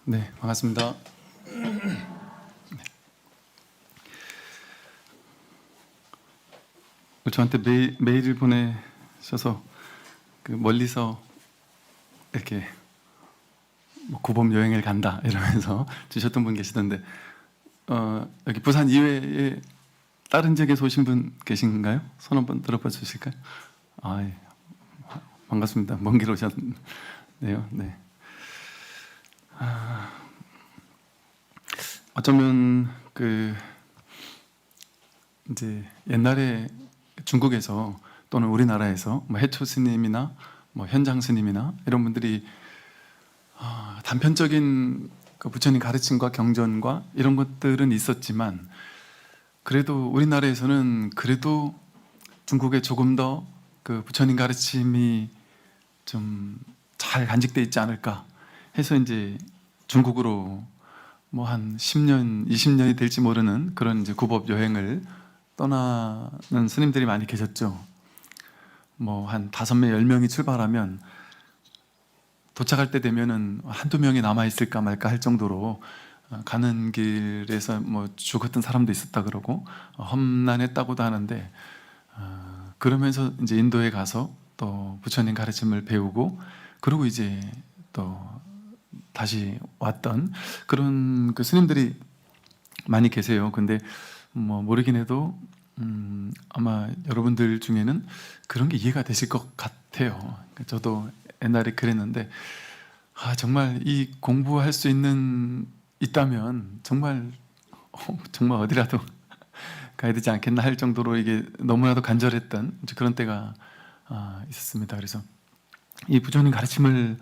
네, 반갑습니다. 저한테 메일을 보내셔서 멀리서 이렇게 고범 여행을 간다 이러면서 주셨던 분 계시던데 여기 부산 이외에 다른 지역에서 오신 분 계신가요? 손 한번 들어봐 주실까요? 아, 예. 반갑습니다. 먼 길 오셨네요. 네. 어쩌면 이제 옛날에 중국에서 또는 우리나라에서 해초 스님이나 현장 스님이나 이런 분들이 단편적인 부처님 가르침과 경전과 이런 것들은 있었지만, 그래도 우리나라에서는 그래도 중국에 조금 더 부처님 가르침이 좀 잘 간직되어 있지 않을까 해서 이제 중국으로 한 10년, 20년이 될지 모르는 그런 이제 구법 여행을 떠나는 스님들이 많이 계셨죠. 한 5명, 10명이 출발하면 도착할 때 되면은 한두 명이 남아 있을까 말까 할 정도로 가는 길에서 죽었던 사람도 있었다 그러고 험난했다고도 하는데, 그러면서 이제 인도에 가서 또 부처님 가르침을 배우고 그리고 이제 또 다시 왔던 그런 스님들이 많이 계세요. 근데 모르긴 해도 아마 여러분들 중에는 그런 게 이해가 되실 것 같아요. 저도 옛날에 그랬는데 정말 이 공부할 수 있다면 정말 어디라도 가야 되지 않겠나 할 정도로 이게 너무나도 간절했던 그런 때가 있었습니다. 그래서 이 부처님 가르침을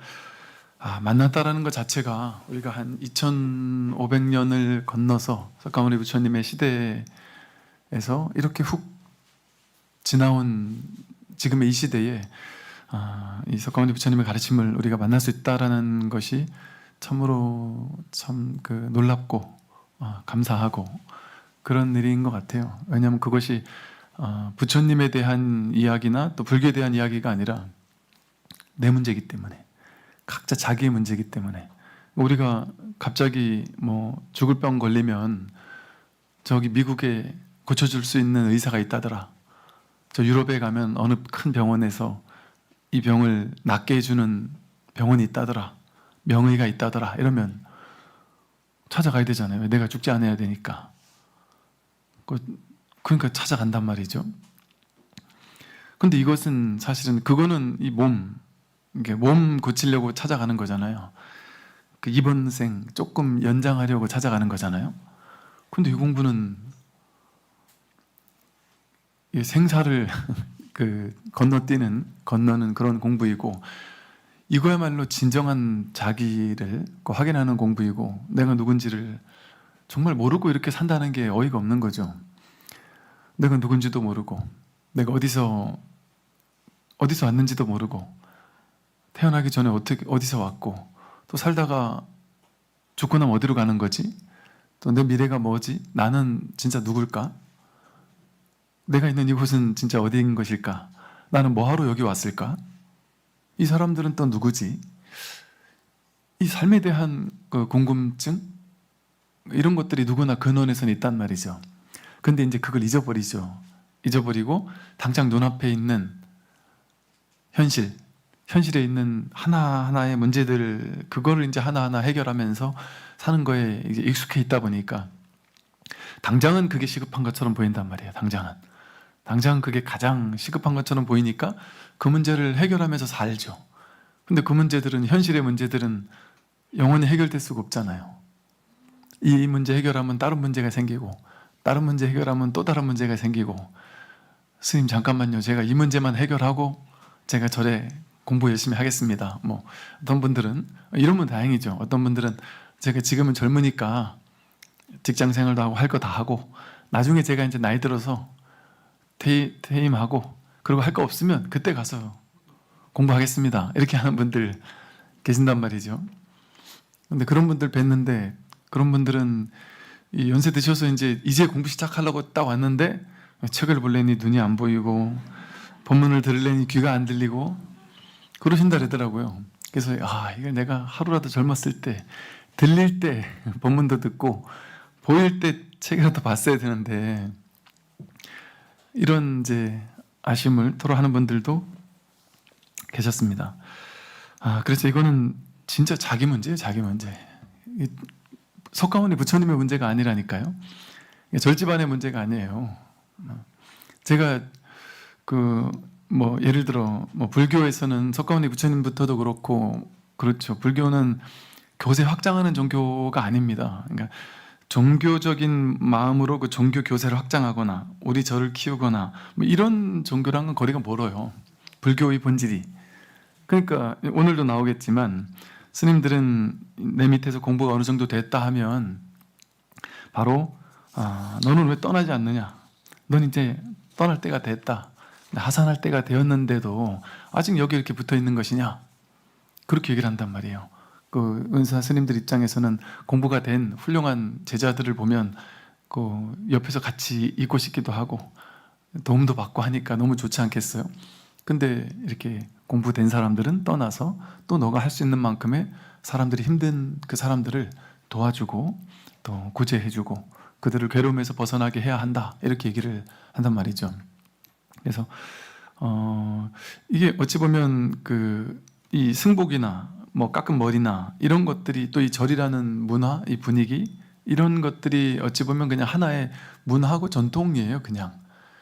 만났다라는 것 자체가 우리가 한 2500년을 건너서 석가모니 부처님의 시대에서 이렇게 훅 지나온 지금의 이 시대에 이 석가모니 부처님의 가르침을 우리가 만날 수 있다라는 것이 참으로 참 놀랍고 감사하고 그런 일인 것 같아요. 왜냐하면 그것이 부처님에 대한 이야기나 또 불교에 대한 이야기가 아니라 내 문제이기 때문에, 각자 자기의 문제이기 때문에, 우리가 갑자기 죽을 병 걸리면 저기 미국에 고쳐줄 수 있는 의사가 있다더라, 저 유럽에 가면 어느 큰 병원에서 이 병을 낫게 해주는 병원이 있다더라, 명의가 있다더라 이러면 찾아가야 되잖아요. 내가 죽지 않아야 되니까. 그러니까 찾아간단 말이죠. 근데 이것은 사실은 그거는 이 몸 고치려고 찾아가는 거잖아요. 이번 생 조금 연장하려고 찾아가는 거잖아요. 근데 이 공부는 이 생사를 건너는 그런 공부이고, 이거야말로 진정한 자기를 확인하는 공부이고, 내가 누군지를 정말 모르고 이렇게 산다는 게 어이가 없는 거죠. 내가 누군지도 모르고, 내가 어디서 왔는지도 모르고, 태어나기 전에 어디서 왔고, 또 살다가 죽고 나면 어디로 가는 거지? 또 내 미래가 뭐지? 나는 진짜 누굴까? 내가 있는 이곳은 진짜 어디인 것일까? 나는 뭐하러 여기 왔을까? 이 사람들은 또 누구지? 이 삶에 대한 궁금증? 이런 것들이 누구나 근원에서는 있단 말이죠. 근데 이제 그걸 잊어버리고 당장 눈앞에 있는 현실에 있는 하나하나의 문제들, 그거를 이제 하나하나 해결하면서 사는 거에 이제 익숙해 있다 보니까 당장은 그게 시급한 것처럼 보인단 말이에요. 당장은 그게 가장 시급한 것처럼 보이니까 그 문제를 해결하면서 살죠. 근데 그 문제들은, 현실의 문제들은 영원히 해결될 수가 없잖아요. 이 문제 해결하면 다른 문제가 생기고, 다른 문제 해결하면 또 다른 문제가 생기고, 스님 잠깐만요, 제가 이 문제만 해결하고 제가 절에 공부 열심히 하겠습니다. 어떤 분들은 이러면 다행이죠. 어떤 분들은 제가 지금은 젊으니까 직장 생활도 하고 할 거 다 하고, 나중에 제가 이제 나이 들어서 퇴임하고 그리고 할 거 없으면 그때 가서 공부하겠습니다, 이렇게 하는 분들 계신단 말이죠. 근데 그런 분들 뵀는데, 그런 분들은 이 연세 드셔서 이제 공부 시작하려고 딱 왔는데 책을 보려니 눈이 안 보이고 법문을 들으려니 귀가 안 들리고 그러신다 그러더라고요. 그래서 이걸 내가 하루라도 젊었을 때 들릴 때 본문도 듣고 보일 때 책이라도 봤어야 되는데 이런 이제 아쉬움을 토로하는 분들도 계셨습니다. 그래서 이거는 진짜 자기 문제예요, 자기 문제. 석가모니 부처님의 문제가 아니라니까요. 절집안의 문제가 아니에요. 제가 예를 들어 불교에서는 석가모니 부처님부터도 그렇고 그렇죠. 불교는 교세 확장하는 종교가 아닙니다. 그러니까 종교적인 마음으로 그 종교 교세를 확장하거나 우리 절을 키우거나 이런 종교랑은 거리가 멀어요. 불교의 본질이. 그러니까 오늘도 나오겠지만 스님들은 내 밑에서 공부가 어느 정도 됐다 하면 바로 너는 왜 떠나지 않느냐? 넌 이제 떠날 때가 됐다. 하산할 때가 되었는데도 아직 여기 이렇게 붙어 있는 것이냐? 그렇게 얘기를 한단 말이에요. 그 은사 스님들 입장에서는 공부가 된 훌륭한 제자들을 보면 그 옆에서 같이 있고 싶기도 하고 도움도 받고 하니까 너무 좋지 않겠어요? 근데 이렇게 공부된 사람들은 떠나서 또 너가 할 수 있는 만큼의 사람들이 힘든 그 사람들을 도와주고 또 구제해주고 그들을 괴로움에서 벗어나게 해야 한다, 이렇게 얘기를 한단 말이죠. 그래서 이게 어찌 보면 이 승복이나 깎은 머리나 이런 것들이 또 이 절이라는 문화, 이 분위기, 이런 것들이 어찌 보면 그냥 하나의 문화하고 전통이에요. 그냥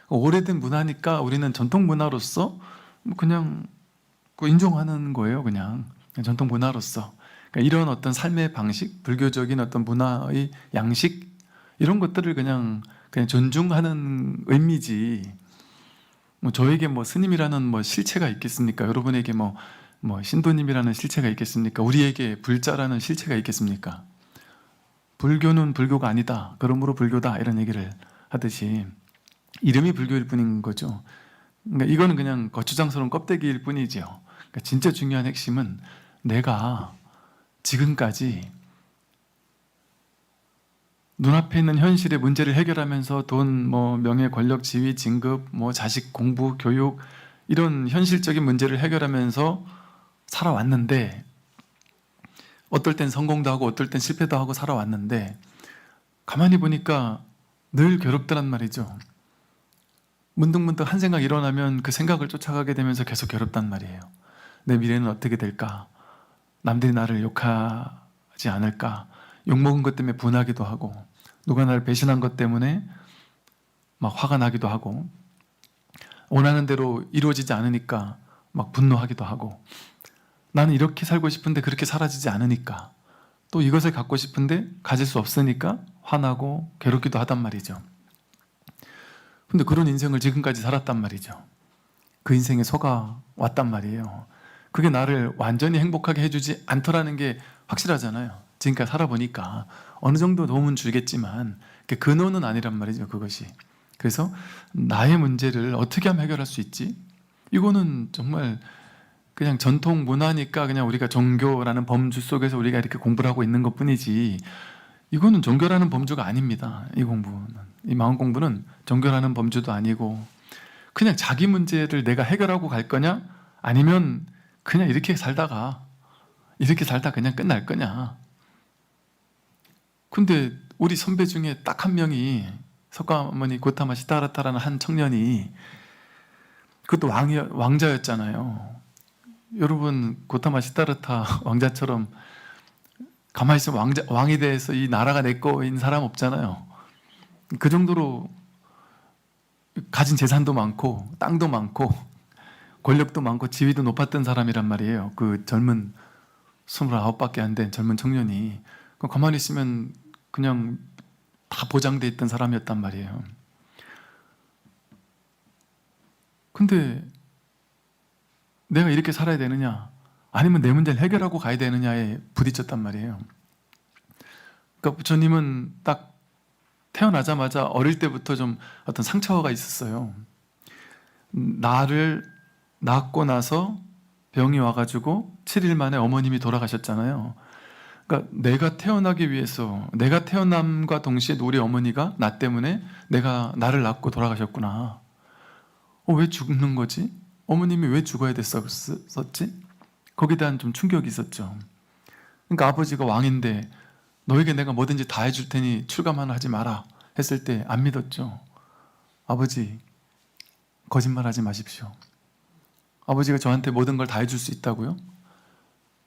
오래된 문화니까 우리는 전통 문화로서 그냥 인정하는 거예요. 그냥 전통 문화로서. 그러니까 이런 어떤 삶의 방식, 불교적인 어떤 문화의 양식, 이런 것들을 그냥 존중하는 의미지. 저에게 스님이라는 실체가 있겠습니까? 여러분에게 신도님이라는 실체가 있겠습니까? 우리에게 불자라는 실체가 있겠습니까? 불교는 불교가 아니다, 그러므로 불교다, 이런 얘기를 하듯이 이름이 불교일 뿐인 거죠. 그러니까 이거는 그냥 거추장스러운 껍데기일 뿐이죠. 그러니까 진짜 중요한 핵심은 내가 지금까지 눈앞에 있는 현실의 문제를 해결하면서 돈, 명예, 권력, 지위, 진급, 자식 공부, 교육, 이런 현실적인 문제를 해결하면서 살아왔는데, 어떨 땐 성공도 하고 어떨 땐 실패도 하고 살아왔는데, 가만히 보니까 늘 괴롭더란 말이죠. 문득문득 한 생각 일어나면 그 생각을 쫓아가게 되면서 계속 괴롭단 말이에요. 내 미래는 어떻게 될까? 남들이 나를 욕하지 않을까? 욕먹은 것 때문에 분하기도 하고, 누가 나를 배신한 것 때문에 막 화가 나기도 하고, 원하는 대로 이루어지지 않으니까 막 분노하기도 하고, 나는 이렇게 살고 싶은데 그렇게 사라지지 않으니까, 또 이것을 갖고 싶은데 가질 수 없으니까 화나고 괴롭기도 하단 말이죠. 근데 그런 인생을 지금까지 살았단 말이죠. 그 인생에 속아 왔단 말이에요. 그게 나를 완전히 행복하게 해주지 않더라는 게 확실하잖아요. 지금까지 살아보니까 어느 정도 도움은 주겠지만 그 근원은 아니란 말이죠, 그것이. 그래서 나의 문제를 어떻게 하면 해결할 수 있지? 이거는 정말 그냥 전통 문화니까 그냥 우리가 종교라는 범주 속에서 우리가 이렇게 공부를 하고 있는 것 뿐이지, 이거는 종교라는 범주가 아닙니다. 이 공부는, 이 마음 공부는 종교라는 범주도 아니고, 그냥 자기 문제를 내가 해결하고 갈 거냐, 아니면 그냥 이렇게 살다 그냥 끝날 거냐. 근데 우리 선배 중에 딱 한 명이, 석가모니 고타마 시다라타라는 한 청년이, 그것도 왕자였잖아요. 여러분, 고타마 시다라타 왕자처럼 가만히 있으면 왕이 돼서 이 나라가 내 거인 사람 없잖아요. 그 정도로 가진 재산도 많고 땅도 많고 권력도 많고 지위도 높았던 사람이란 말이에요. 그 젊은 29밖에 안 된 젊은 청년이 가만히 있으면 그냥 다 보장돼 있던 사람이었단 말이에요. 근데 내가 이렇게 살아야 되느냐, 아니면 내 문제를 해결하고 가야 되느냐에 부딪혔단 말이에요. 그러니까 부처님은 딱 태어나자마자 어릴 때부터 좀 어떤 상처가 있었어요. 나를 낳고 나서 병이 와가지고 7일 만에 어머님이 돌아가셨잖아요. 그러니까 내가 태어나기 위해서, 내가 태어남과 동시에 우리 어머니가 나 때문에 나를 낳고 돌아가셨구나. 왜 죽는 거지? 어머님이 왜 죽어야 됐었지? 거기에 대한 좀 충격이 있었죠. 그러니까 아버지가 왕인데 너에게 내가 뭐든지 다 해줄 테니 출가만 하지 마라 했을 때 안 믿었죠. 아버지, 거짓말하지 마십시오. 아버지가 저한테 모든 걸 다 해줄 수 있다고요?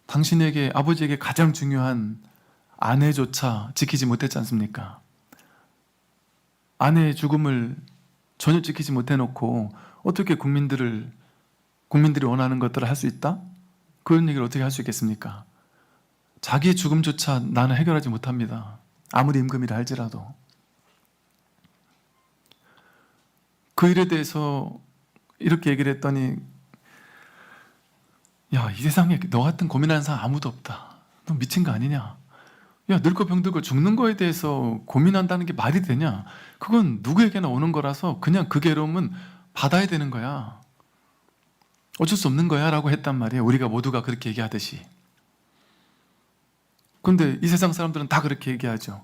당신에게, 아버지에게 가장 중요한 아내조차 지키지 못했지 않습니까? 아내의 죽음을 전혀 지키지 못해놓고 어떻게 국민들이 원하는 것들을 할 수 있다? 그런 얘기를 어떻게 할 수 있겠습니까? 자기의 죽음조차 나는 해결하지 못합니다. 아무리 임금이라 할지라도. 그 일에 대해서 이렇게 얘기를 했더니, 야, 이 세상에 너 같은 고민하는 사람 아무도 없다. 너 미친 거 아니냐? 야, 늙고 병들고 죽는 거에 대해서 고민한다는 게 말이 되냐? 그건 누구에게나 오는 거라서 그냥 그 괴로움은 받아야 되는 거야. 어쩔 수 없는 거야 라고 했단 말이에요. 우리가 모두가 그렇게 얘기하듯이. 근데 이 세상 사람들은 다 그렇게 얘기하죠.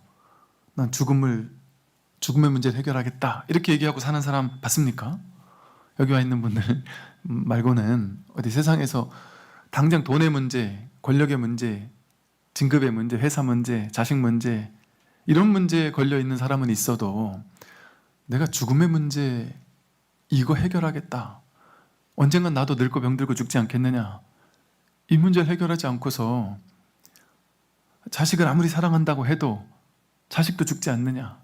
난 죽음의 문제를 해결하겠다 이렇게 얘기하고 사는 사람 봤습니까? 여기 와 있는 분들 말고는 어디 세상에서 당장 돈의 문제, 권력의 문제, 진급의 문제, 회사 문제, 자식 문제 이런 문제에 걸려있는 사람은 있어도 내가 죽음의 문제 이거 해결하겠다, 언젠간 나도 늙고 병들고 죽지 않겠느냐, 이 문제를 해결하지 않고서 자식을 아무리 사랑한다고 해도 자식도 죽지 않느냐,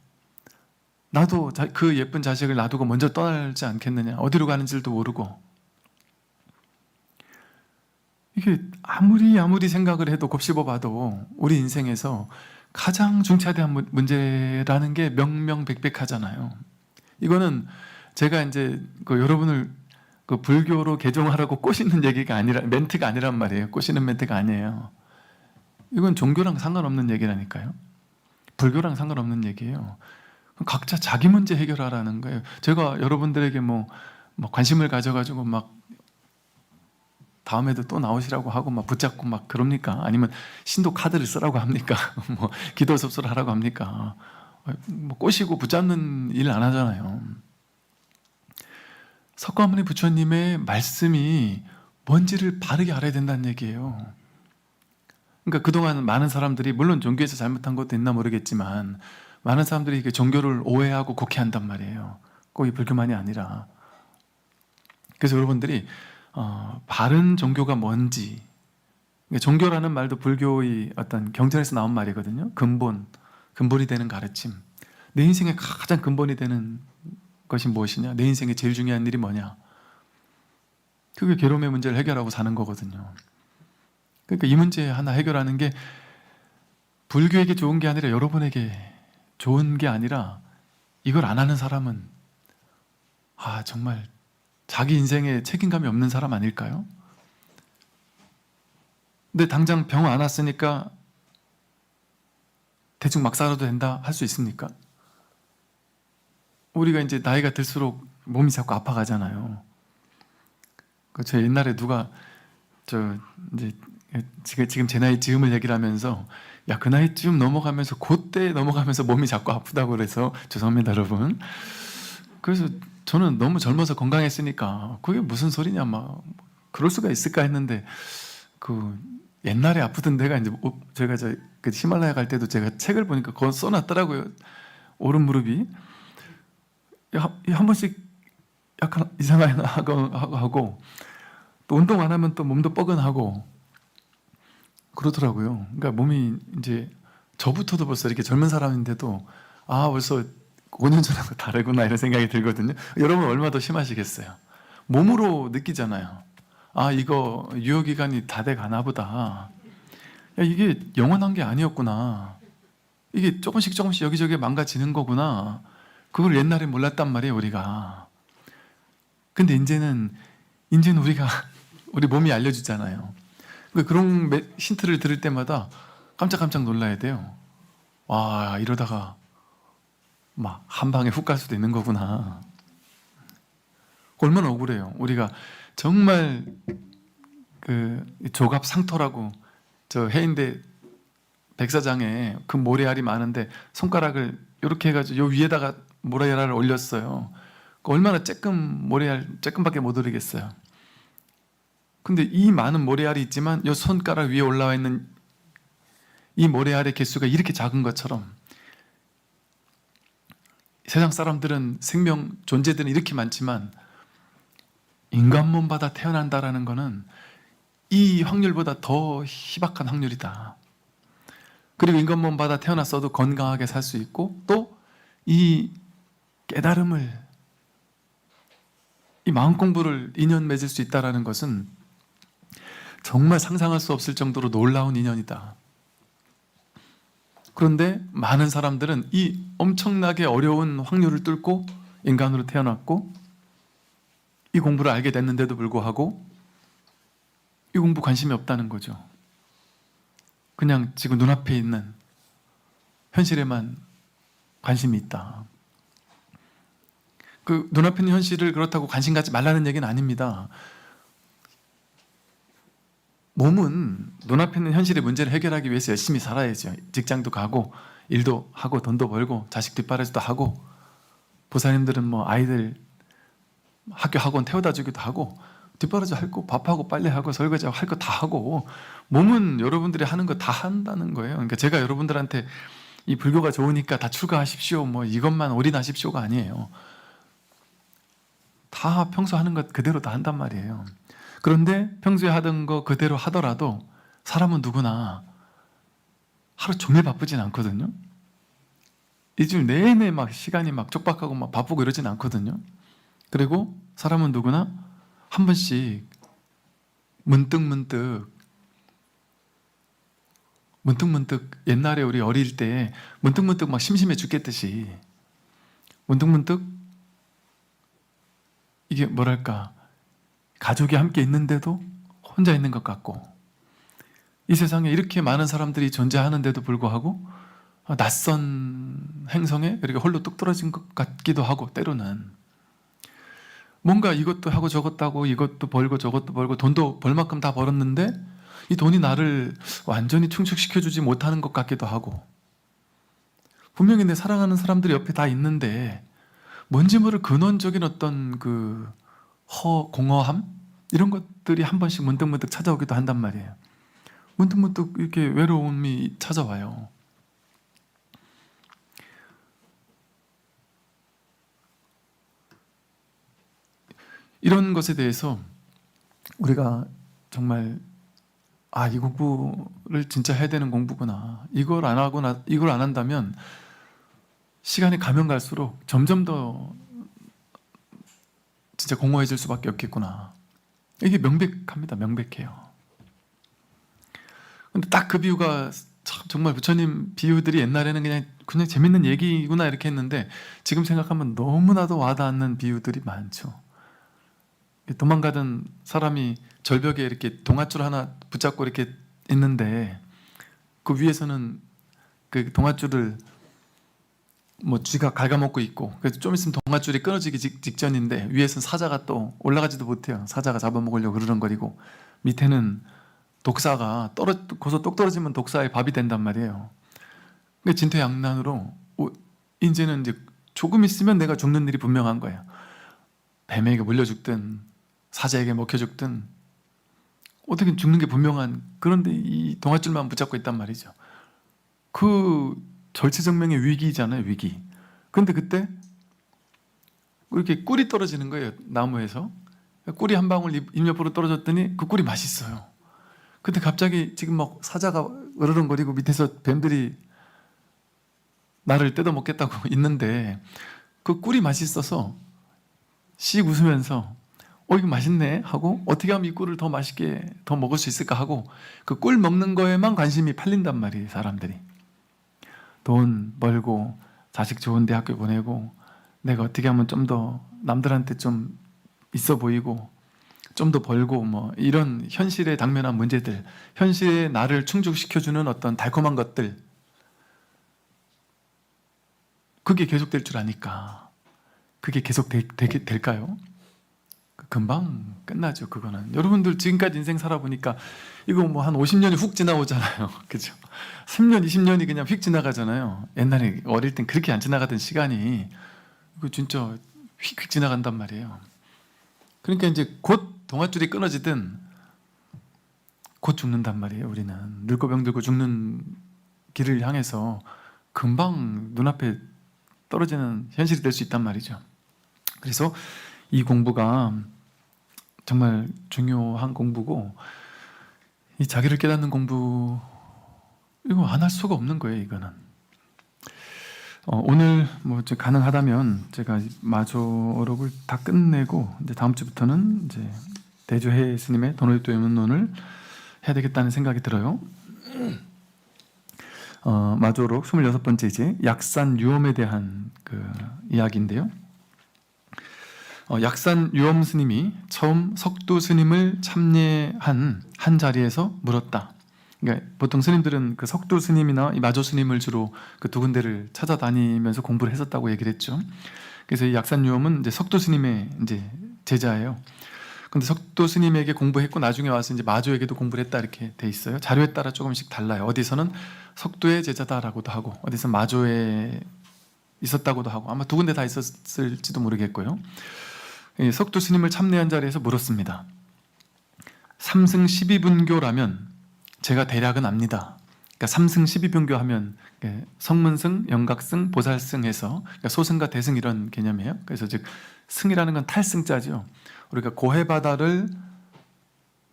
나도 그 예쁜 자식을 놔두고 먼저 떠나지 않겠느냐, 어디로 가는지도 모르고, 이게 아무리 생각을 해도 곱씹어봐도 우리 인생에서 가장 중차대한 문제라는 게 명명백백하잖아요. 이거는 제가 이제 여러분을 불교로 개종하라고 꼬시는 얘기가 아니라, 멘트가 아니란 말이에요. 꼬시는 멘트가 아니에요. 이건 종교랑 상관없는 얘기라니까요. 불교랑 상관없는 얘기예요. 각자 자기 문제 해결하라는 거예요. 제가 여러분들에게 뭐 관심을 가져가지고 막 다음에도 또 나오시라고 하고 막 붙잡고 막 그럽니까? 아니면 신도 카드를 쓰라고 합니까? 뭐 기도 접수를 하라고 합니까? 뭐 꼬시고 붙잡는 일 안 하잖아요. 석가모니 부처님의 말씀이 뭔지를 바르게 알아야 된다는 얘기예요. 그러니까 그동안 많은 사람들이, 물론 종교에서 잘못한 것도 있나 모르겠지만 많은 사람들이 종교를 오해하고 곡해한단 말이에요. 꼭 이 불교만이 아니라. 그래서 여러분들이 바른 종교가 뭔지, 종교라는 말도 불교의 어떤 경전에서 나온 말이거든요. 근본이 되는 가르침. 내 인생의 가장 근본이 되는 것이 무엇이냐? 내 인생의 제일 중요한 일이 뭐냐? 그게 괴로움의 문제를 해결하고 사는 거거든요. 그러니까 이 문제 하나 해결하는 게 불교에게 좋은 게 아니라 여러분에게 좋은 게 아니라, 이걸 안 하는 사람은 정말 자기 인생에 책임감이 없는 사람 아닐까요? 근데 당장 병 안 왔으니까 대충 막 살아도 된다 할 수 있습니까? 우리가 이제 나이가 들수록 몸이 자꾸 아파가잖아요. 저 옛날에 누가 이제 지금 제 나이 즈음을 얘기를 하면서, 야, 그 나이쯤 넘어가면서 그때 넘어가면서 몸이 자꾸 아프다고 그래서 죄송합니다 여러분. 그래서 저는 너무 젊어서 건강했으니까 그게 무슨 소리냐, 막 그럴 수가 있을까 했는데, 옛날에 아프던 데가 이제 제가 그 히말라야 갈 때도 제가 책을 보니까 그거 써놨더라고요. 오른 무릎이 한 번씩 약간 이상하고 또 운동 안 하면 또 몸도 뻐근하고 그러더라고요. 그러니까 몸이 이제 저부터도 벌써 이렇게 젊은 사람인데도 벌써 5년 전하고 다르구나 이런 생각이 들거든요. 여러분 얼마나 더 심하시겠어요. 몸으로 느끼잖아요. 이거 유효기간이 다 돼 가나 보다. 야, 이게 영원한 게 아니었구나. 이게 조금씩 여기저기 망가지는 거구나. 그걸 옛날에 몰랐단 말이에요 우리가. 근데 이제는 우리 몸이 알려주잖아요. 그런 힌트를 들을 때마다 깜짝깜짝 놀라야 돼요. 와, 이러다가 막 한 방에 훅 갈 수도 있는 거구나. 얼마나 억울해요. 우리가 정말 조갑상토라고, 저 해인대 백사장에 그 모래알이 많은데 손가락을 이렇게 해가지고 요 위에다가 모래알을 올렸어요. 얼마나 쬐끔밖에 못 올리겠어요. 근데 이 많은 모래알이 있지만 요 손가락 위에 올라와 있는 이 모래 알의 개수가 이렇게 작은 것처럼 세상 사람들은 생명 존재들은 이렇게 많지만 인간 몸 받아 태어난다라는 것은 이 확률보다 더 희박한 확률이다. 그리고 인간 몸 받아 태어났어도 건강하게 살 수 있고 또 이 깨달음을, 이 마음 공부를 인연 맺을 수 있다는 것은 정말 상상할 수 없을 정도로 놀라운 인연이다. 그런데 많은 사람들은 이 엄청나게 어려운 확률을 뚫고 인간으로 태어났고 이 공부를 알게 됐는데도 불구하고 이 공부 관심이 없다는 거죠. 그냥 지금 눈앞에 있는 현실에만 관심이 있다. 그 눈앞에 있는 현실을 그렇다고 관심 갖지 말라는 얘기는 아닙니다. 몸은 눈앞에 있는 현실의 문제를 해결하기 위해서 열심히 살아야죠. 직장도 가고 일도 하고 돈도 벌고 자식 뒷바라지도 하고, 보살님들은 뭐 아이들 학교 학원 태워다 주기도 하고 뒷바라지 하고 밥하고 빨래하고 설거지하고 할 거 다 하고, 몸은 여러분들이 하는 거 다 한다는 거예요. 그러니까 제가 여러분들한테 이 불교가 좋으니까 다 출가하십시오 뭐 이것만 올인하십시오가 아니에요. 다 평소 하는 것 그대로 다 한단 말이에요. 그런데 평소에 하던 거 그대로 하더라도 사람은 누구나 하루 종일 바쁘진 않거든요. 일주일 내내 막 시간이 막 촉박하고 막 바쁘고 이러진 않거든요. 그리고 사람은 누구나 한 번씩 문득문득 옛날에 우리 어릴 때 문득문득 막 심심해 죽겠듯이 문득문득 이게 뭐랄까, 가족이 함께 있는데도 혼자 있는 것 같고, 이 세상에 이렇게 많은 사람들이 존재하는데도 불구하고 낯선 행성에 그렇게 홀로 뚝 떨어진 것 같기도 하고, 때로는 뭔가 이것도 하고 저것도 하고 이것도 벌고 저것도 벌고 돈도 벌 만큼 다 벌었는데 이 돈이 나를 완전히 충족시켜주지 못하는 것 같기도 하고, 분명히 내 사랑하는 사람들이 옆에 다 있는데 뭔지 모를 근원적인 어떤 그 공허함? 이런 것들이 한 번씩 문득문득 찾아오기도 한단 말이에요. 문득문득 이렇게 외로움이 찾아와요. 이런 것에 대해서 우리가 정말 이 공부를 진짜 해야 되는 공부구나. 이걸 안 한다면 시간이 가면 갈수록 점점 더 진짜 공허해질 수밖에 없겠구나. 이게 명백합니다. 명백해요. 근데 딱 그 비유가 참 정말 부처님 비유들이 옛날에는 그냥 재밌는 얘기구나 이렇게 했는데 지금 생각하면 너무나도 와닿는 비유들이 많죠. 도망가던 사람이 절벽에 이렇게 동아줄 하나 붙잡고 이렇게 있는데 그 위에서는 그 동아줄을 뭐 쥐가 갉아먹고 있고, 그래서 좀 있으면 동아줄이 끊어지기 직전인데 위에서는 사자가 또 올라가지도 못해요. 사자가 잡아먹으려고 그르렁거리고, 밑에는 독사가 거기서 똑 떨어지면 독사의 밥이 된단 말이에요. 그러니까 진퇴양난으로 이제는 이제 조금 있으면 내가 죽는 일이 분명한 거예요. 뱀에게 물려 죽든 사자에게 먹혀 죽든 어떻게 죽는 게 분명한, 그런데 이 동아줄만 붙잡고 있단 말이죠. 그 절체절명의 위기잖아요, 위기. 그런데 그때 이렇게 꿀이 떨어지는 거예요, 나무에서. 꿀이 한 방울 입 옆으로 떨어졌더니 그 꿀이 맛있어요. 근데 갑자기 지금 막 사자가 으르렁거리고 밑에서 뱀들이 나를 뜯어먹겠다고 있는데 그 꿀이 맛있어서 씩 웃으면서 이거 맛있네 하고, 어떻게 하면 이 꿀을 더 맛있게 더 먹을 수 있을까 하고 그 꿀 먹는 거에만 관심이 팔린단 말이에요, 사람들이. 돈 벌고 자식 좋은 대학교 보내고 내가 어떻게 하면 좀 더 남들한테 좀 있어 보이고 좀 더 벌고 뭐 이런 현실에 당면한 문제들, 현실에 나를 충족시켜주는 어떤 달콤한 것들, 그게 계속될 줄 아니까. 그게 계속 될까요? 금방 끝나죠. 그거는 여러분들 지금까지 인생 살아보니까 이거 뭐 한 50년이 훅 지나오잖아요. 그죠? 10년 20년이 그냥 휙 지나가잖아요. 옛날에 어릴 땐 그렇게 안 지나가던 시간이 이거 진짜 휙휙 지나간단 말이에요. 그러니까 이제 곧 동아줄이 끊어지든 곧 죽는단 말이에요. 우리는 늙고 병들고 죽는 길을 향해서 금방 눈앞에 떨어지는 현실이 될 수 있단 말이죠. 그래서 이 공부가 정말 중요한 공부고, 이 자기를 깨닫는 공부, 이거 안 할 수가 없는 거예요. 이거는 오늘 뭐 가능하다면 제가 마조록을 다 끝내고 이제 다음 주부터는 이제 대조해 스님의 도노익도입문론을 해야 되겠다는 생각이 들어요. 마조록 26번째 약산 유엄에 대한 그 이야기인데요. 약산 유엄 스님이 처음 석두 스님을 참례한 한 자리에서 물었다. 그러니까 보통 스님들은 그 석두 스님이나 이 마조 스님을 주로 그 두 군데를 찾아다니면서 공부를 했었다고 얘기를 했죠. 그래서 이 약산 유엄은 이제 석두 스님의 이제 제자예요. 근데 석두 스님에게 공부했고 나중에 와서 이제 마조에게도 공부를 했다 이렇게 돼 있어요. 자료에 따라 조금씩 달라요. 어디서는 석두의 제자다라고도 하고, 어디서 마조에 있었다고도 하고, 아마 두 군데 다 있었을지도 모르겠고요. 이 석두 스님을 참례한 자리에서 물었습니다. 삼승 12분교라면 제가 대략은 압니다. 그러니까 삼승 12분교 하면 성문승, 영각승, 보살승 해서, 그러니까 소승과 대승 이런 개념이에요. 그래서 즉 승이라는 건 탈승자죠. 우리가 고해바다를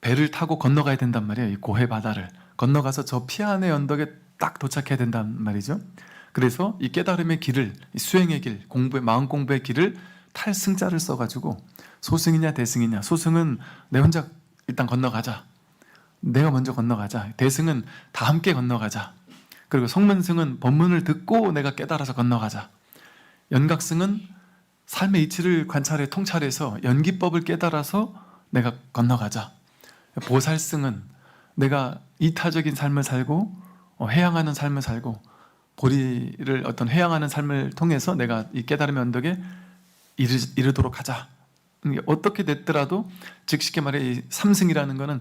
배를 타고 건너가야 된단 말이에요. 이 고해바다를 건너가서 저 피안의 언덕에 딱 도착해야 된단 말이죠. 그래서 이 깨달음의 길을, 이 수행의 길, 공부의 마음 공부의 길을 탈승자를 써가지고, 소승이냐 대승이냐, 소승은 내 혼자 일단 건너가자, 내가 먼저 건너가자. 대승은 다 함께 건너가자. 그리고 성문승은 법문을 듣고 내가 깨달아서 건너가자. 연각승은 삶의 이치를 관찰해 통찰해서 연기법을 깨달아서 내가 건너가자. 보살승은 내가 이타적인 삶을 살고 해양하는 삶을 살고 보리를 어떤 해양하는 삶을 통해서 내가 이 깨달음의 언덕에 이르도록 하자. 어떻게 됐더라도 즉 쉽게 말해 이 삼승이라는 거는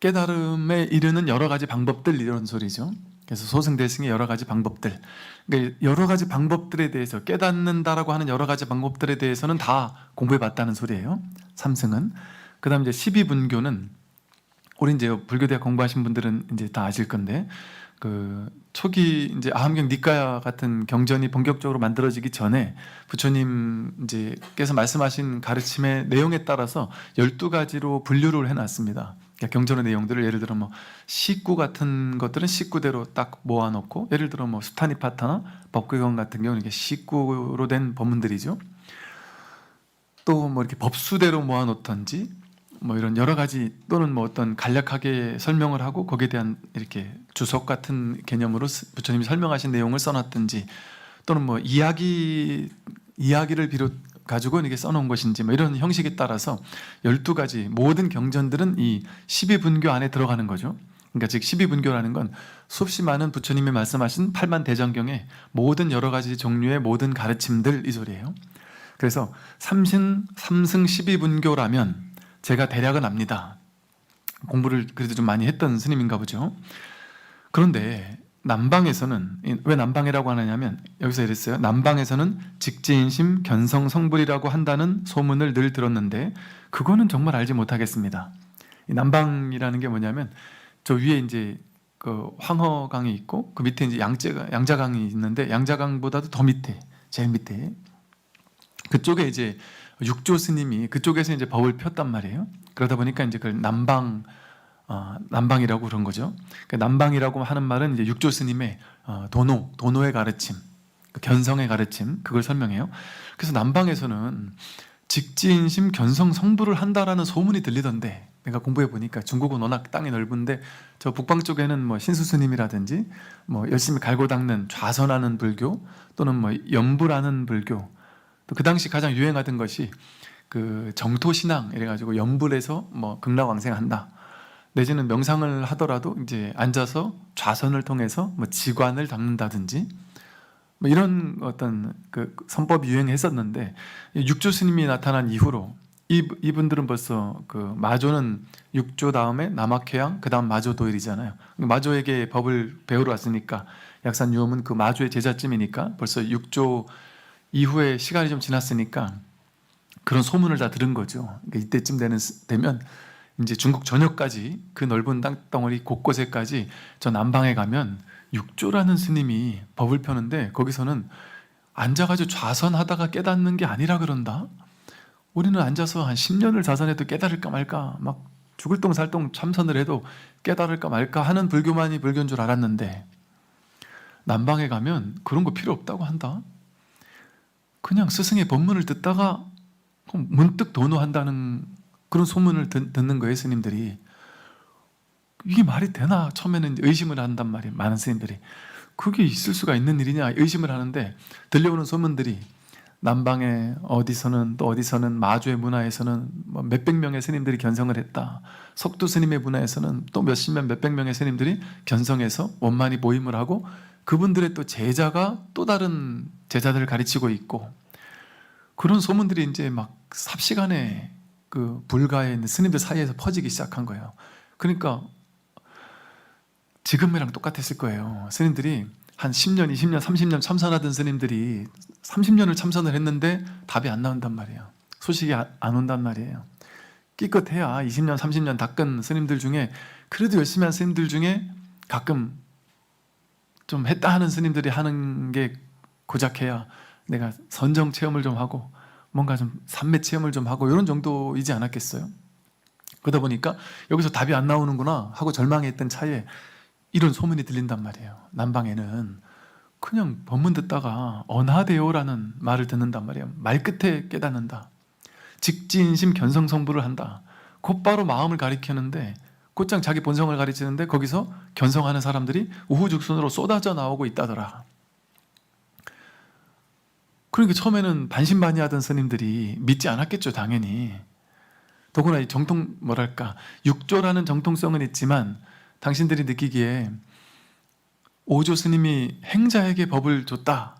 깨달음에 이르는 여러 가지 방법들 이런 소리죠. 그래서 소승대승의 여러 가지 방법들, 그러니까 여러 가지 방법들에 대해서 깨닫는다라고 하는 여러 가지 방법들에 대해서는 다 공부해봤다는 소리예요. 삼승은. 그다음 이제 12분교는 우리 이제 불교대학 공부하신 분들은 이제 다 아실 건데, 그 초기 이제 아함경 니까야 같은 경전이 본격적으로 만들어지기 전에 부처님 이제께서 말씀하신 가르침의 내용에 따라서 12가지로 분류를 해놨습니다. 그러니까 경전의 내용들을 예를 들어 뭐 식구 같은 것들은 식구대로 딱 모아놓고, 예를 들어 뭐 수타니파타나 법규경 같은 경우는 이게 식구로 된 법문들이죠. 또 뭐 이렇게 법수대로 모아놓던지 뭐 이런 여러 가지, 또는 뭐 어떤 간략하게 설명을 하고 거기에 대한 이렇게 주석 같은 개념으로 부처님이 설명하신 내용을 써놨든지, 또는 뭐 이야기를 비롯 가지고 이게 써놓은 것인지 뭐 이런 형식에 따라서 12가지 모든 경전들은 이 12분교 안에 들어가는 거죠. 그러니까 즉 12분교라는 건 수없이 많은 부처님이 말씀하신 8만대장경의 모든 여러 가지 종류의 모든 가르침들 이 소리예요. 그래서 삼승 12분교라면 제가 대략은 압니다. 공부를 그래도 좀 많이 했던 스님인가 보죠. 그런데 남방에서는, 왜 남방이라고 하느냐면 여기서 이랬어요. 남방에서는 직지인심 견성성불이라고 한다는 소문을 늘 들었는데 그거는 정말 알지 못하겠습니다. 이 남방이라는 게 뭐냐면 저 위에 이제 그 황허강이 있고 그 밑에 이제 양자강이 있는데, 양자강보다도 더 밑에, 제일 밑에 그쪽에 이제 육조 스님이 그쪽에서 이제 법을 폈단 말이에요. 그러다 보니까 이제 그걸 남방이라고 그런 거죠. 그러니까 남방이라고 하는 말은 이제 육조 스님의 도노의 가르침, 견성의 가르침, 그걸 설명해요. 그래서 남방에서는 직지인심 견성 성불을 한다라는 소문이 들리던데, 내가 공부해 보니까 중국은 워낙 땅이 넓은데 저 북방 쪽에는 뭐 신수 스님이라든지 뭐 열심히 갈고 닦는 좌선하는 불교, 또는 뭐 연부라는 불교, 또 그 당시 가장 유행하던 것이 그 정토신앙 이래가지고 연불에서 뭐 극락왕생한다, 내지는 명상을 하더라도 이제 앉아서 좌선을 통해서 뭐 지관을 닦는다든지 뭐 이런 어떤 그 선법이 유행했었는데, 육조 스님이 나타난 이후로 이분들은 벌써 그 마조는 육조 다음에 남학회양, 그 다음 마조 도일이잖아요. 마조에게 법을 배우러 왔으니까 약산 유엄은 그 마조의 제자쯤이니까 벌써 육조 이후에 시간이 좀 지났으니까 그런 소문을 다 들은 거죠. 그러니까 이때쯤 되면 이제 중국 전역까지 그 넓은 땅덩어리 곳곳에까지 저 남방에 가면 육조라는 스님이 법을 펴는데 거기서는 앉아가지고 좌선하다가 깨닫는 게 아니라 그런다. 우리는 앉아서 한 10년을 좌선해도 깨달을까 말까 막 죽을 똥살똥 참선을 해도 깨달을까 말까 하는 불교만이 불교인 줄 알았는데 남방에 가면 그런 거 필요 없다고 한다. 그냥 스승의 법문을 듣다가 문득 도노한다는 그런 소문을 듣는 거예요. 스님들이. 이게 말이 되나? 처음에는 의심을 한단 말이에요. 많은 스님들이. 그게 있을 수가 있는 일이냐 의심을 하는데 들려오는 소문들이 남방에 어디서는 또 어디서는 마주의 문화에서는 뭐 몇백 명의 스님들이 견성을 했다. 석두 스님의 문화에서는 또 몇십 명, 몇백 명의 스님들이 견성해서 원만히 모임을 하고 그분들의 또 제자가 또 다른 제자들을 가르치고 있고 그런 소문들이 이제 막 삽시간에 그 불가에 있는 스님들 사이에서 퍼지기 시작한 거예요. 그러니까 지금이랑 똑같았을 거예요. 스님들이 한 10년, 20년, 30년 참선하던 스님들이 30년을 참선을 했는데 답이 안 나온단 말이에요. 소식이 안 온단 말이에요. 끼끗해야 20년, 30년 닦은 스님들 중에 그래도 열심히 한 스님들 중에 가끔 좀 했다 하는 스님들이 하는 게 고작해야 내가 선정 체험을 좀 하고 뭔가 좀 삼매 체험을 좀 하고 이런 정도이지 않았겠어요? 그러다 보니까 여기서 답이 안 나오는구나 하고 절망했던 차에 이런 소문이 들린단 말이에요. 남방에는 그냥 법문 듣다가 언하대요라는 말을 듣는단 말이에요. 말끝에 깨닫는다. 직지인심 견성성불을 한다. 곧바로 마음을 가리키는데 곧장 자기 본성을 가르치는데 거기서 견성하는 사람들이 우후죽순으로 쏟아져 나오고 있다더라. 그러니까 처음에는 반신반의하던 스님들이 믿지 않았겠죠. 당연히. 더구나 이 정통 뭐랄까 육조라는 정통성은 있지만 당신들이 느끼기에 오조 스님이 행자에게 법을 줬다.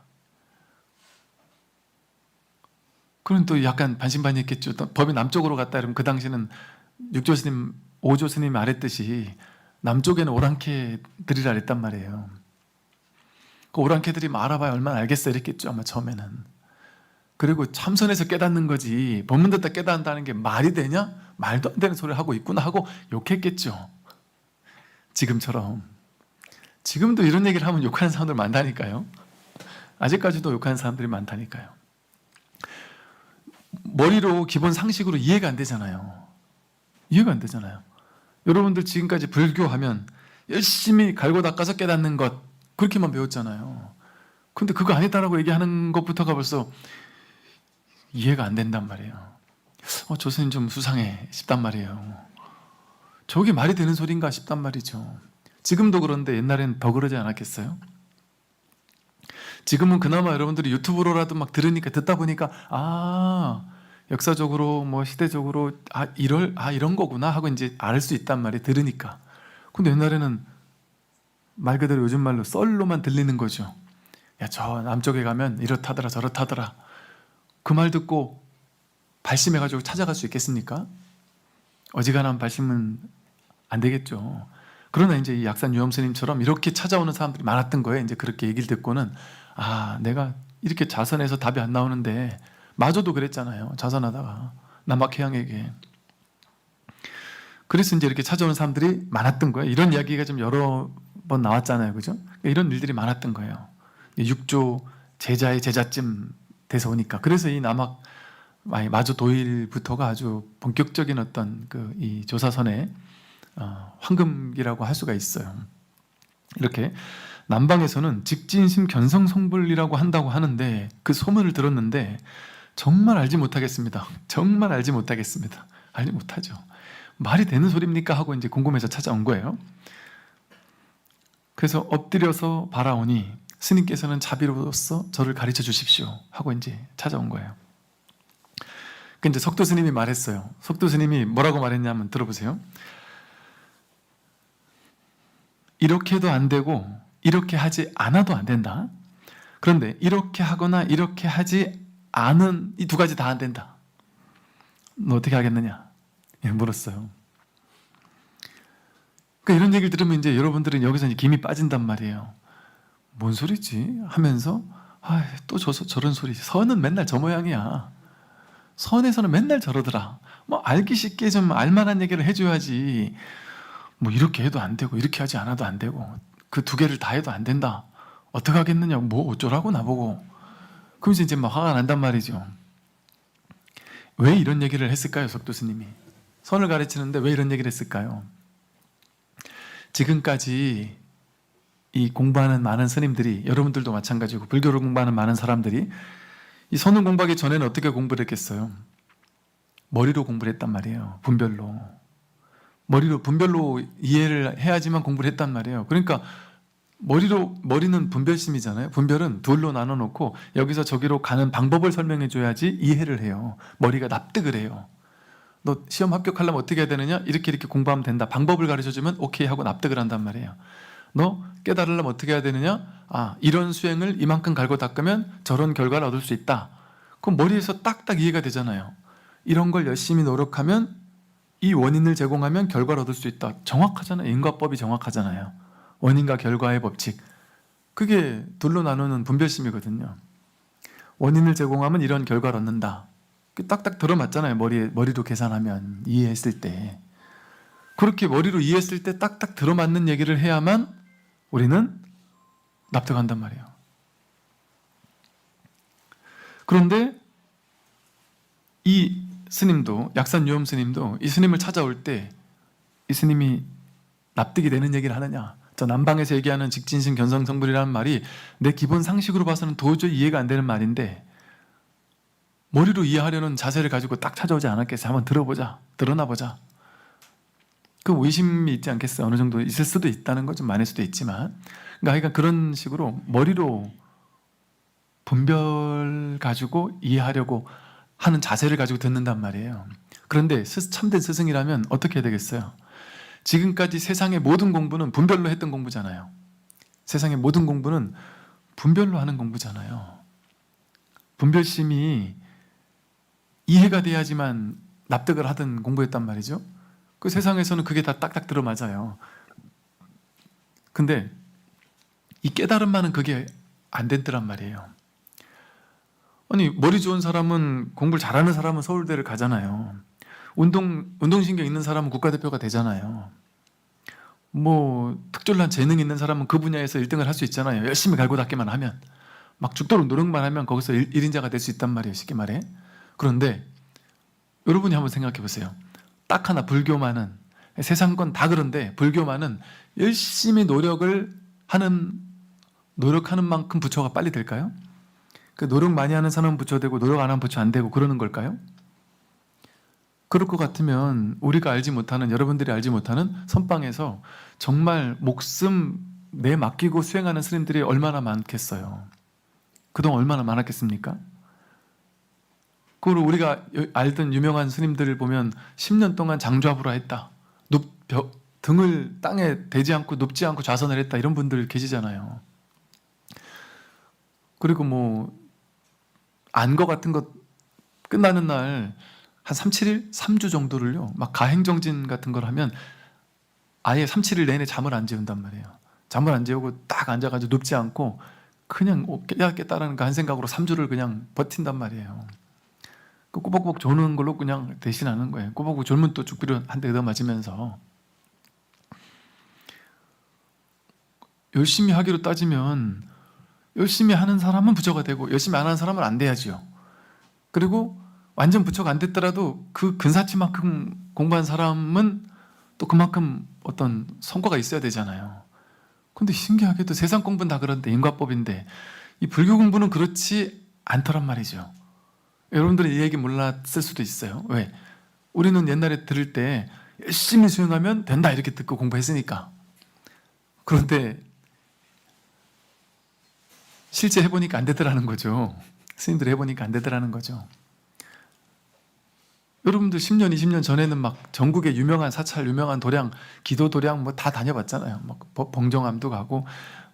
그럼 또 약간 반신반의했겠죠. 또 법이 남쪽으로 갔다 이러면 그 당시는 육조 스님, 오조 스님이 말했듯이 남쪽에는 오랑캐들이라 그랬단 말이에요. 그 오랑캐들이 알아봐야 얼마나 알겠어 이랬겠죠. 아마 처음에는. 그리고 참선해서 깨닫는 거지 법문 듣다 깨닫는다는 게 말이 되냐? 말도 안 되는 소리를 하고 있구나 하고 욕했겠죠. 지금처럼. 지금도 이런 얘기를 하면 욕하는 사람들 많다니까요. 아직까지도 욕하는 사람들이 많다니까요. 머리로 기본 상식으로 이해가 안 되잖아요. 이해가 안 되잖아요. 여러분들 지금까지 불교하면 열심히 갈고 닦아서 깨닫는 것 그렇게만 배웠잖아요. 근데 그거 아니다라고 얘기하는 것부터가 벌써 이해가 안 된단 말이에요. 저 스님 좀 수상해 싶단 말이에요. 저게 말이 되는 소린가 싶단 말이죠. 지금도 그런데 옛날엔 더 그러지 않았겠어요? 지금은 그나마 여러분들이 유튜브로라도 막 들으니까 듣다 보니까 역사적으로 뭐 시대적으로 이런 거구나 하고 이제 알 수 있단 말이에요. 들으니까. 근데 옛날에는 말 그대로 요즘 말로 썰로만 들리는 거죠. 야, 저 남쪽에 가면 이렇다더라 저렇다더라. 그 말 듣고 발심해가지고 찾아갈 수 있겠습니까? 어지간한 발심은 안 되겠죠. 그러나 이제 이 약산 유엄 스님처럼 이렇게 찾아오는 사람들이 많았던 거예요. 이제 그렇게 얘기를 듣고는 내가 이렇게 자선해서 답이 안 나오는데 마저도 그랬잖아요. 자선하다가 남학해양에게. 그래서 이제 이렇게 찾아오는 사람들이 많았던 거예요. 이런 이야기가 좀 여러 번 나왔잖아요. 그죠? 이런 일들이 많았던 거예요. 육조 제자의 제자쯤 돼서 오니까. 그래서 이 남학 마저 도일부터가 아주 본격적인 어떤 이 조사선의 황금기라고 할 수가 있어요. 이렇게 남방에서는 직진심 견성성불이라고 한다고 하는데 그 소문을 들었는데 정말 알지 못하겠습니다. 정말 알지 못하겠습니다. 알지 못하죠. 말이 되는 소리입니까? 하고 이제 궁금해서 찾아온 거예요. 그래서 엎드려서 바라오니 스님께서는 자비로서 저를 가르쳐 주십시오 하고 이제 찾아온 거예요. 그 이제 석도 스님이 말했어요. 석도 스님이 뭐라고 말했냐면 들어보세요. 이렇게도 안 되고 이렇게 하지 않아도 안 된다. 그런데 이렇게 하거나 이렇게 하지 않은 이 두 가지 다 안 된다. 너 어떻게 하겠느냐? 물었어요. 그러니까 이런 얘기를 들으면 이제 여러분들은 여기서 이제 김이 빠진단 말이에요. 뭔 소리지? 하면서 또 저런 소리. 선은 맨날 저 모양이야. 선에서는 맨날 저러더라. 뭐 알기 쉽게 좀 알만한 얘기를 해줘야지. 뭐 이렇게 해도 안 되고 이렇게 하지 않아도 안 되고 그 두 개를 다 해도 안 된다. 어떻게 하겠느냐고, 뭐 어쩌라고 나보고. 그러면서 이제 막 화가 난단 말이죠. 왜 이런 얘기를 했을까요, 석도 스님이? 선을 가르치는데 왜 이런 얘기를 했을까요? 지금까지 이 공부하는 많은 스님들이, 여러분들도 마찬가지고 불교를 공부하는 많은 사람들이 이 선을 공부하기 전에는 어떻게 공부를 했겠어요? 머리로 공부를 했단 말이에요. 분별로. 분별로 이해를 해야지만 공부를 했단 말이에요. 그러니까 머리는 분별심이잖아요. 분별은 둘로 나눠 놓고 여기서 저기로 가는 방법을 설명해 줘야지 이해를 해요. 머리가 납득을 해요. 너 시험 합격하려면 어떻게 해야 되느냐? 이렇게 공부하면 된다. 방법을 가르쳐 주면 오케이 하고 납득을 한단 말이에요. 너 깨달으려면 어떻게 해야 되느냐? 이런 수행을 이만큼 갈고 닦으면 저런 결과를 얻을 수 있다. 그럼 머리에서 딱딱 이해가 되잖아요. 이런 걸 열심히 노력하면 이 원인을 제공하면 결과를 얻을 수 있다. 정확하잖아요. 인과법이 정확하잖아요. 원인과 결과의 법칙. 그게 둘로 나누는 분별심이거든요. 원인을 제공하면 이런 결과를 얻는다. 딱딱 들어맞잖아요. 머리로 계산하면, 이해했을 때. 그렇게 머리로 이해했을 때 딱딱 들어맞는 얘기를 해야만 우리는 납득한단 말이에요. 그런데 이 스님도, 약산유엄 스님도 이 스님을 찾아올 때 이 스님이 납득이 되는 얘기를 하느냐? 저 남방에서 얘기하는 직진심 견성성불이라는 말이 내 기본 상식으로 봐서는 도저히 이해가 안 되는 말인데 머리로 이해하려는 자세를 가지고 딱 찾아오지 않았겠어요? 한번 들어보자. 드러나보자. 그 의심이 있지 않겠어요? 어느 정도 있을 수도 있다는 건 좀 많을 수도 있지만, 그러니까 그런 식으로 머리로 분별 가지고 이해하려고 하는 자세를 가지고 듣는단 말이에요. 그런데 참된 스승이라면 어떻게 해야 되겠어요? 지금까지 세상의 모든 공부는 분별로 했던 공부잖아요. 세상의 모든 공부는 분별로 하는 공부잖아요. 분별심이 이해가 돼야지만 납득을 하던 공부였단 말이죠. 그 세상에서는 그게 다 딱딱 들어맞아요. 근데 이 깨달음만은 그게 안 됐더란 말이에요. 아니, 머리 좋은 사람은, 공부를 잘하는 사람은 서울대를 가잖아요. 운동신경 있는 사람은 국가대표가 되잖아요. 뭐 특별한 재능 있는 사람은 그 분야에서 1등을 할 수 있잖아요. 열심히 갈고 닦기만 하면, 막 죽도록 노력만 하면 거기서 1인자가 될 수 있단 말이에요, 쉽게 말해. 그런데 여러분이 한번 생각해 보세요. 딱 하나, 불교만은, 세상 건 다 그런데 불교만은 열심히 노력하는 만큼 부처가 빨리 될까요? 그 노력 많이 하는 사람은 부처 되고 노력 안 하면 부처 안 되고 그러는 걸까요? 그럴 것 같으면 우리가 알지 못하는, 여러분들이 알지 못하는 선방에서 정말 목숨 내맡기고 수행하는 스님들이 얼마나 많겠어요. 그동안 얼마나 많았겠습니까? 그리고 우리가 알던 유명한 스님들을 보면 10년 동안 장좌부라 했다. 등을 땅에 대지 않고 눕지 않고 좌선을 했다. 이런 분들 계시잖아요. 그리고 뭐 안거 같은 것 끝나는 날 한 3, 7일? 3주 정도를요, 막 가행정진 같은 걸 하면 아예 3, 7일 내내 잠을 안 재운단 말이에요. 잠을 안 재우고 딱 앉아가지고 눕지 않고 그냥 깨닫겠다라는 그 한 생각으로 3주를 그냥 버틴단 말이에요. 그 꼬박꼬박 조는 걸로 그냥 대신하는 거예요. 꼬박꼬박 졸면 또 죽비로 한 대 얻어맞으면서. 열심히 하기로 따지면 열심히 하는 사람은 부처가 되고 열심히 안 하는 사람은 안 돼야지요. 그리고 완전 부처가 안 됐더라도 그 근사치만큼 공부한 사람은 또 그만큼 어떤 성과가 있어야 되잖아요. 근데 신기하게도 세상 공부는 다 그런데, 인과법인데 이 불교 공부는 그렇지 않더란 말이죠. 여러분들이 이 얘기 몰랐을 수도 있어요. 왜? 우리는 옛날에 들을 때 열심히 수행하면 된다 이렇게 듣고 공부했으니까. 그런데 실제 해보니까 안 되더라는 거죠. 스님들이 해보니까 안 되더라는 거죠. 여러분들 10년, 20년 전에는 막 전국의 유명한 사찰, 유명한 도량, 기도 도량 뭐 다 다녀봤잖아요. 뭐 봉정암도 가고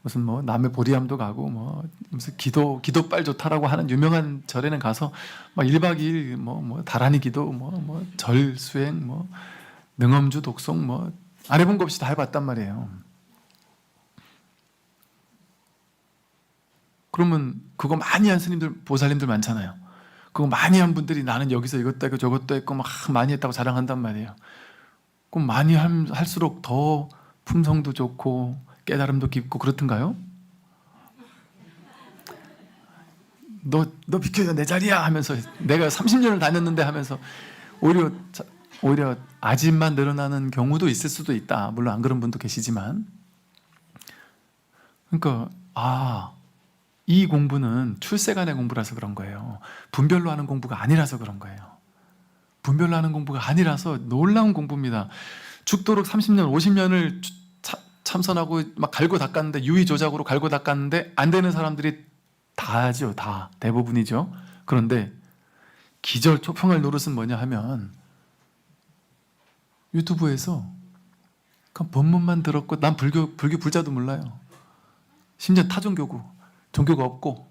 무슨 뭐 남해 보리암도 가고 뭐 무슨 기도빨 좋다라고 하는 유명한 절에는 가서 막 1박 2일 뭐 다라니 기도 뭐 절 수행 뭐 능엄주 독송 뭐 안 해본 거 없이 다 해봤단 말이에요. 그러면 그거 많이 한 스님들, 보살님들 많잖아요. 그거 많이 한 분들이 나는 여기서 이것도 했고 저것도 했고 막 많이 했다고 자랑한단 말이에요. 그럼 많이 할수록 더 품성도 좋고 깨달음도 깊고 그렇던가요? 너 비켜요, 내 자리야 하면서 내가 30년을 다녔는데 하면서 오히려 아집만 늘어나는 경우도 있을 수도 있다. 물론 안 그런 분도 계시지만, 그러니까 이 공부는 출세간의 공부라서 그런 거예요. 분별로 하는 공부가 아니라서 그런 거예요. 분별로 하는 공부가 아니라서 놀라운 공부입니다. 죽도록 30년, 50년을 참선하고 막 갈고 닦았는데, 유의조작으로 갈고 닦았는데 안 되는 사람들이 다 하죠. 다. 대부분이죠. 그런데 기절 초평할 노릇은 뭐냐 하면 유튜브에서 그 법문만 들었고, 난 불교 불자도 몰라요. 심지어 타종교고 종교가 없고,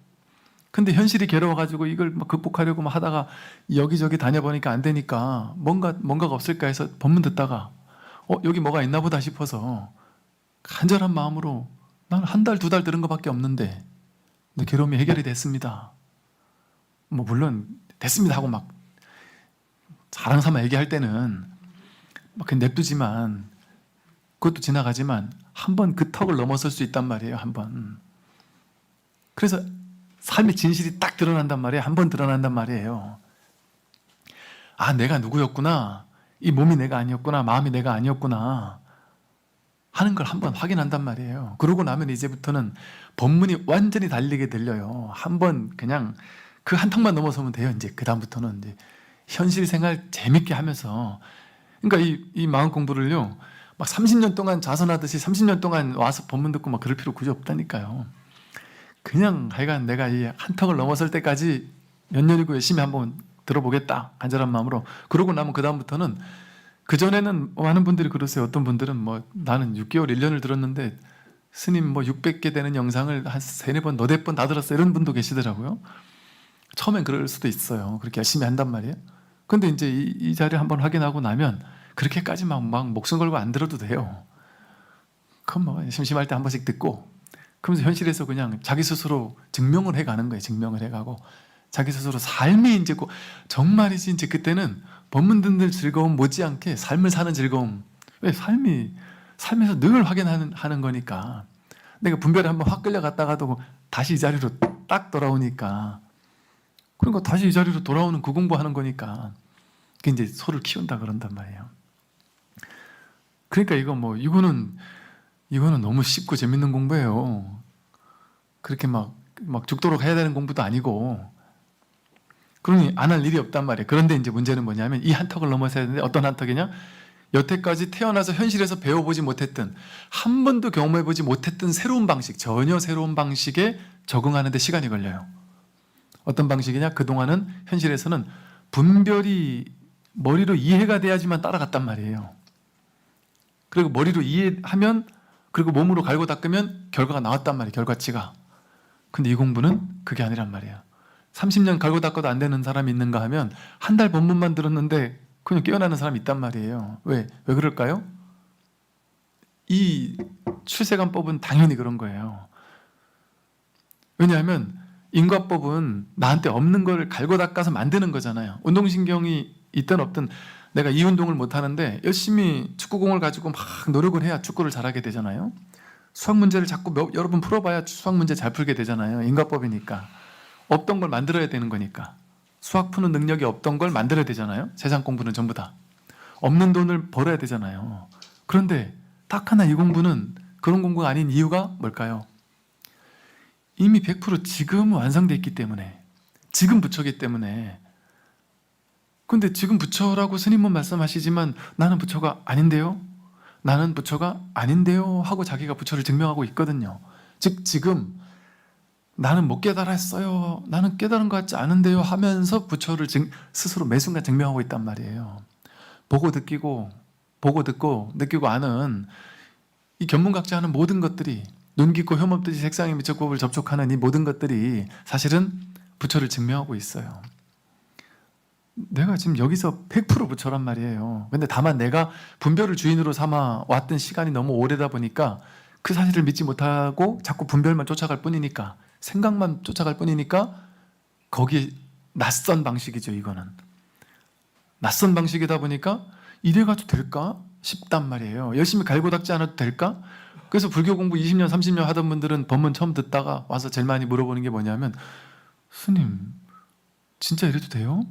근데 현실이 괴로워가지고 이걸 막 극복하려고 막 하다가 여기저기 다녀보니까 안 되니까 뭔가가 없을까 해서 법문 듣다가 여기 뭐가 있나 보다 싶어서 간절한 마음으로, 나는 한 달, 두 달 들은 것밖에 없는데 근데 괴로움이 해결이 됐습니다. 뭐 물론 됐습니다 하고 막 자랑 삼아 얘기할 때는 막 그냥 냅두지만, 그것도 지나가지만 한 번 그 턱을 넘어설 수 있단 말이에요. 한 번. 그래서 삶의 진실이 딱 드러난단 말이에요. 한 번 드러난단 말이에요. 내가 누구였구나, 이 몸이 내가 아니었구나, 마음이 내가 아니었구나 하는 걸 한 번 확인한단 말이에요. 그러고 나면 이제부터는 법문이 완전히 달리게 들려요. 한 번 그냥 그 한 턱만 넘어서면 돼요. 이제 그 다음부터는 이제 현실 생활 재밌게 하면서, 그러니까 이 마음 공부를요, 막 30년 동안 자선하듯이 30년 동안 와서 법문 듣고 막 그럴 필요 굳이 없다니까요. 그냥 하여간 내가 이 한턱을 넘어설 때까지 몇 년이고 열심히 한번 들어보겠다, 간절한 마음으로. 그러고 나면 그 다음부터는, 그전에는 많은 분들이 그러세요. 어떤 분들은 나는 6개월, 1년을 들었는데 스님 600개 되는 영상을 한 3-4번, 너댓 번 다 들었어, 이런 분도 계시더라고요. 처음엔 그럴 수도 있어요. 그렇게 열심히 한단 말이에요. 근데 이제 이 자리를 한번 확인하고 나면 그렇게까지 막 목숨 걸고 안 들어도 돼요. 그럼 심심할 때 한 번씩 듣고, 그러면서 현실에서 그냥 자기 스스로 증명을 해가는 거예요. 증명을 해가고 자기 스스로 삶이 이제 정말이지, 이제 그때는 법문 듣는 즐거움 못지않게 삶을 사는 즐거움. 왜? 삶에서 늘 확인하는 거니까. 내가 분별에 한번 확 끌려갔다가도 다시 이 자리로 딱 돌아오니까, 그러니까 다시 이 자리로 돌아오는 그 공부하는 거니까, 그게 이제 소를 키운다 그런단 말이에요. 그러니까 이거는 너무 쉽고 재밌는 공부예요. 그렇게 막 죽도록 해야 되는 공부도 아니고, 그러니 안 할 일이 없단 말이에요. 그런데 이제 문제는 뭐냐면, 이 한턱을 넘어서야 되는데, 어떤 한턱이냐? 여태까지 태어나서 현실에서 배워보지 못했던, 한 번도 경험해보지 못했던 새로운 방식, 전혀 새로운 방식에 적응하는 데 시간이 걸려요. 어떤 방식이냐? 그동안은 현실에서는 분별이 머리로 이해가 돼야지만 따라갔단 말이에요. 그리고 머리로 이해하면, 그리고 몸으로 갈고 닦으면 결과가 나왔단 말이에요. 결과치가. 근데 이 공부는 그게 아니란 말이에요. 30년 갈고 닦아도 안 되는 사람이 있는가 하면, 한 달 법문만 들었는데 그냥 깨어나는 사람이 있단 말이에요. 왜 그럴까요? 이 출세관법은 당연히 그런 거예요. 왜냐하면 인과법은 나한테 없는 걸 갈고 닦아서 만드는 거잖아요. 운동신경이 있든 없든, 내가 이 운동을 못하는데 열심히 축구공을 가지고 막 노력을 해야 축구를 잘하게 되잖아요. 수학 문제를 자꾸 여러 번 풀어봐야 수학 문제 잘 풀게 되잖아요. 인과법이니까. 없던 걸 만들어야 되는 거니까. 수학 푸는 능력이 없던 걸 만들어야 되잖아요. 세상 공부는 전부 다. 없는 돈을 벌어야 되잖아요. 그런데 딱 하나, 이 공부는 그런 공부가 아닌 이유가 뭘까요? 이미 100% 지금 완성되어 있기 때문에, 지금 부처기 때문에. 근데 지금 부처라고 스님은 말씀하시지만 나는 부처가 아닌데요? 나는 부처가 아닌데요? 하고 자기가 부처를 증명하고 있거든요. 즉 지금 나는 못 깨달았어요, 나는 깨달은 것 같지 않은데요 하면서 부처를 스스로 매 순간 증명하고 있단 말이에요. 보고 듣고 느끼고 아는 이 견문각자 하는 모든 것들이, 눈 깊고 혐 없듯이 색상의 미적법을 접촉하는 이 모든 것들이 사실은 부처를 증명하고 있어요. 내가 지금 여기서 100% 부처란 말이에요. 근데 다만 내가 분별을 주인으로 삼아 왔던 시간이 너무 오래다 보니까 그 사실을 믿지 못하고 자꾸 분별만 쫓아갈 뿐이니까, 생각만 쫓아갈 뿐이니까, 거기에 낯선 방식이죠. 이거는 낯선 방식이다 보니까 이래가지고 될까 싶단 말이에요. 열심히 갈고 닦지 않아도 될까? 그래서 불교 공부 20년, 30년 하던 분들은 법문 처음 듣다가 와서 제일 많이 물어보는 게 뭐냐면, 스님, 진짜 이래도 돼요?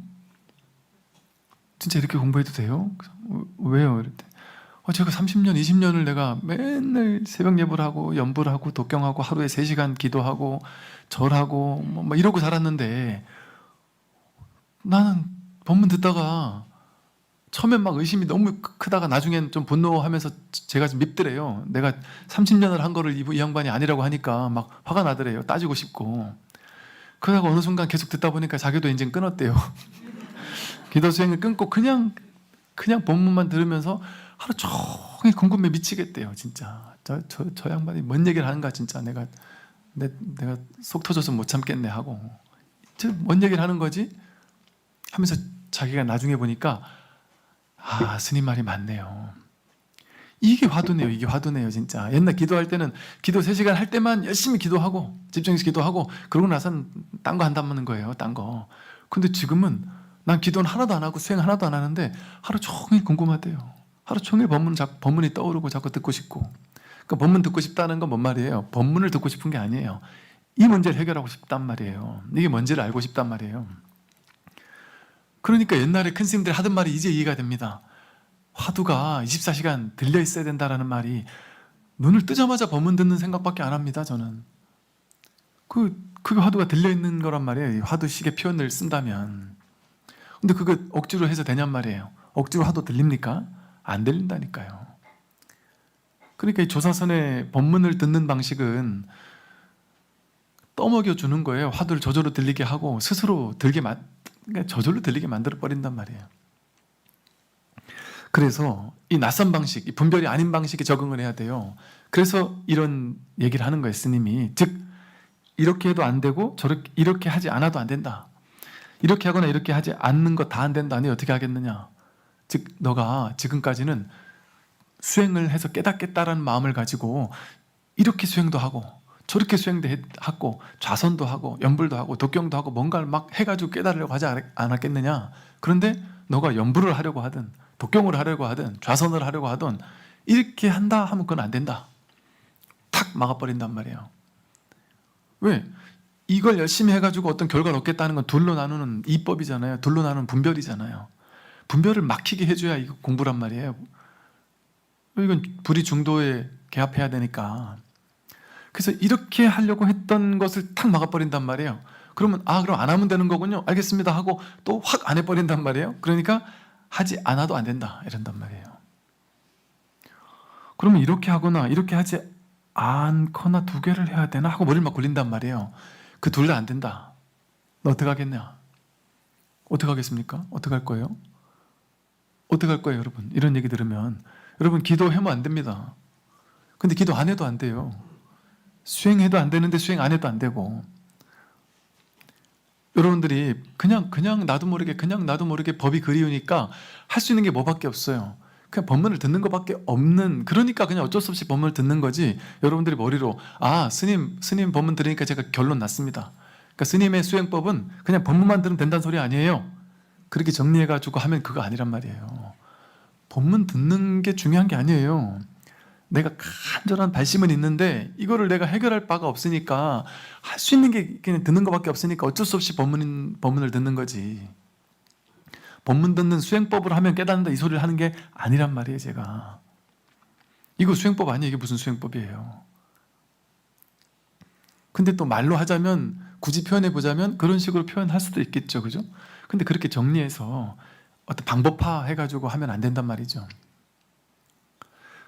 진짜 이렇게 공부해도 돼요? 왜요? 이랬대. 제가 30년, 20년을 내가 맨날 새벽 예불 하고 연불 하고 독경하고 하루에 3시간 기도하고 절하고 뭐 이러고 살았는데, 나는 법문 듣다가 처음엔 막 의심이 너무 크다가 나중엔 좀 분노하면서 제가 좀 밉더래요. 내가 30년을 한 거를 이 양반이 아니라고 하니까 막 화가 나더래요. 따지고 싶고. 그러다가 어느 순간 계속 듣다 보니까 자기도 이제 끊었대요. 기도 수행을 끊고 그냥 법문만 들으면서 하루 종일 궁금해 미치겠대요. 진짜 저 양반이 뭔 얘기를 하는가. 진짜 내가 속 터져서 못 참겠네 하고, 뭔 얘기를 하는 거지 하면서 자기가 나중에 보니까, 아, 스님 말이 맞네요. 이게 화두네요. 이게 화두네요. 진짜 옛날 기도할 때는 기도 3시간 할 때만 열심히 기도하고 집중해서 기도하고, 그러고 나선 딴 거 한다는 거예요. 딴 거. 근데 지금은 난 기도는 하나도 안 하고 수행 하나도 안 하는데 하루 종일 궁금하대요. 하루 종일 법문이 떠오르고 자꾸 듣고 싶고. 그러니까 법문 듣고 싶다는 건 뭔 말이에요? 법문을 듣고 싶은 게 아니에요. 이 문제를 해결하고 싶단 말이에요. 이게 뭔지를 알고 싶단 말이에요. 그러니까 옛날에 큰 스님들이 하던 말이 이제 이해가 됩니다. 화두가 24시간 들려 있어야 된다라는 말이, 눈을 뜨자마자 법문 듣는 생각밖에 안 합니다. 저는 그게 화두가 들려 있는 거란 말이에요. 화두식의 표현을 쓴다면. 근데 그거 억지로 해서 되냔 말이에요. 억지로 화두 들립니까? 안 들린다니까요. 그러니까 이 조사선의 법문을 듣는 방식은 떠먹여 주는 거예요. 화두를 저절로 들리게 하고 스스로 그러니까 저절로 들리게 만들어 버린단 말이에요. 그래서 이 낯선 방식, 이 분별이 아닌 방식에 적응을 해야 돼요. 그래서 이런 얘기를 하는 거예요, 스님이. 즉, 이렇게 해도 안 되고 이렇게 하지 않아도 안 된다. 이렇게 하거나 이렇게 하지 않는 거 다 안 된다. 네 어떻게 하겠느냐. 즉, 너가 지금까지는 수행을 해서 깨닫겠다라는 마음을 가지고 이렇게 수행도 하고 저렇게 수행도 하고 좌선도 하고 연불도 하고 독경도 하고 뭔가를 막 해가지고 깨달으려고 하지 않았겠느냐. 그런데 너가 연불을 하려고 하든 독경을 하려고 하든 좌선을 하려고 하든 이렇게 한다 하면 그건 안 된다. 탁 막아버린단 말이에요. 왜? 이걸 열심히 해가지고 어떤 결과를 얻겠다는 건 둘로 나누는 이법이잖아요. 둘로 나누는 분별이잖아요. 분별을 막히게 해줘야 이거 공부란 말이에요. 이건 불이 중도에 개합해야 되니까. 그래서 이렇게 하려고 했던 것을 탁 막아버린단 말이에요. 그러면 그럼 안 하면 되는 거군요. 알겠습니다 하고 또 확 안 해버린단 말이에요. 그러니까 하지 않아도 안 된다 이런단 말이에요. 그러면 이렇게 하거나 이렇게 하지 않거나 두 개를 해야 되나 하고 머리를 막 굴린단 말이에요. 그 둘 다 안 된다. 너 어떻게 하겠냐? 어떻게 하겠습니까? 어떻게 할 거예요? 어떻게 할 거예요, 여러분? 이런 얘기 들으면 여러분 기도하면 안 됩니다. 근데 기도 안 해도 안 돼요. 수행해도 안 되는데 수행 안 해도 안 되고, 여러분들이 그냥 나도 모르게 법이 그리우니까 할 수 있는 게 뭐밖에 없어요. 그냥 법문을 듣는 것밖에 없는, 그러니까 그냥 어쩔 수 없이 법문을 듣는 거지. 여러분들이 머리로 스님 법문 들으니까 제가 결론 났습니다. 그러니까 스님의 수행법은 그냥 법문만 들으면 된다는 소리 아니에요. 그렇게 정리해가지고 하면 그거 아니란 말이에요. 법문 듣는 게 중요한 게 아니에요. 내가 간절한 발심은 있는데 이거를 내가 해결할 바가 없으니까, 할 수 있는 게 그냥 듣는 것밖에 없으니까 어쩔 수 없이 법문을 듣는 거지. 법문 듣는 수행법을 하면 깨닫는다 이 소리를 하는 게 아니란 말이에요. 제가 이거 수행법 아니에요. 이게 무슨 수행법이에요. 근데 또 말로 하자면, 굳이 표현해 보자면 그런 식으로 표현할 수도 있겠죠. 그죠? 근데 그렇게 정리해서 어떤 방법화 해가지고 하면 안 된단 말이죠.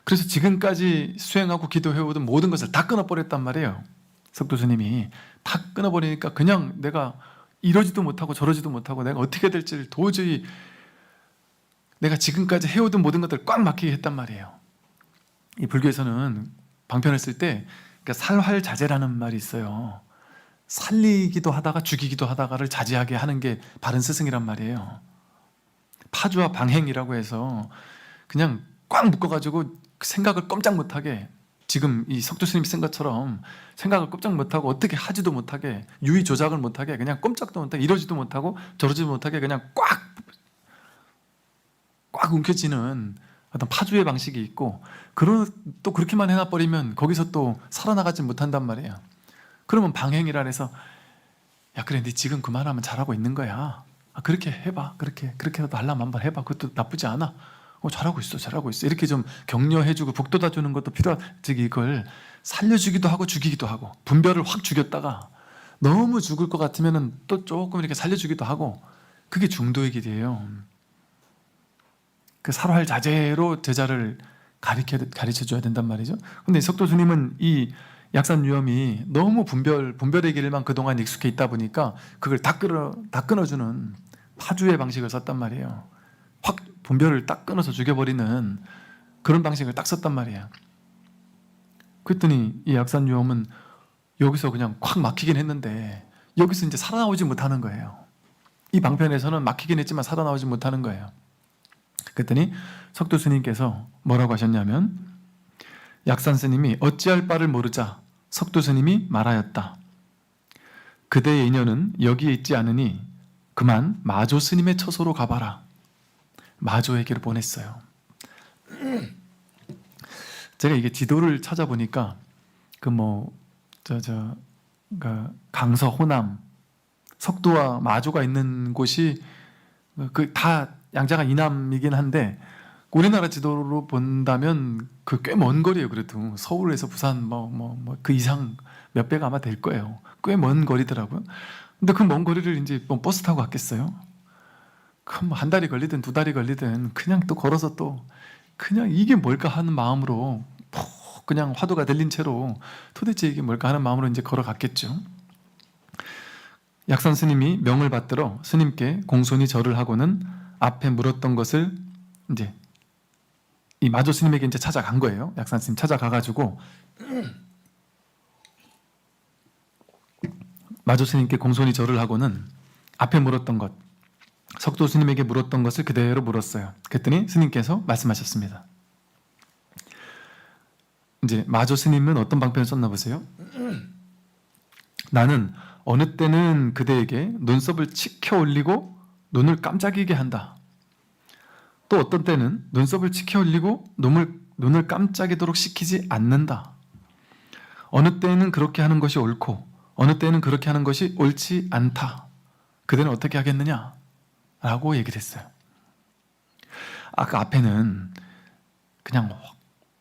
그래서 지금까지 수행하고 기도해오던 모든 것을 다 끊어버렸단 말이에요. 석도스님이 다 끊어버리니까 그냥 내가 이러지도 못하고 저러지도 못하고 내가 어떻게 될지를 도저히, 내가 지금까지 해오던 모든 것들을 꽉 막히게 했단 말이에요. 이 불교에서는 방편을 쓸 때 살활자제라는 말이 있어요. 살리기도 하다가 죽이기도 하다가를 자제하게 하는 게 바른 스승이란 말이에요. 파주와 방행이라고 해서 그냥 꽉 묶어가지고 생각을 꼼짝 못하게, 지금 이 석조스님이 쓴 것처럼 생각을 꼼짝 못하고 어떻게 하지도 못하게, 유의 조작을 못하게, 그냥 꼼짝도 못하게, 이러지도 못하고 저러지도 못하게 그냥 꽉 움켜쥐는 어떤 파주의 방식이 있고, 또 그렇게만 해놔버리면 거기서 또 살아나가지 못한단 말이에요. 그러면 방행이라 해서 야 그래 네 지금 그만하면 잘하고 있는 거야. 그렇게 해봐. 그렇게라도 하려면 한번 해봐. 그것도 나쁘지 않아. 잘하고 있어. 이렇게 좀 격려해주고 북돋아주는 것도 필요하지. 이걸 살려주기도 하고 죽이기도 하고, 분별을 확 죽였다가 너무 죽을 것 같으면은 또 조금 이렇게 살려주기도 하고, 그게 중도의 길이에요. 그 살활 자제로 제자를 가르쳐줘야 된단 말이죠. 근데 석도스님은 이 약산유염이 너무 분별의 길만 그동안 익숙해 있다 보니까 그걸 다 끊어주는 파주의 방식을 썼단 말이에요. 확 분별을 딱 끊어서 죽여버리는 그런 방식을 딱 썼단 말이에요. 그랬더니 이 약산유염은 여기서 그냥 콱 막히긴 했는데 여기서 이제 살아나오지 못하는 거예요. 이 방편에서는 막히긴 했지만 살아나오지 못하는 거예요. 그랬더니 석도 스님께서 뭐라고 하셨냐면, 약산 스님이 어찌할 바를 모르자 석도 스님이 말하였다. 그대의 인연은 여기에 있지 않으니 그만 마조 스님의 처소로 가봐라. 마조에게로 보냈어요. 제가 이게 지도를 찾아보니까 강서, 호남, 석도와 마조가 있는 곳이 다 양자가 이남이긴 한데, 우리나라 지도로 본다면 그 꽤 먼 거리예요. 그래도 서울에서 부산 그 이상 몇 배가 아마 될 거예요. 꽤 먼 거리더라고요. 근데 그 먼 거리를 이제 버스 타고 갔겠어요? 그럼 한 달이 걸리든 두 달이 걸리든 그냥 또 걸어서 또 그냥 이게 뭘까 하는 마음으로 푹 그냥 화두가 들린 채로 도대체 이게 뭘까 하는 마음으로 이제 걸어갔겠죠. 약산 스님이 명을 받들어 스님께 공손히 절을 하고는 앞에 물었던 것을 이제 이 마조 스님에게 이제 찾아간 거예요. 약산 스님 찾아가가지고 마조 스님께 공손히 절을 하고는 앞에 물었던 것, 석도 스님에게 물었던 것을 그대로 물었어요. 그랬더니 스님께서 말씀하셨습니다. 이제 마조 스님은 어떤 방편을 썼나 보세요. 나는 어느 때는 그대에게 눈썹을 치켜 올리고 눈을 깜짝이게 한다. 또 어떤 때는 눈썹을 치켜 올리고 눈을 깜짝이도록 시키지 않는다. 어느 때는 그렇게 하는 것이 옳고 어느 때는 그렇게 하는 것이 옳지 않다. 그대는 어떻게 하겠느냐? 라고 얘기를 했어요. 아까 앞에는 그냥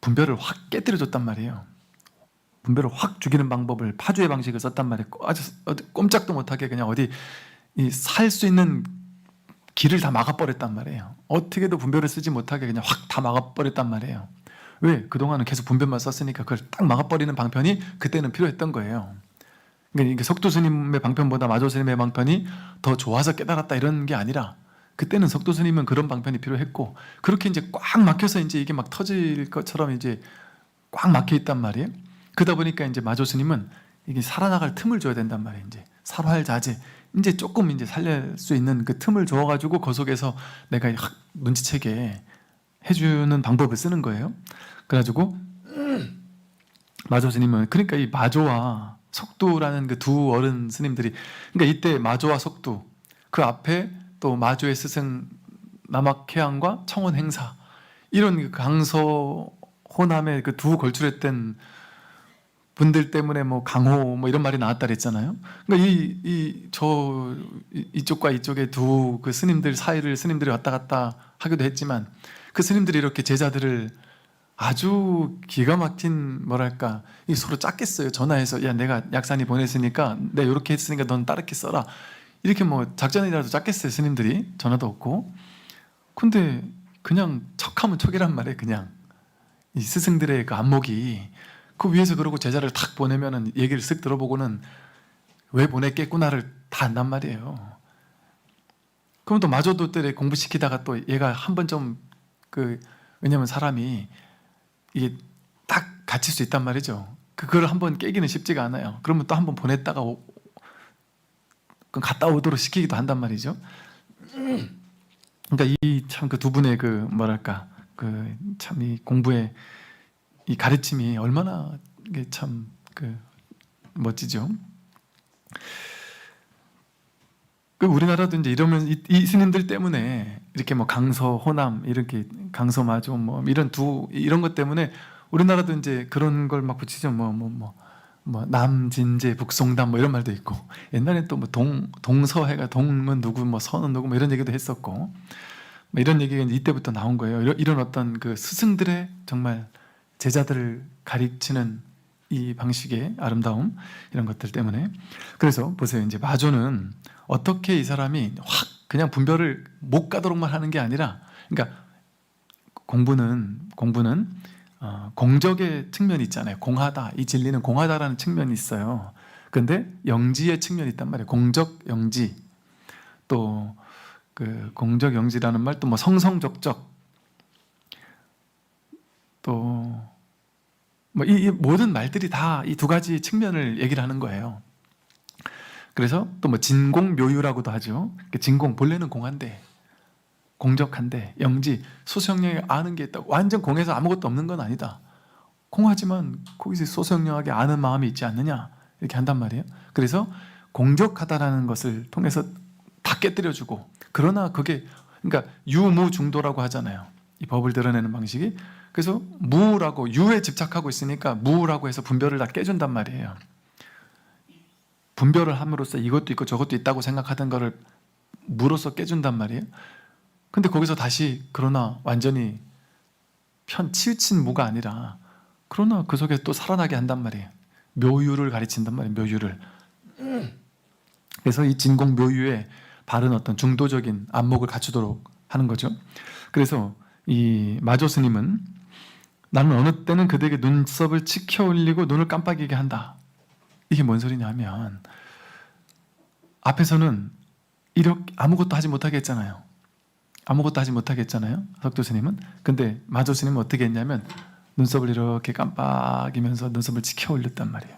분별을 확 깨뜨려줬단 말이에요. 분별을 확 죽이는 방법을, 파주의 방식을 썼단 말이에요. 아주 꼼짝도 못하게 그냥 어디 살 수 있는 길을 다 막아버렸단 말이에요. 어떻게도 분별을 쓰지 못하게 그냥 확 다 막아버렸단 말이에요. 왜? 그동안은 계속 분별만 썼으니까 그걸 딱 막아버리는 방편이 그때는 필요했던 거예요. 그러니까 석도 스님의 방편보다 마조 스님의 방편이 더 좋아서 깨달았다 이런 게 아니라, 그때는 석도 스님은 그런 방편이 필요했고, 그렇게 이제 꽉 막혀서 이제 이게 막 터질 것처럼 이제 꽉 막혀 있단 말이에요. 그러다 보니까 이제 마조 스님은 이게 살아나갈 틈을 줘야 된단 말이에요. 이제 살활자제, 이제 조금 이제 살릴 수 있는 그 틈을 줘가지고 그 속에서 내가 눈치채게 해주는 방법을 쓰는 거예요. 그래가지고 마조 스님은, 그러니까 이 마조와 석두라는 그 두 어른 스님들이, 그러니까 이때 마조와 석두, 그 앞에 또 마조의 스승 남학회양과 청원 행사, 이런 그 강서 호남의 그 두 걸출했던 분들 때문에 강호 이런 말이 나왔다 그랬잖아요. 그러니까 이쪽과 이쪽의 두 그 스님들 사이를 스님들이 왔다 갔다 하기도 했지만, 그 스님들이 이렇게 제자들을 아주 기가 막힌 이 서로 짰겠어요. 전화해서 야 내가 약산이 보냈으니까 내가 이렇게 했으니까 넌 따르게 써라. 이렇게 작전이라도 짰겠어요. 스님들이 전화도 없고. 근데 그냥 척하면 척이란 말이에요. 그냥 이 스승들의 그 안목이 그 위에서 그러고 제자를 탁 보내면은 얘기를 쓱 들어보고는 왜 보냈겠구나를 다 안단 말이에요. 그럼 또 마저도 때 공부시키다가 또 얘가 한번 왜냐면 사람이 이게 딱 갇힐 수 있단 말이죠. 그걸 한번 깨기는 쉽지가 않아요. 그러면 또 한번 보냈다가 갔다 오도록 시키기도 한단 말이죠. 그러니까 이 참 그 두 분의 참 이 공부의 이 가르침이 얼마나 이게 참 멋지죠. 그 우리나라도 이제 이러면 이 스님들 때문에 이렇게 뭐 강서, 호남 이렇게 강서, 마조 뭐 이런 것 때문에 우리나라도 이제 그런 걸 막 붙이죠. 뭐 남진제, 북송담 뭐 이런 말도 있고, 옛날에 또 뭐 동서해가 동은 누구 뭐 서는 누구 뭐 이런 얘기도 했었고, 뭐 이런 얘기가 이제 이때부터 나온 거예요. 이런 어떤 그 스승들의 정말 제자들을 가르치는 이 방식의 아름다움, 이런 것들 때문에. 그래서 보세요. 이제 마조는 어떻게 이 사람이 확 그냥 분별을 못 가도록만 하는 게 아니라, 그러니까 공부는 공적의 측면이 있잖아요. 공하다, 이 진리는 공하다라는 측면이 있어요. 근데 영지의 측면이 있단 말이에요. 공적 영지, 또 그 공적 영지라는 말, 또 뭐 성성적적, 또 뭐 이 모든 말들이 다 이 두 가지 측면을 얘기를 하는 거예요. 그래서 또 뭐 진공묘유라고도 하죠. 진공, 본래는 공한데, 공적한데, 영지, 소수영령에 아는 게 있다고. 완전 공에서 아무것도 없는 건 아니다. 공하지만 거기서 소수영령하게 아는 마음이 있지 않느냐, 이렇게 한단 말이에요. 그래서 공적하다라는 것을 통해서 다 깨뜨려주고, 그러나 그게, 그러니까 유무중도라고 하잖아요. 이 법을 드러내는 방식이. 그래서 무라고, 유에 집착하고 있으니까 무라고 해서 분별을 다 깨준단 말이에요. 분별을 함으로써 이것도 있고 저것도 있다고 생각하던 거를 무로써 깨준단 말이에요. 근데 거기서 다시, 그러나 완전히 치우친 무가 아니라, 그러나 그 속에 또 살아나게 한단 말이에요. 묘유를 가르친단 말이에요. 묘유를. 그래서 이 진공묘유에 바른 어떤 중도적인 안목을 갖추도록 하는 거죠. 그래서 이 마조 스님은, 나는 어느 때는 그들에게 눈썹을 치켜 올리고 눈을 깜빡이게 한다. 이게 뭔 소리냐 하면, 앞에서는 이렇게 아무것도 하지 못하게 했잖아요. 아무것도 하지 못하게 했잖아요, 석도 스님은. 근데 마조 스님은 어떻게 했냐면, 눈썹을 이렇게 깜빡이면서 눈썹을 치켜 올렸단 말이에요.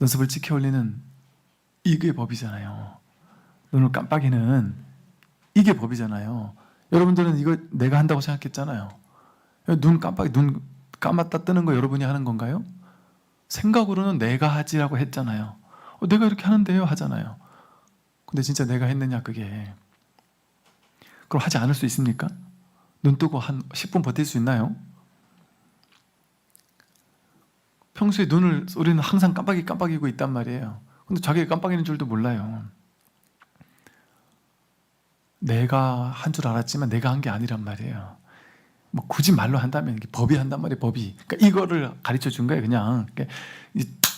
눈썹을 치켜 올리는 이게 법이잖아요. 눈을 깜빡이는 이게 법이잖아요. 여러분들은 이거 내가 한다고 생각했잖아요. 눈 감았다 뜨는 거 여러분이 하는 건가요? 생각으로는 내가 하지라고 했잖아요. 내가 이렇게 하는데요 하잖아요. 근데 진짜 내가 했느냐 그게. 그럼 하지 않을 수 있습니까? 눈 뜨고 한 10분 버틸 수 있나요? 평소에 눈을 우리는 항상 깜빡이고 있단 말이에요. 근데 자기가 깜빡이는 줄도 몰라요. 내가 한 줄 알았지만 내가 한 게 아니란 말이에요. 뭐 굳이 말로 한다면 법이 한단 말이에요. 법이. 그러니까 이거를 가르쳐 준 거예요. 그냥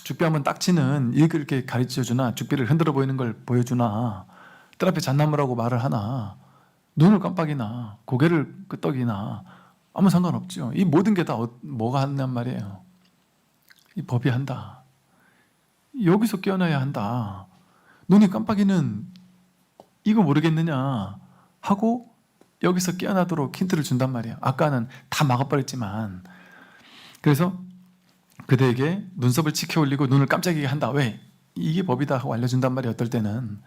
죽비 한번 딱 치는 이렇게 가르쳐 주나, 죽비를 흔들어 보이는 걸 보여주나, 뜰 앞에 잣나무라고 말을 하나, 눈을 깜빡이나, 고개를 끄덕이나 아무 상관없죠. 이 모든 게 다 뭐가 한단 말이에요. 이 법이 한다. 여기서 깨어나야 한다. 눈이 깜빡이는 이거 모르겠느냐 하고 여기서 깨어나도록 힌트를 준단 말이에요. 아까는 다 막아버렸지만. 그래서 그대에게 눈썹을 치켜 올리고 눈을 깜짝이게 한다. 왜? 이게 법이다 하고 알려준단 말이에요. 어떨 때는.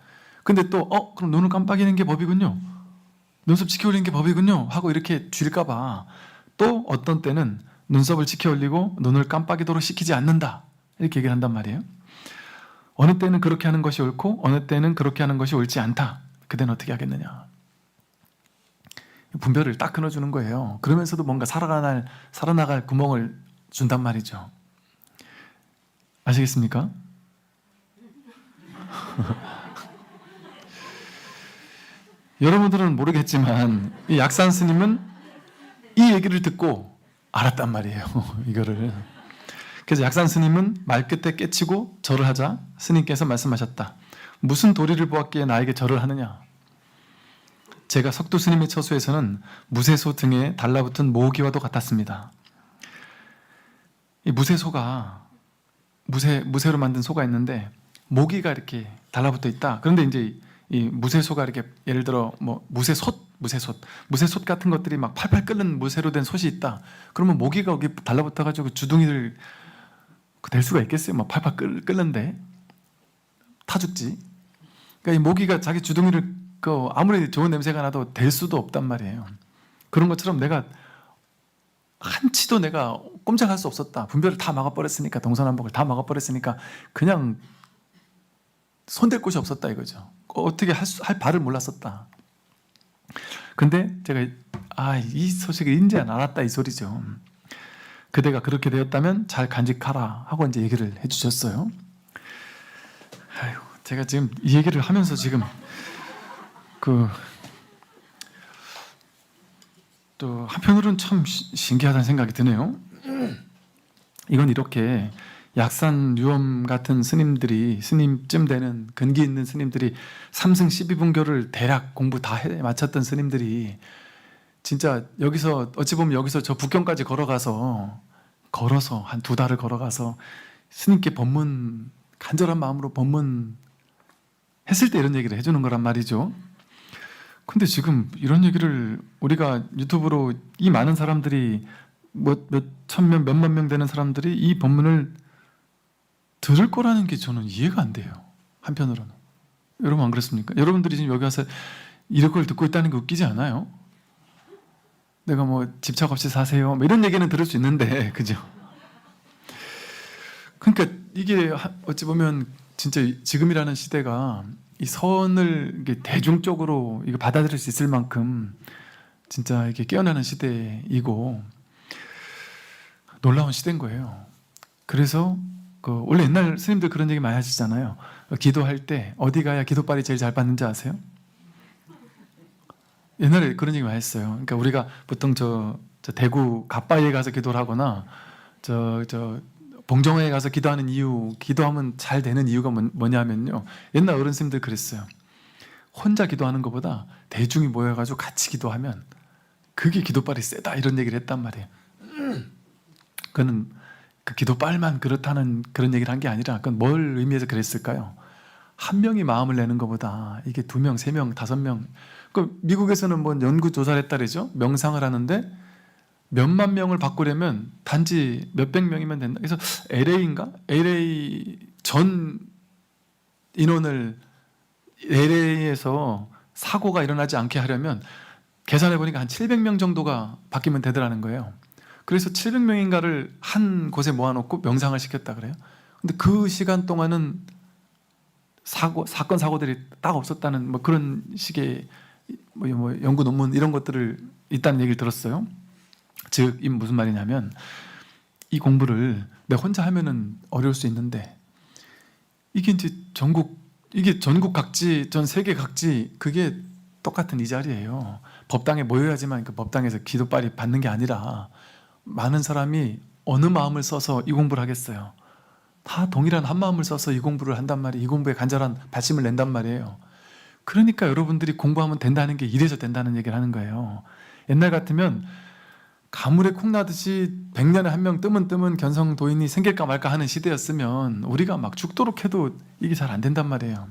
근데 또 그럼 눈을 깜빡이는 게 법이군요, 눈썹 치켜 올리는 게 법이군요 하고 이렇게 줄일까 봐, 또 어떤 때는 눈썹을 치켜 올리고 눈을 깜빡이도록 시키지 않는다, 이렇게 얘기를 한단 말이에요. 어느 때는 그렇게 하는 것이 옳고 어느 때는 그렇게 하는 것이 옳지 않다. 그대는 어떻게 하겠느냐. 분별을 딱 끊어주는 거예요. 그러면서도 뭔가 살아나갈 구멍을 준단 말이죠. 아시겠습니까? 여러분들은 모르겠지만 이 약산 스님은 이 얘기를 듣고 알았단 말이에요. 이거를. 그래서 약산 스님은 말끝에 깨치고 절을 하자 스님께서 말씀하셨다. 무슨 도리를 보았기에 나에게 절을 하느냐. 제가 석두 스님의 처소에서는 무쇠소 등에 달라붙은 모기와도 같았습니다. 이 무쇠소가, 무쇠로 만든 소가 있는데 모기가 이렇게 달라붙어 있다. 그런데 이제 이 무쇠소가 이렇게, 예를 들어 뭐 무쇠솥 같은 것들이 막 팔팔 끓는 무쇠로 된 솥이 있다. 그러면 모기가 여기 달라붙어 가지고 주둥이를 될 수가 있겠어요? 막 팔팔 끓는데 타 죽지. 그러니까 이 모기가 자기 주둥이를 아무리 좋은 냄새가 나도 될 수도 없단 말이에요. 그런 것처럼 내가 한치도 내가 꼼짝할 수 없었다. 분별을 다 막아버렸으니까, 동서남북을 다 막아버렸으니까 그냥 손댈 곳이 없었다 이거죠. 어떻게 할 바를 몰랐었다. 근데 제가 이 소식을 인지 알았다 이 소리죠. 그대가 그렇게 되었다면 잘 간직하라 하고 이제 얘기를 해주셨어요. 아유, 제가 지금 이 얘기를 하면서 지금 또 한편으로는 참 신기하다는 생각이 드네요. 이건 이렇게 약산 유엄 같은 스님쯤 되는 근기 있는 스님들이 3승 12분교를 대략 공부 다 해 마쳤던 스님들이 진짜 여기서 어찌 보면 여기서 저 북경까지 걸어서 한 2달을 걸어가서 스님께 간절한 마음으로 법문 했을 때 이런 얘기를 해주는 거란 말이죠. 근데 지금 이런 얘기를 우리가 유튜브로 이 많은 사람들이 몇천 명, 몇만 명 되는 사람들이 이 법문을 들을 거라는 게 저는 이해가 안 돼요. 한편으로는. 여러분 안 그렇습니까? 여러분들이 지금 여기 와서 이런 걸 듣고 있다는 게 웃기지 않아요? 내가 집착 없이 사세요 이런 얘기는 들을 수 있는데, 그죠? 그러니까 이게 어찌 보면 진짜 지금이라는 시대가 이 선을 이게 대중적으로 이거 받아들일 수 있을 만큼 진짜 이게 깨어나는 시대이고 놀라운 시대인 거예요. 그래서 원래 옛날 스님들 그런 얘기 많이 하시잖아요. 기도할 때 어디 가야 기도빨이 제일 잘 받는지 아세요? 옛날에 그런 얘기 많이 했어요. 그러니까 우리가 보통 저 대구 갓바위에 가서 기도를 하거나 저 봉정회에 가서 기도하는 이유, 기도하면 잘 되는 이유가 뭐냐면요. 옛날 어른 스님들 그랬어요. 혼자 기도하는 것보다 대중이 모여가지고 같이 기도하면 그게 기도빨이 세다 이런 얘기를 했단 말이에요. 그는 그 기도빨만 그렇다는 그런 얘기를 한 게 아니라 그건 뭘 의미해서 그랬을까요? 한 명이 마음을 내는 것보다 이게 2명, 3명, 5명. 미국에서는 연구 조사를 했다 그러죠. 명상을 하는데 몇만 명을 바꾸려면 단지 몇백 명이면 된다. 그래서 LA인가? LA 전 인원을 LA에서 사고가 일어나지 않게 하려면 계산해 보니까 한 700명 정도가 바뀌면 되더라는 거예요. 그래서 700명인가를 한 곳에 모아놓고 명상을 시켰다 그래요. 근데 그 시간 동안은 사건 사고들이 딱 없었다는 그런 식의 연구 논문 이런 것들을 있다는 얘기를 들었어요. 즉, 이 무슨 말이냐면 이 공부를 내가 혼자 하면은 어려울 수 있는데 이게 이제 전국 각지, 전 세계 각지 그게 똑같은 이 자리예요. 법당에 모여야지만 그 법당에서 기도빨이 받는 게 아니라 많은 사람이 어느 마음을 써서 이 공부를 하겠어요. 다 동일한 한 마음을 써서 이 공부를 한단 말이에요. 이 공부에 간절한 발심을 낸단 말이에요. 그러니까 여러분들이 공부하면 된다는 게 이래서 된다는 얘기를 하는 거예요. 옛날 같으면 가물에 콩 나듯이 100년에 한 명 뜨문 견성도인이 생길까 말까 하는 시대였으면 우리가 막 죽도록 해도 이게 잘 안 된단 말이에요.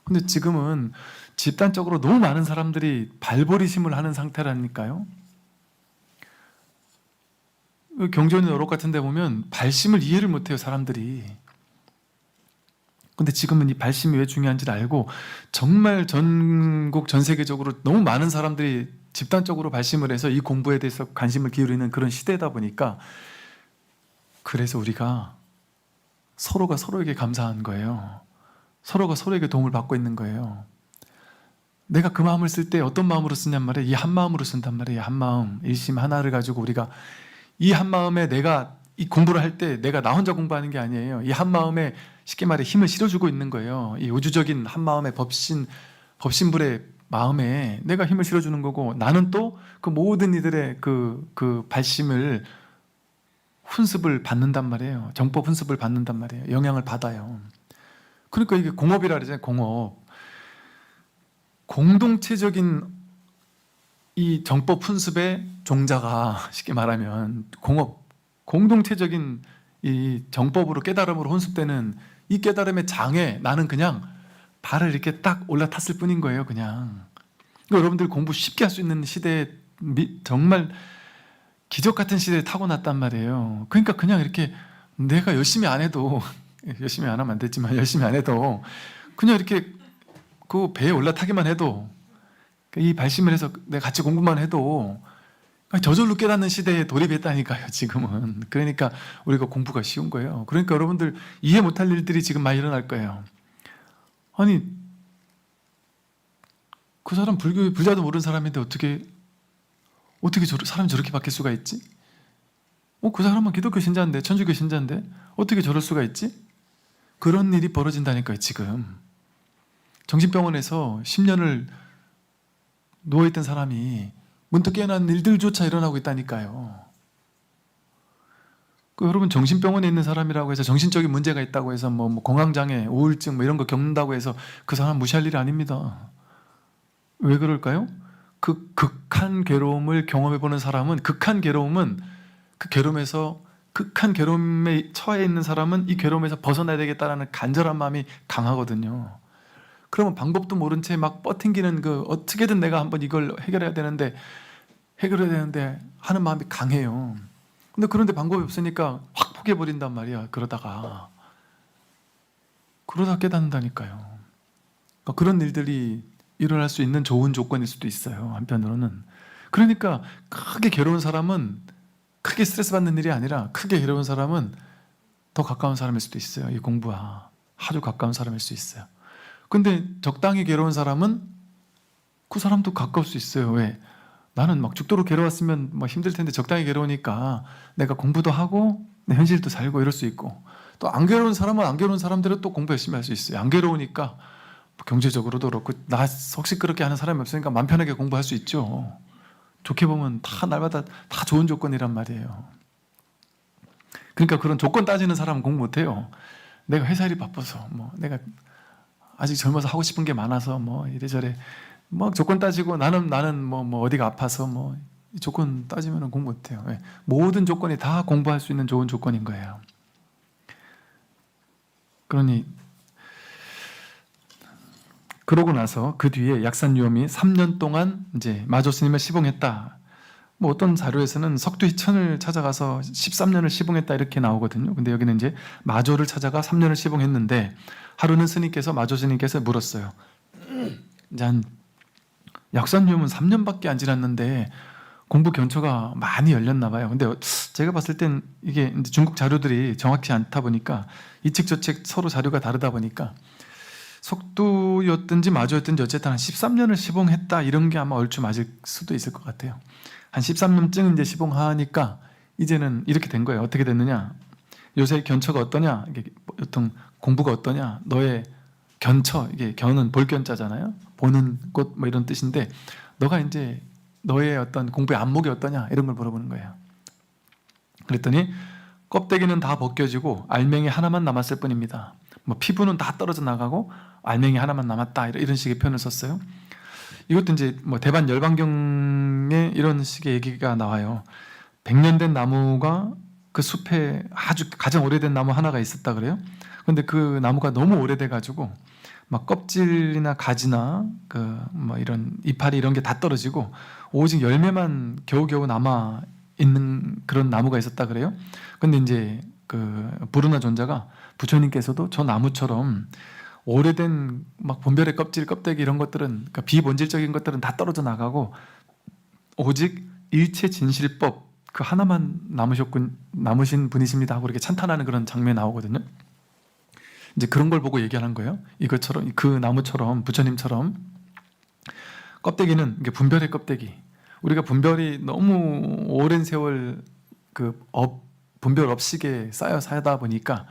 근데 지금은 집단적으로 너무 많은 사람들이 발버리심을 하는 상태라니까요. 경전의 어록 같은 데 보면 발심을 이해를 못해요, 사람들이. 근데 지금은 이 발심이 왜 중요한지를 알고 정말 전국 전 세계적으로 너무 많은 사람들이 집단적으로 발심을 해서 이 공부에 대해서 관심을 기울이는 그런 시대다 보니까 그래서 우리가 서로가 서로에게 감사한 거예요. 서로가 서로에게 도움을 받고 있는 거예요. 내가 그 마음을 쓸 때 어떤 마음으로 쓰냔 말이에요. 이 한 마음으로 쓴단 말이에요. 한 마음, 일심 하나를 가지고 우리가 이 한 마음에 내가 이 공부를 할 때 내가 나 혼자 공부하는 게 아니에요. 이 한 마음에 쉽게 말해 힘을 실어주고 있는 거예요. 이 우주적인 한 마음의 법신불의 마음에 내가 힘을 실어주는 거고 나는 또 그 모든 이들의 그 발심을 훈습을 받는단 말이에요. 정법 훈습을 받는단 말이에요. 영향을 받아요. 그러니까 이게 공업이라 그러잖아요. 공업. 공동체적인 이 정법 훈습의 종자가 쉽게 말하면 공동체적인 이 정법으로 깨달음으로 혼습되는 이 깨달음의 장에 나는 그냥 발을 이렇게 딱 올라탔을 뿐인 거예요. 그냥 그러니까 여러분들 공부 쉽게 할 수 있는 시대에 정말 기적 같은 시대에 타고났단 말이에요. 그러니까 그냥 이렇게 내가 열심히 안 해도 열심히 안 하면 안 되지만 열심히 안 해도 그냥 이렇게 그 배에 올라타기만 해도 이 발심을 해서 내가 같이 공부만 해도 저절로 깨닫는 시대에 돌입했다니까요, 지금은. 그러니까 우리가 공부가 쉬운 거예요. 그러니까 여러분들 이해 못할 일들이 지금 많이 일어날 거예요. 아니 그 사람 불교의 불자도 모르는 사람인데 어떻게 사람이 저렇게 바뀔 수가 있지? 그 사람은 기독교 신자인데, 천주교 신자인데 어떻게 저럴 수가 있지? 그런 일이 벌어진다니까요. 지금 정신병원에서 10년을 누워있던 사람이 문득 깨어난 일들조차 일어나고 있다니까요. 여러분, 정신병원에 있는 사람이라고 해서 정신적인 문제가 있다고 해서 뭐 공황장애, 우울증 뭐 이런 거 겪는다고 해서 그 사람 무시할 일이 아닙니다. 왜 그럴까요? 그 극한 괴로움을 경험해보는 사람은, 극한 괴로움에 처해 있는 사람은 이 괴로움에서 벗어나야 되겠다라는 간절한 마음이 강하거든요. 그러면 방법도 모른 채 막 버팅기는 어떻게든 내가 한번 이걸 해결해야 되는데 하는 마음이 강해요. 근데 그런데 방법이 없으니까 확 포기해버린단 말이야. 그러다가 깨닫는다니까요. 그러니까 그런 일들이 일어날 수 있는 좋은 조건일 수도 있어요. 한편으로는. 그러니까 크게 괴로운 사람은, 크게 스트레스 받는 일이 아니라 크게 괴로운 사람은 더 가까운 사람일 수도 있어요. 이 공부와 아주 가까운 사람일 수 있어요. 근데 적당히 괴로운 사람은 그 사람도 가까울 수 있어요. 왜? 나는 막 죽도록 괴로웠으면 막 힘들 텐데 적당히 괴로우니까 내가 공부도 하고 내 현실도 살고 이럴 수 있고, 또 안 괴로운 사람은 안 괴로운 사람대로 또 공부 열심히 할 수 있어요. 안 괴로우니까 경제적으로도 그렇고, 나 혹시 그렇게 하는 사람이 없으니까 마음 편하게 공부할 수 있죠. 좋게 보면 다 날마다 다 좋은 조건이란 말이에요. 그러니까 그런 조건 따지는 사람은 공부 못해요. 내가 회사 일이 바빠서, 내가 아직 젊어서 하고 싶은 게 많아서 이래저래 조건 따지고 나는 어디가 아파서 이 조건 따지면 공부 못해요. 왜? 모든 조건이 다 공부할 수 있는 좋은 조건인 거예요. 그러고 나서 그 뒤에 약산유엄이 3년 동안 이제 마조 스님을 시봉했다. 어떤 자료에서는 석두희천을 찾아가서 13년을 시봉했다 이렇게 나오거든요. 근데 여기는 이제 마조를 찾아가 3년을 시봉했는데, 하루는 마조 스님께서 물었어요. 이제 약산유엄은 3년밖에 안 지났는데 공부 견처가 많이 열렸나 봐요. 근데 제가 봤을 땐 이게 이제 중국 자료들이 정확치 않다 보니까 이 책 저 책 서로 자료가 다르다 보니까 석두였든지 마조였든지 어쨌든 한 13년을 시봉했다 이런 게 아마 얼추 맞을 수도 있을 것 같아요. 한 13년쯤 이제 시봉하니까 이제는 이렇게 된 거예요. 어떻게 됐느냐? 요새 견처가 어떠냐? 이게 보통 공부가 어떠냐? 너의 견처, 이게 견은 볼견자잖아요. 보는 곳 이런 뜻인데, 너가 이제 너의 어떤 공부의 안목이 어떠냐? 이런 걸 물어보는 거예요. 그랬더니 껍데기는 다 벗겨지고 알맹이 하나만 남았을 뿐입니다. 피부는 다 떨어져 나가고 알맹이 하나만 남았다, 이런 식의 표현을 썼어요. 이것도 이제 대반 열반경에 이런 식의 얘기가 나와요. 100년 된 나무가 그 숲에 아주 가장 오래된 나무 하나가 있었다 그래요. 근데 그 나무가 너무 오래돼 가지고 껍질이나 가지나 이런 이파리 이런 게 다 떨어지고 오직 열매만 겨우겨우 남아 있는 그런 나무가 있었다 그래요. 근데 이제 부르나 존자가, 부처님께서도 저 나무처럼 오래된 본별의 껍질, 껍데기 이런 것들은, 그러니까 비본질적인 것들은 다 떨어져 나가고 오직 일체 진실법 그 하나만 남으신 분이십니다 하고 이렇게 찬탄하는 그런 장면이 나오거든요. 이제 그런 걸 보고 얘기하는 거예요. 이것처럼, 그 나무처럼, 부처님처럼 껍데기는 이게 분별의 껍데기. 우리가 분별이 너무 오랜 세월 분별 업식에 쌓여 살다 보니까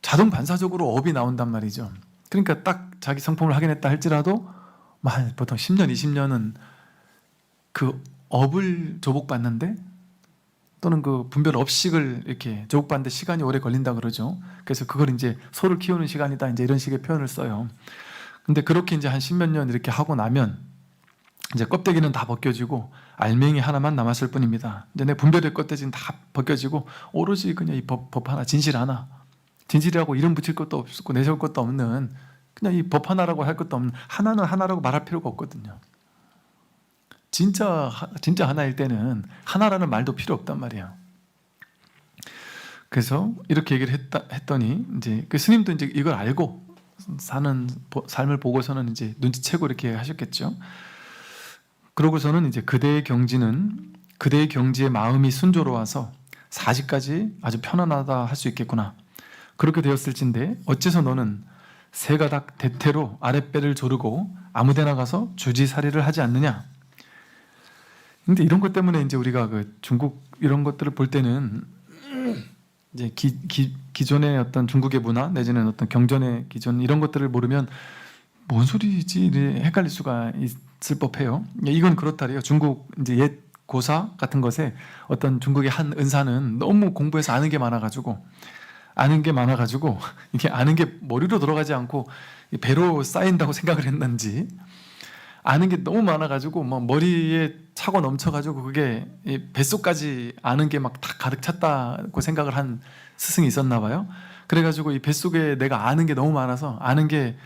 자동 반사적으로 업이 나온단 말이죠. 그러니까 딱 자기 성품을 확인했다 할지라도 보통 10년, 20년은 그 업을 조복받는데, 또는 그 분별 업식을 이렇게 조복받는데 시간이 오래 걸린다 그러죠. 그래서 그걸 이제 소를 키우는 시간이다, 이제 이런 식의 표현을 써요. 근데 그렇게 이제 한 10몇 년 이렇게 하고 나면 이제 껍데기는 다 벗겨지고 알맹이 하나만 남았을 뿐입니다. 이제 내 분별의 껍데기는 다 벗겨지고 오로지 그냥 이 법 하나, 진실 하나, 진실이라고 이름 붙일 것도 없고 내세울 것도 없는, 그냥 이 법 하나라고 할 것도 없는, 하나는 하나라고 말할 필요가 없거든요. 진짜 하나일 때는 하나라는 말도 필요 없단 말이에요. 그래서 이렇게 얘기를 했더니 이제 그 스님도 이제 이걸 알고 사는 삶을 보고서는 이제 눈치채고 이렇게 하셨겠죠. 그러고서는 이제 그대의 경지의 마음이 순조로워서 사지까지 아주 편안하다 할 수 있겠구나. 그렇게 되었을진데 어째서 너는 새가닥 대퇴로 아랫배를 조르고 아무데나 가서 주지살이를 하지 않느냐. 근데 이런 것 때문에 이제 우리가 그 중국 이런 것들을 볼 때는 이제 기존의 어떤 중국의 문화 내지는 어떤 경전의 기존 이런 것들을 모르면 뭔 소리지 헷갈릴 수가 있을 법해요. 이건 그렇다래요. 중국 이제 옛 고사 같은 것에 어떤 중국의 한 은사는 너무 공부해서 아는 게 많아가지고 이게 아는 게 머리로 들어가지 않고 배로 쌓인다고 생각을 했는지 아는 게 너무 많아가지고 뭐 머리에 차고 넘쳐가지고 그게 뱃속까지 아는 게 막 다 가득 찼다고 생각을 한 스승이 있었나 봐요. 그래가지고 이 뱃속에 내가 아는 게 너무 많아서 아는 게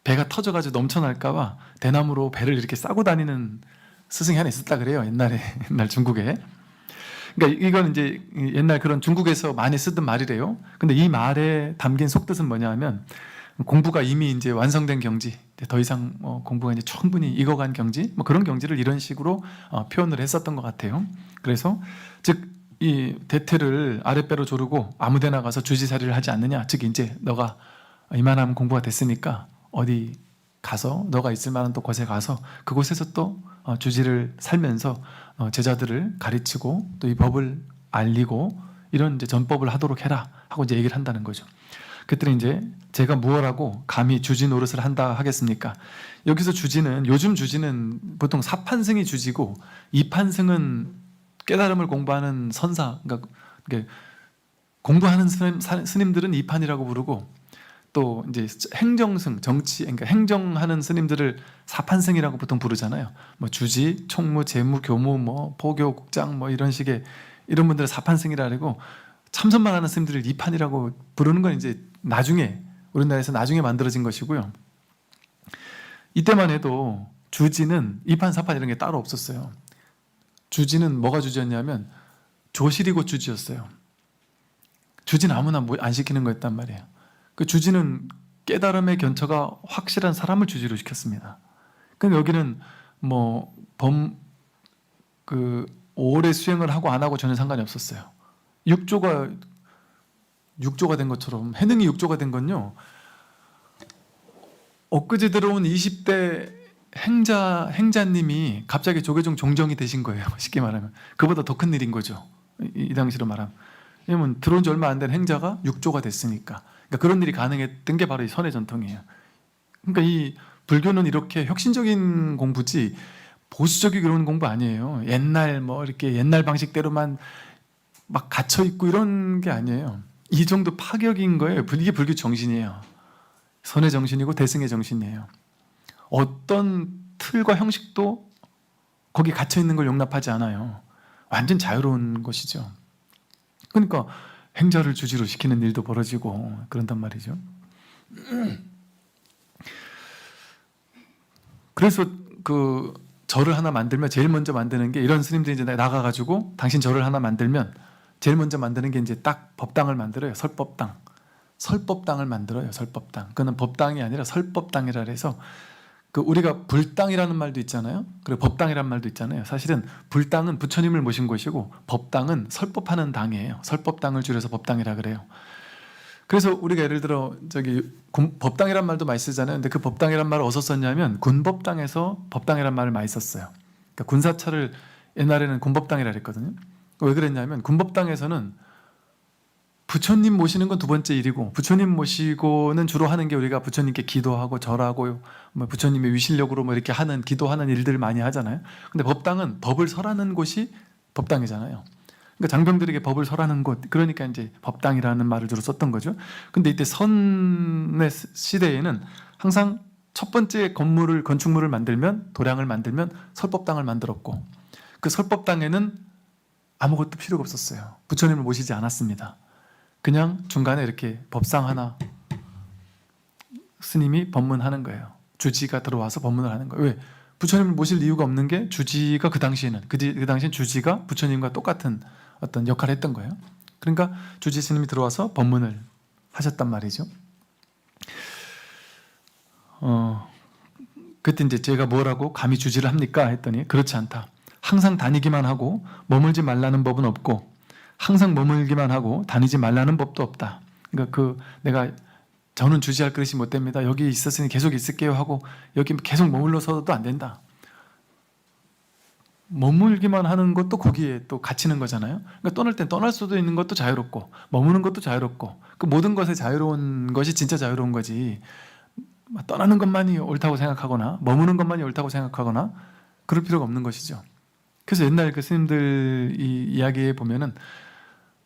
배가 터져가지고 넘쳐날까봐 대나무로 배를 이렇게 싸고 다니는 스승이 하나 있었다 그래요. 옛날 중국에. 그러니까 이건 이제 옛날 그런 중국에서 많이 쓰던 말이래요. 근데 이 말에 담긴 속뜻은 뭐냐면 공부가 이미 이제 완성된 경지, 더 이상 공부가 이제 충분히 익어간 경지, 뭐 그런 경지를 이런 식으로 표현을 했었던 것 같아요. 그래서 즉 이 대퇴를 아랫배로 조르고 아무데나 가서 주지살이를 하지 않느냐. 즉 이제 너가 이만하면 공부가 됐으니까 어디 가서 너가 있을 만한 또 곳에 가서 그곳에서 또 주지를 살면서 제자들을 가르치고 또 이 법을 알리고 이런 이제 전법을 하도록 해라 하고 이제 얘기를 한다는 거죠. 그랬더니 이제 제가 무엇하고 감히 주지 노릇을 한다 하겠습니까? 여기서 주지는 요즘 주지는 보통 사판승이 주지고 이판승은 깨달음을 공부하는 선사, 그러니까 공부하는 스님들은 이판이라고 부르고 또 이제 행정승, 정치, 그러니까 행정하는 스님들을 사판승이라고 보통 부르잖아요. 뭐 주지, 총무, 재무, 교무, 뭐 포교, 국장, 뭐 이런 식의 이런 분들을 사판승이라 그러고 참선만 하는 스님들을 이판이라고 부르는 건 이제 나중에 우리나라에서 나중에 만들어진 것이고요. 이때만 해도 주지는 이판, 사판 이런 게 따로 없었어요. 주지는 뭐가 주지였냐면 조실이고 주지였어요. 주지는 아무나 안 시키는 거였단 말이에요. 그 주지는 깨달음의 견처가 확실한 사람을 주지로 시켰습니다. 근데 여기는 뭐 오래 수행을 하고 안 하고 전혀 상관이 없었어요. 육조가 된 것처럼 해능이 육조가 된 건요. 엊그제 들어온 20대 행자님이 갑자기 조계종 종정이 되신 거예요. 쉽게 말하면 그보다 더 큰 일인 거죠. 이 당시로 말하면. 왜냐면 들어온 지 얼마 안 된 행자가 육조가 됐으니까. 그러니까 그런 일이 가능했던 게 바로 이 선해전통이에요. 그러니까 이 불교는 이렇게 혁신적인 공부지 보수적인 그런 공부 아니에요. 옛날 뭐 이렇게 옛날 방식대로만 막 갇혀 있고 이런 게 아니에요. 이 정도 파격인 거예요. 이게 불교 정신이에요. 선의 정신이고 대승의 정신이에요. 어떤 틀과 형식도 거기 갇혀 있는 걸 용납하지 않아요. 완전 자유로운 것이죠. 그러니까 행자를 주지로 시키는 일도 벌어지고 그런단 말이죠. 그래서 그 절을 하나 만들면 제일 먼저 만드는 게 이런 스님들이 이제 나가가지고 당신 절을 하나 만들면 제일 먼저 만드는 게 이제 딱 법당을 만들어요. 설법당을 만들어요. 설법당. 그거는 법당이 아니라 설법당이라 해서 그 우리가 불당이라는 말도 있잖아요. 그리고 법당이라는 말도 있잖아요. 사실은 불당은 부처님을 모신 곳이고 법당은 설법하는 당이에요. 설법당을 줄여서 법당이라 그래요. 그래서 우리가 예를 들어 법당이란 말도 많이 쓰잖아요. 근데 그 법당이란 말을 어디서 썼냐면 군법당에서 법당이란 말을 많이 썼어요. 그러니까 군사차를 옛날에는 군법당이라 그랬거든요. 왜 그랬냐면 군법당에서는 부처님 모시는 건 두 번째 일이고 부처님 모시고는 주로 하는 게 우리가 부처님께 기도하고 절하고 뭐 부처님의 위실력으로 뭐 이렇게 하는 기도하는 일들을 많이 하잖아요. 근데 법당은 법을 설하는 곳이 법당이잖아요. 그러니까 장병들에게 법을 설하는 곳, 그러니까 이제 법당이라는 말을 주로 썼던 거죠. 근데 이때 선의 시대에는 항상 첫 번째 건축물을 만들면 도량을 만들면 설법당을 만들었고 그 설법당에는 아무것도 필요가 없었어요. 부처님을 모시지 않았습니다. 그냥 중간에 이렇게 법상 하나 스님이 법문하는 거예요. 주지가 들어와서 법문을 하는 거예요. 왜? 부처님을 모실 이유가 없는 게 주지가 그 당시에는 주지가 부처님과 똑같은 어떤 역할을 했던 거예요. 그러니까 주지 스님이 들어와서 법문을 하셨단 말이죠. 그때 이제 제가 뭐라고 감히 주지를 합니까? 했더니 그렇지 않다. 항상 다니기만 하고 머물지 말라는 법은 없고 항상 머물기만 하고 다니지 말라는 법도 없다. 그러니까 내가 저는 주지할 그릇이 못 됩니다. 여기 있었으니 계속 있을게요 하고 여기 계속 머물러서도 안 된다. 머물기만 하는 것도 거기에 또 갇히는 거잖아요. 그러니까 떠날 땐 떠날 수도 있는 것도 자유롭고 머무는 것도 자유롭고 그 모든 것에 자유로운 것이 진짜 자유로운 거지. 떠나는 것만이 옳다고 생각하거나 머무는 것만이 옳다고 생각하거나 그럴 필요가 없는 것이죠. 그래서 옛날 그 스님들 이 이야기에 보면은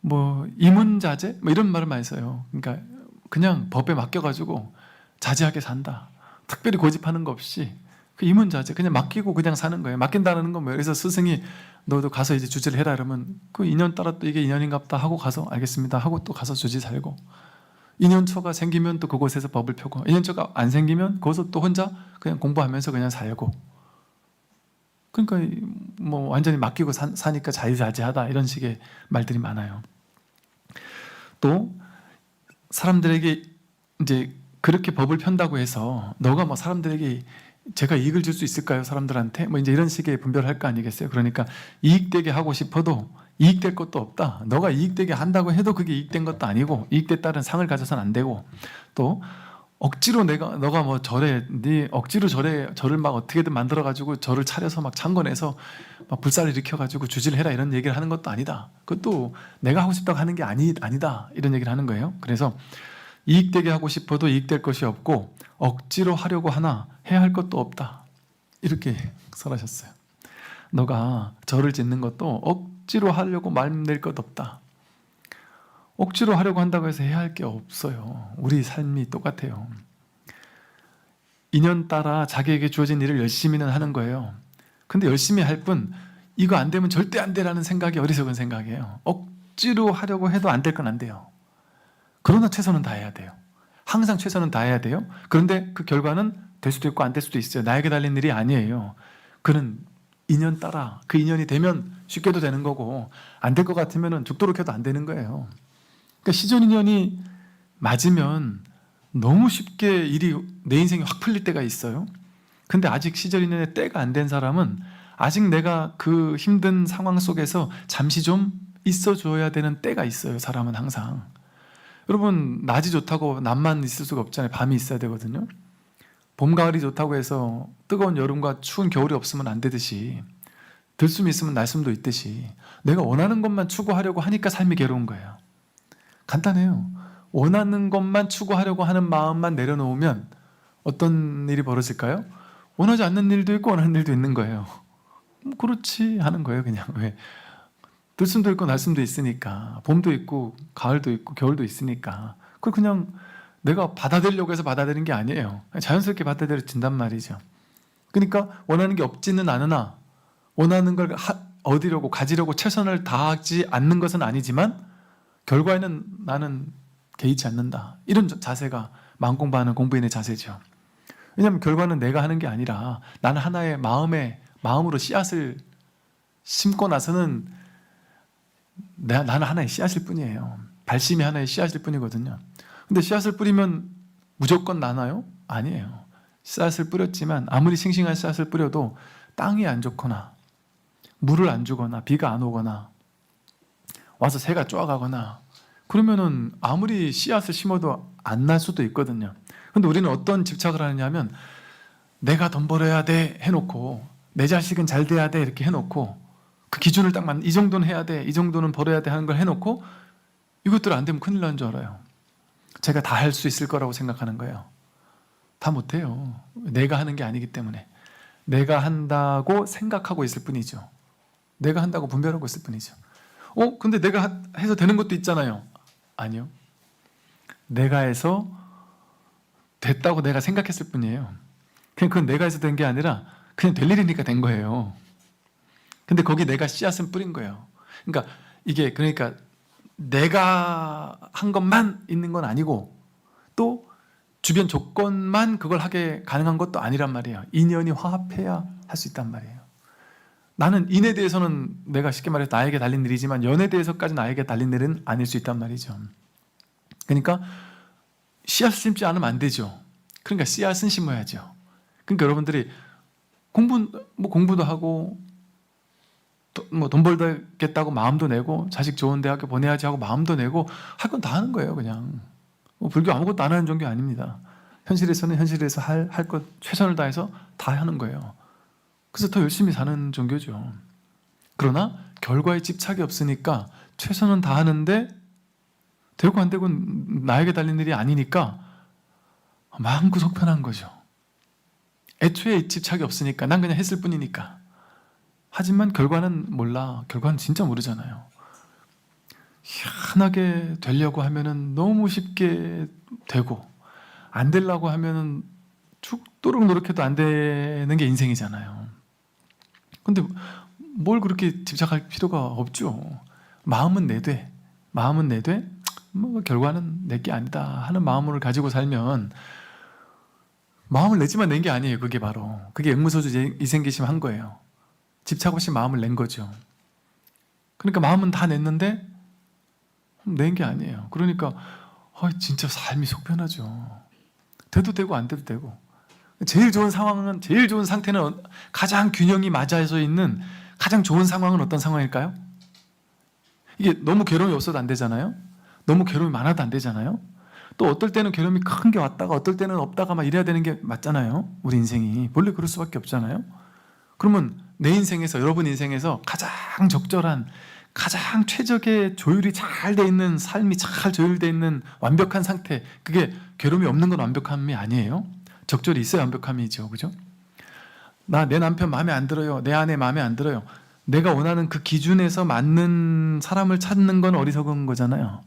뭐 이문자제 뭐 이런 말을 많이 써요. 그러니까 그냥 법에 맡겨가지고 자제하게 산다. 특별히 고집하는 거 없이 그 이문자제 그냥 맡기고 그냥 사는 거예요. 맡긴다는 건 뭐예요? 그래서 스승이 너도 가서 이제 주지를 해라 이러면 그 인연 따라 또 이게 인연인갑다 하고 가서 알겠습니다 하고 또 가서 주지 살고, 인연처가 생기면 또 그곳에서 법을 펴고, 인연처가 안 생기면 거기서 또 혼자 그냥 공부하면서 그냥 살고. 그러니까 뭐 완전히 맡기고 사니까 자유자재하다 이런 식의 말들이 많아요. 또 사람들에게 이제 그렇게 법을 편다고 해서 너가 뭐 사람들에게 제가 이익을 줄 수 있을까요? 사람들한테 뭐 이제 이런 식의 분별을 할 거 아니겠어요? 그러니까 이익되게 하고 싶어도 이익될 것도 없다. 너가 이익되게 한다고 해도 그게 이익된 것도 아니고 이익됐다는 상을 가져서는 안 되고, 또 억지로 너가 뭐 네 억지로 절을 막 어떻게든 만들어 가지고 절을 차려서 막 창건해서 막 불사를 일으켜 가지고 주지를 해라 이런 얘기를 하는 것도 아니다. 그것도 내가 하고 싶다고 하는 게 아니다 이런 얘기를 하는 거예요. 그래서 이익되게 하고 싶어도 이익될 것이 없고 억지로 하려고 하나 해야 할 것도 없다 이렇게 설하셨어요. 너가 절을 짓는 것도 억지로 하려고 마음낼 것 없다. 억지로 하려고 한다고 해서 해야 할 게 없어요. 우리 삶이 똑같아요. 인연 따라 자기에게 주어진 일을 열심히는 하는 거예요. 근데 열심히 할 뿐 이거 안 되면 절대 안 돼라는 생각이 어리석은 생각이에요. 억지로 하려고 해도 안 될 건 안 돼요. 그러나 최선은 다해야 돼요. 항상 최선은 다해야 돼요. 그런데 그 결과는 될 수도 있고 안 될 수도 있어요. 나에게 달린 일이 아니에요. 그는 인연 따라 그 인연이 되면 쉽게도 되는 거고 안 될 것 같으면 죽도록 해도 안 되는 거예요. 그러니까 시전 인연이 맞으면 너무 쉽게 일이 내 인생이 확 풀릴 때가 있어요. 근데 아직 시절 인연의 때가 안 된 사람은 아직 내가 그 힘든 상황 속에서 잠시 좀 있어줘야 되는 때가 있어요. 사람은 항상. 여러분 낮이 좋다고 낮만 있을 수가 없잖아요. 밤이 있어야 되거든요. 봄, 가을이 좋다고 해서 뜨거운 여름과 추운 겨울이 없으면 안 되듯이, 들숨이 있으면 날숨도 있듯이 내가 원하는 것만 추구하려고 하니까 삶이 괴로운 거예요. 간단해요. 원하는 것만 추구하려고 하는 마음만 내려놓으면 어떤 일이 벌어질까요? 원하지 않는 일도 있고 원하는 일도 있는 거예요. 그렇지 하는 거예요. 그냥 왜? 들숨도 있고 날숨도 있으니까, 봄도 있고 가을도 있고 겨울도 있으니까 그걸 그냥 내가 받아들이려고 해서 받아들인 게 아니에요. 자연스럽게 받아들여진단 말이죠. 그러니까 원하는 게 없지는 않으나 원하는 걸 얻으려고 가지려고 최선을 다하지 않는 것은 아니지만 결과에는 나는 개의치 않는다. 이런 자세가 마음 공부하는 공부인의 자세죠. 왜냐하면 결과는 내가 하는 게 아니라 나는 하나의 마음으로 씨앗을 심고 나서는 나는 하나의 씨앗일 뿐이에요. 발심이 하나의 씨앗일 뿐이거든요. 근데 씨앗을 뿌리면 무조건 나나요? 아니에요. 씨앗을 뿌렸지만 아무리 싱싱한 씨앗을 뿌려도 땅이 안 좋거나 물을 안 주거나 비가 안 오거나 와서 새가 쪼아가거나 그러면은 아무리 씨앗을 심어도 안 날 수도 있거든요. 근데 우리는 어떤 집착을 하느냐 하면 내가 돈 벌어야 돼 해놓고 내 자식은 잘 돼야 돼 이렇게 해놓고 그 기준을 딱 이 정도는 해야 돼, 이 정도는 벌어야 돼 하는 걸 해놓고 이것들 안 되면 큰일 나는 줄 알아요. 제가 다 할 수 있을 거라고 생각하는 거예요. 다 못해요. 내가 하는 게 아니기 때문에. 내가 한다고 생각하고 있을 뿐이죠. 내가 한다고 분별하고 있을 뿐이죠. 근데 내가 해서 되는 것도 있잖아요. 아니요. 내가 해서 됐다고 내가 생각했을 뿐이에요. 그건 내가 해서 된 게 아니라 그냥 될 일이니까 된 거예요. 근데 거기 내가 씨앗은 뿌린 거예요. 그러니까 이게 내가 한 것만 있는 건 아니고 또 주변 조건만 그걸 하게 가능한 것도 아니란 말이에요. 인연이 화합해야 할 수 있단 말이에요. 나는 인에 대해서는 내가 쉽게 말해서 나에게 달린 일이지만 연에 대해서까지 나에게 달린 일은 아닐 수 있단 말이죠. 그러니까 씨앗을 심지 않으면 안 되죠. 그러니까 씨앗은 심어야죠. 그러니까 여러분들이 공부도 하고 돈 벌겠다고 마음도 내고 자식 좋은 대학교 보내야지 하고 마음도 내고 할 건 다 하는 거예요. 그냥 불교 아무것도 안 하는 종교 아닙니다. 현실에서는 현실에서 할 것 최선을 다해서 다 하는 거예요. 그래서 더 열심히 사는 종교죠. 그러나 결과에 집착이 없으니까 최선은 다 하는데 되고 안 되고 나에게 달린 일이 아니니까 마음고 속편한 거죠. 애초에 집착이 없으니까 난 그냥 했을 뿐이니까. 하지만 결과는 몰라. 결과는 진짜 모르잖아요. 희한하게 되려고 하면은 너무 쉽게 되고 안 되려고 하면은 죽도록 노력해도 안 되는 게 인생이잖아요. 근데 뭘 그렇게 집착할 필요가 없죠. 마음은 내돼. 마음은 내돼. 뭐 결과는 내게 아니다 하는 마음을 가지고 살면 마음을 내지만 낸 게 아니에요. 그게 바로. 그게 응무소주 이생기심 한 거예요. 집착 없이 마음을 낸 거죠. 그러니까 마음은 다 냈는데 낸 게 아니에요. 그러니까 진짜 삶이 속편하죠. 돼도 되고 안 돼도 되고. 제일 좋은 상황은, 제일 좋은 상태는, 가장 균형이 맞아져 있는 가장 좋은 상황은 어떤 상황일까요? 이게 너무 괴로움이 없어도 안 되잖아요. 너무 괴로움이 많아도 안 되잖아요. 또 어떨 때는 괴로움이 큰 게 왔다가 어떨 때는 없다가 막 이래야 되는 게 맞잖아요. 우리 인생이 원래 그럴 수밖에 없잖아요. 그러면 내 인생에서, 여러분 인생에서 가장 적절한, 가장 최적의 조율이 잘 돼 있는 삶이 잘 조율되어 있는 완벽한 상태, 그게 괴로움이 없는 건 완벽함이 아니에요. 적절히 있어야 완벽함이죠. 그죠? 내 남편 마음에 안 들어요. 내 아내 마음에 안 들어요. 내가 원하는 그 기준에서 맞는 사람을 찾는 건 어리석은 거잖아요.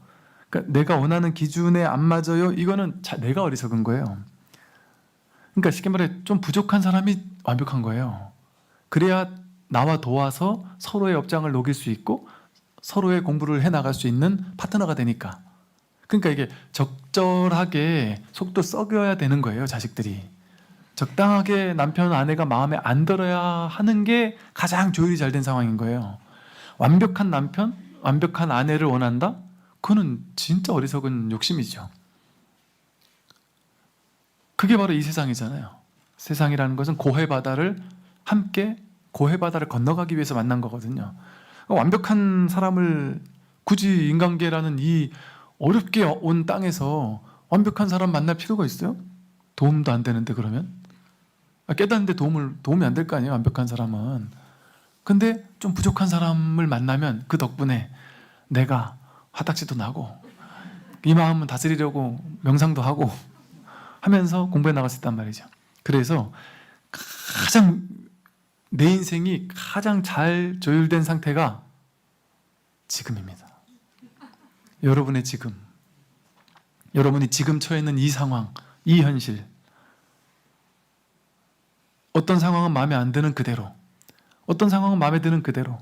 그러니까 내가 원하는 기준에 안 맞아요. 이거는 내가 어리석은 거예요. 그러니까 쉽게 말해 좀 부족한 사람이 완벽한 거예요. 그래야 나와 도와서 서로의 업장을 녹일 수 있고 서로의 공부를 해나갈 수 있는 파트너가 되니까. 그러니까 이게 적절하게 속도 썩여야 되는 거예요. 자식들이. 적당하게 남편, 아내가 마음에 안 들어야 하는 게 가장 조율이 잘 된 상황인 거예요. 완벽한 남편, 완벽한 아내를 원한다? 그거는 진짜 어리석은 욕심이죠. 그게 바로 이 세상이잖아요. 세상이라는 것은 고해바다를 함께 고해바다를 건너가기 위해서 만난 거거든요. 완벽한 사람을 굳이 인간계라는 이 어렵게 온 땅에서 완벽한 사람 만날 필요가 있어요? 도움도 안 되는데 그러면? 깨닫는데 도움이 안 될 거 아니에요, 완벽한 사람은. 근데 좀 부족한 사람을 만나면 그 덕분에 내가 화딱지도 나고 이 마음은 다스리려고 명상도 하고 하면서 공부해 나갈 수 있단 말이죠. 그래서 가장 내 인생이 가장 잘 조율된 상태가 지금입니다. 여러분의 지금, 여러분이 지금 처해 있는 이 상황, 이 현실, 어떤 상황은 마음에 안 드는 그대로, 어떤 상황은 마음에 드는 그대로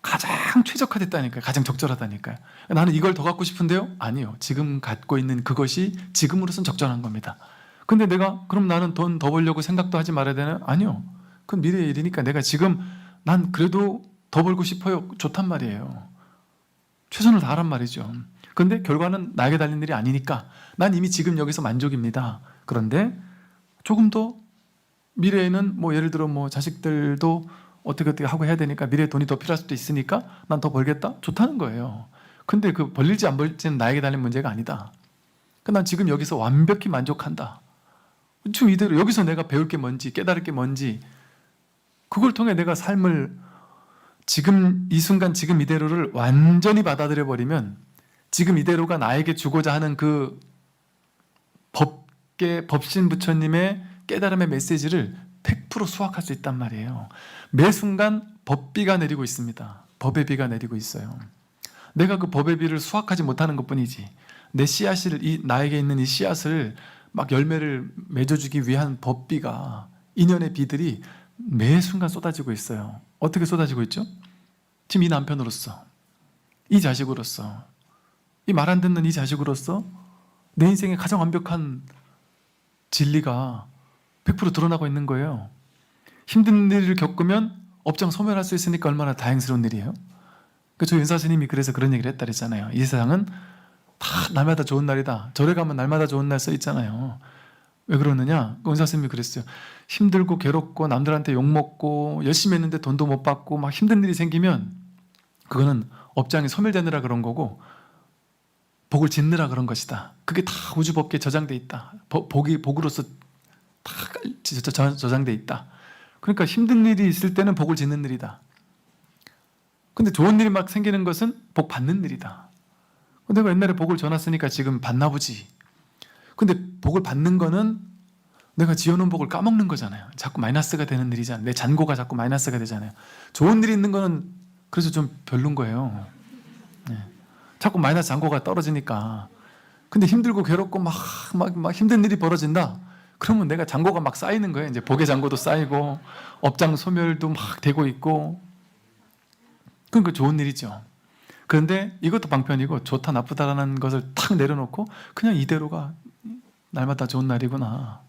가장 최적화됐다니까요. 가장 적절하다니까요. 나는 이걸 더 갖고 싶은데요? 아니요. 지금 갖고 있는 그것이 지금으로선 적절한 겁니다. 근데 내가 그럼 나는 돈 더 벌려고 생각도 하지 말아야 되나요? 아니요. 그건 미래의 일이니까 내가 지금 난 그래도 더 벌고 싶어요. 좋단 말이에요. 최선을 다하란 말이죠. 그런데 결과는 나에게 달린 일이 아니니까 난 이미 지금 여기서 만족입니다. 그런데 조금 더 미래에는 뭐 예를 들어 뭐 자식들도 어떻게 하고 해야 되니까 미래에 돈이 더 필요할 수도 있으니까 난 더 벌겠다? 좋다는 거예요. 근데 그 벌릴지 안 벌릴지는 나에게 달린 문제가 아니다. 난 지금 여기서 완벽히 만족한다. 지금 이대로 여기서 내가 배울 게 뭔지 깨달을 게 뭔지 그걸 통해 내가 삶을 지금 이 순간 지금 이대로를 완전히 받아들여 버리면 지금 이대로가 나에게 주고자 하는 그 법신 부처님의 깨달음의 메시지를 100% 수확할 수 있단 말이에요. 매 순간 법비가 내리고 있습니다. 법의 비가 내리고 있어요. 내가 그 법의 비를 수확하지 못하는 것뿐이지 내 씨앗을 나에게 있는 이 씨앗을 막 열매를 맺어주기 위한 법비가 인연의 비들이 매 순간 쏟아지고 있어요. 어떻게 쏟아지고 있죠? 지금 이 남편으로서, 이 자식으로서, 이 말 안 듣는 이 자식으로서 내 인생의 가장 완벽한 진리가 100% 드러나고 있는 거예요. 힘든 일을 겪으면 업장 소멸할 수 있으니까 얼마나 다행스러운 일이에요. 저희 은사 스님이 그래서 그런 얘기를 했다 그랬잖아요. 이 세상은 다 날마다 좋은 날이다. 절에 가면 날마다 좋은 날 써 있잖아요. 왜 그러느냐? 은사 스님이 그랬어요. 힘들고 괴롭고 남들한테 욕먹고 열심히 했는데 돈도 못 받고 막 힘든 일이 생기면 그거는 업장이 소멸되느라 그런 거고 복을 짓느라 그런 것이다. 그게 다 우주법계에 저장돼 있다. 복으로서 다 저장돼 있다. 그러니까 힘든 일이 있을 때는 복을 짓는 일이다. 근데 좋은 일이 막 생기는 것은 복 받는 일이다. 내가 옛날에 복을 줘놨으니까 지금 받나 보지. 근데 복을 받는 거는 내가 지어놓은 복을 까먹는 거잖아요. 자꾸 마이너스가 되는 일이잖아요. 내 잔고가 자꾸 마이너스가 되잖아요. 좋은 일이 있는 거는 그래서 좀 별론 거예요. 네. 자꾸 마이너스 잔고가 떨어지니까. 근데 힘들고 괴롭고 막 힘든 일이 벌어진다. 그러면 내가 잔고가 막 쌓이는 거예요. 이제 복의 잔고도 쌓이고 업장 소멸도 막 되고 있고. 그러니까 좋은 일이죠. 그런데 이것도 방편이고 좋다 나쁘다라는 것을 탁 내려놓고 그냥 이대로가 날마다 좋은 날이구나.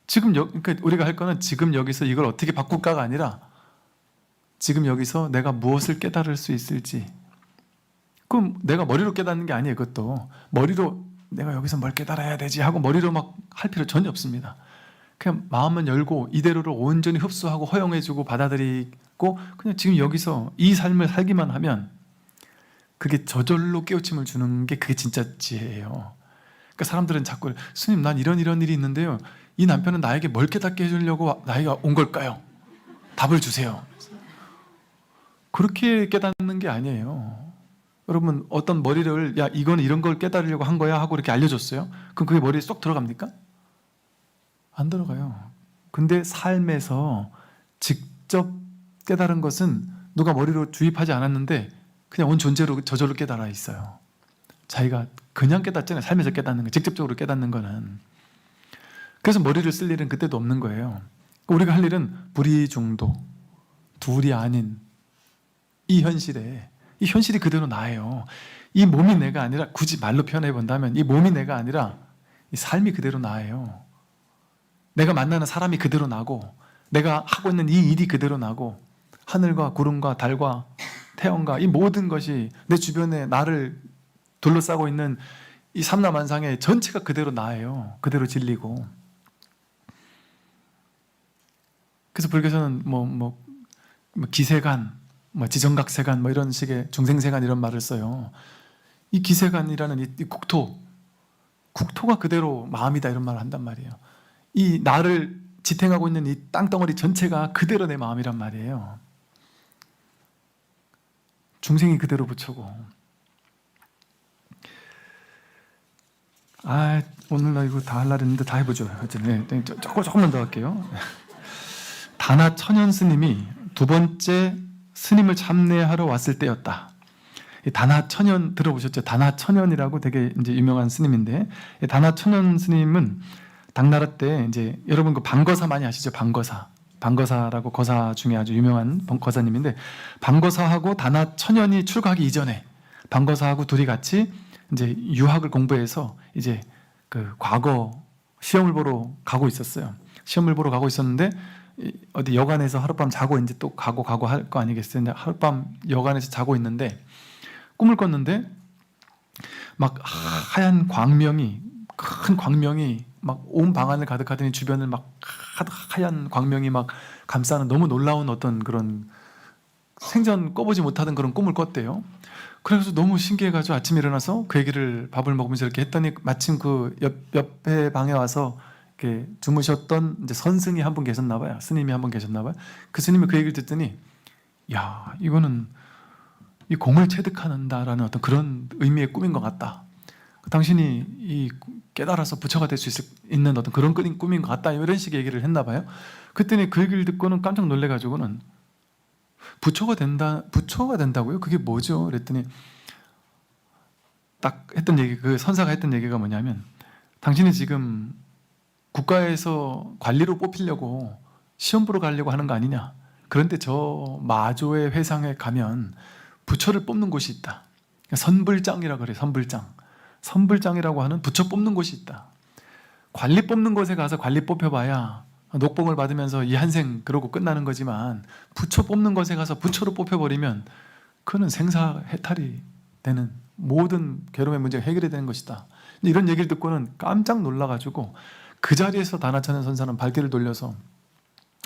지금 그러니까 우리가 할 거는 지금 여기서 이걸 어떻게 바꿀까가 아니라 지금 여기서 내가 무엇을 깨달을 수 있을지. 그럼 내가 머리로 깨닫는 게 아니에요. 그것도 머리로 내가 여기서 뭘 깨달아야 되지 하고 머리로 막 할 필요 전혀 없습니다. 그냥 마음은 열고 이대로를 온전히 흡수하고 허용해주고 받아들이고 그냥 지금 여기서 이 삶을 살기만 하면 그게 저절로 깨우침을 주는 게 그게 진짜 지혜예요. 그러니까 사람들은 자꾸 스님 난 이런 일이 있는데요. 이 남편은 나에게 뭘 깨닫게 해주려고 나이가 온 걸까요? 답을 주세요. 그렇게 깨닫는 게 아니에요. 여러분 어떤 머리를 야 이건 이런 걸 깨달으려고 한 거야 하고 이렇게 알려줬어요. 그럼 그게 머리에 쏙 들어갑니까? 안 들어가요. 근데 삶에서 직접 깨달은 것은 누가 머리로 주입하지 않았는데 그냥 온 존재로 저절로 깨달아 있어요. 자기가 그냥 깨닫잖아요. 삶에서 깨닫는 거, 직접적으로 깨닫는 거는. 그래서 머리를 쓸 일은 그때도 없는 거예요. 우리가 할 일은 불이중도, 둘이 아닌 이 현실에, 이 현실이 그대로 나예요. 이 몸이 내가 아니라, 굳이 말로 표현해 본다면 이 몸이 내가 아니라 이 삶이 그대로 나예요. 내가 만나는 사람이 그대로 나고 내가 하고 있는 이 일이 그대로 나고 하늘과 구름과 달과 태양과 이 모든 것이 내 주변에 나를 둘러싸고 있는 이 삼라만상의 전체가 그대로 나예요. 그대로 진리고. 그래서 불교에서는 뭐 기세간, 지정각세간 이런 식의 중생세간 이런 말을 써요. 이 기세간이라는 이 국토가 그대로 마음이다 이런 말을 한단 말이에요. 이 나를 지탱하고 있는 이 땅덩어리 전체가 그대로 내 마음이란 말이에요. 중생이 그대로 부처고. 오늘 나 이거 다 할 날 했는데 다 해보죠. 네, 조금만 더 할게요. 다나 천연 스님이 두 번째 스님을 참례하러 왔을 때였다. 다나 천연 들어보셨죠? 다나 천연이라고 되게 이제 유명한 스님인데, 다나 천연 스님은 당나라 때 이제 여러분 그 방거사 많이 아시죠? 방거사라고 거사 중에 아주 유명한 거사님인데, 방거사하고 다나 천연이 출가하기 이전에 방거사하고 둘이 같이 이제 유학을 공부해서 이제 그 과거 시험을 보러 가고 있었어요. 시험을 보러 가고 있었는데 어디 여관에서 하룻밤 자고 이제 또 가고 할 거 아니겠어요? 근데 하룻밤 여관에서 자고 있는데 꿈을 꿨는데 막 하얀 광명이, 큰 광명이 막 온 방안을 가득하더니 주변을 막 하얀 광명이 막 감싸는 너무 놀라운 어떤 그런 생전 꿔보지 못하던 그런 꿈을 꿨대요. 그래서 너무 신기해가지고 아침에 일어나서 그 얘기를 밥을 먹으면서 이렇게 했더니 마침 그 옆에 방에 와서 이렇게 주무셨던 이제 선승이 한 분 계셨나 봐요. 스님이 한 분 계셨나 봐요. 그 스님이 그 얘기를 듣더니 야, 이거는 이 공을 체득한다라는 어떤 그런 의미의 꿈인 것 같다. 당신이 이 깨달아서 부처가 될 수 있는 어떤 그런 꿈인 것 같다. 이런 식의 얘기를 했나 봐요. 그랬더니 그 얘기를 듣고는 깜짝 놀래가지고는 부처가 된다고요? 그게 뭐죠? 그랬더니 딱 했던 얘기, 그 선사가 했던 얘기가 뭐냐면, 당신이 지금 국가에서 관리로 뽑히려고 시험 보러 가려고 하는 거 아니냐? 그런데 저 마조의 회상에 가면 부처를 뽑는 곳이 있다. 선불장이라고 그래요. 선불장이라고 하는 부처 뽑는 곳이 있다. 관리 뽑는 곳에 가서 관리 뽑혀봐야 녹봉을 받으면서 이 한생 그러고 끝나는 거지만, 부처 뽑는 것에 가서 부처로 뽑혀버리면 그거는 생사해탈이 되는, 모든 괴로움의 문제가 해결이 되는 것이다. 이런 얘기를 듣고는 깜짝 놀라가지고 그 자리에서 다나천연 선사는 발길을 돌려서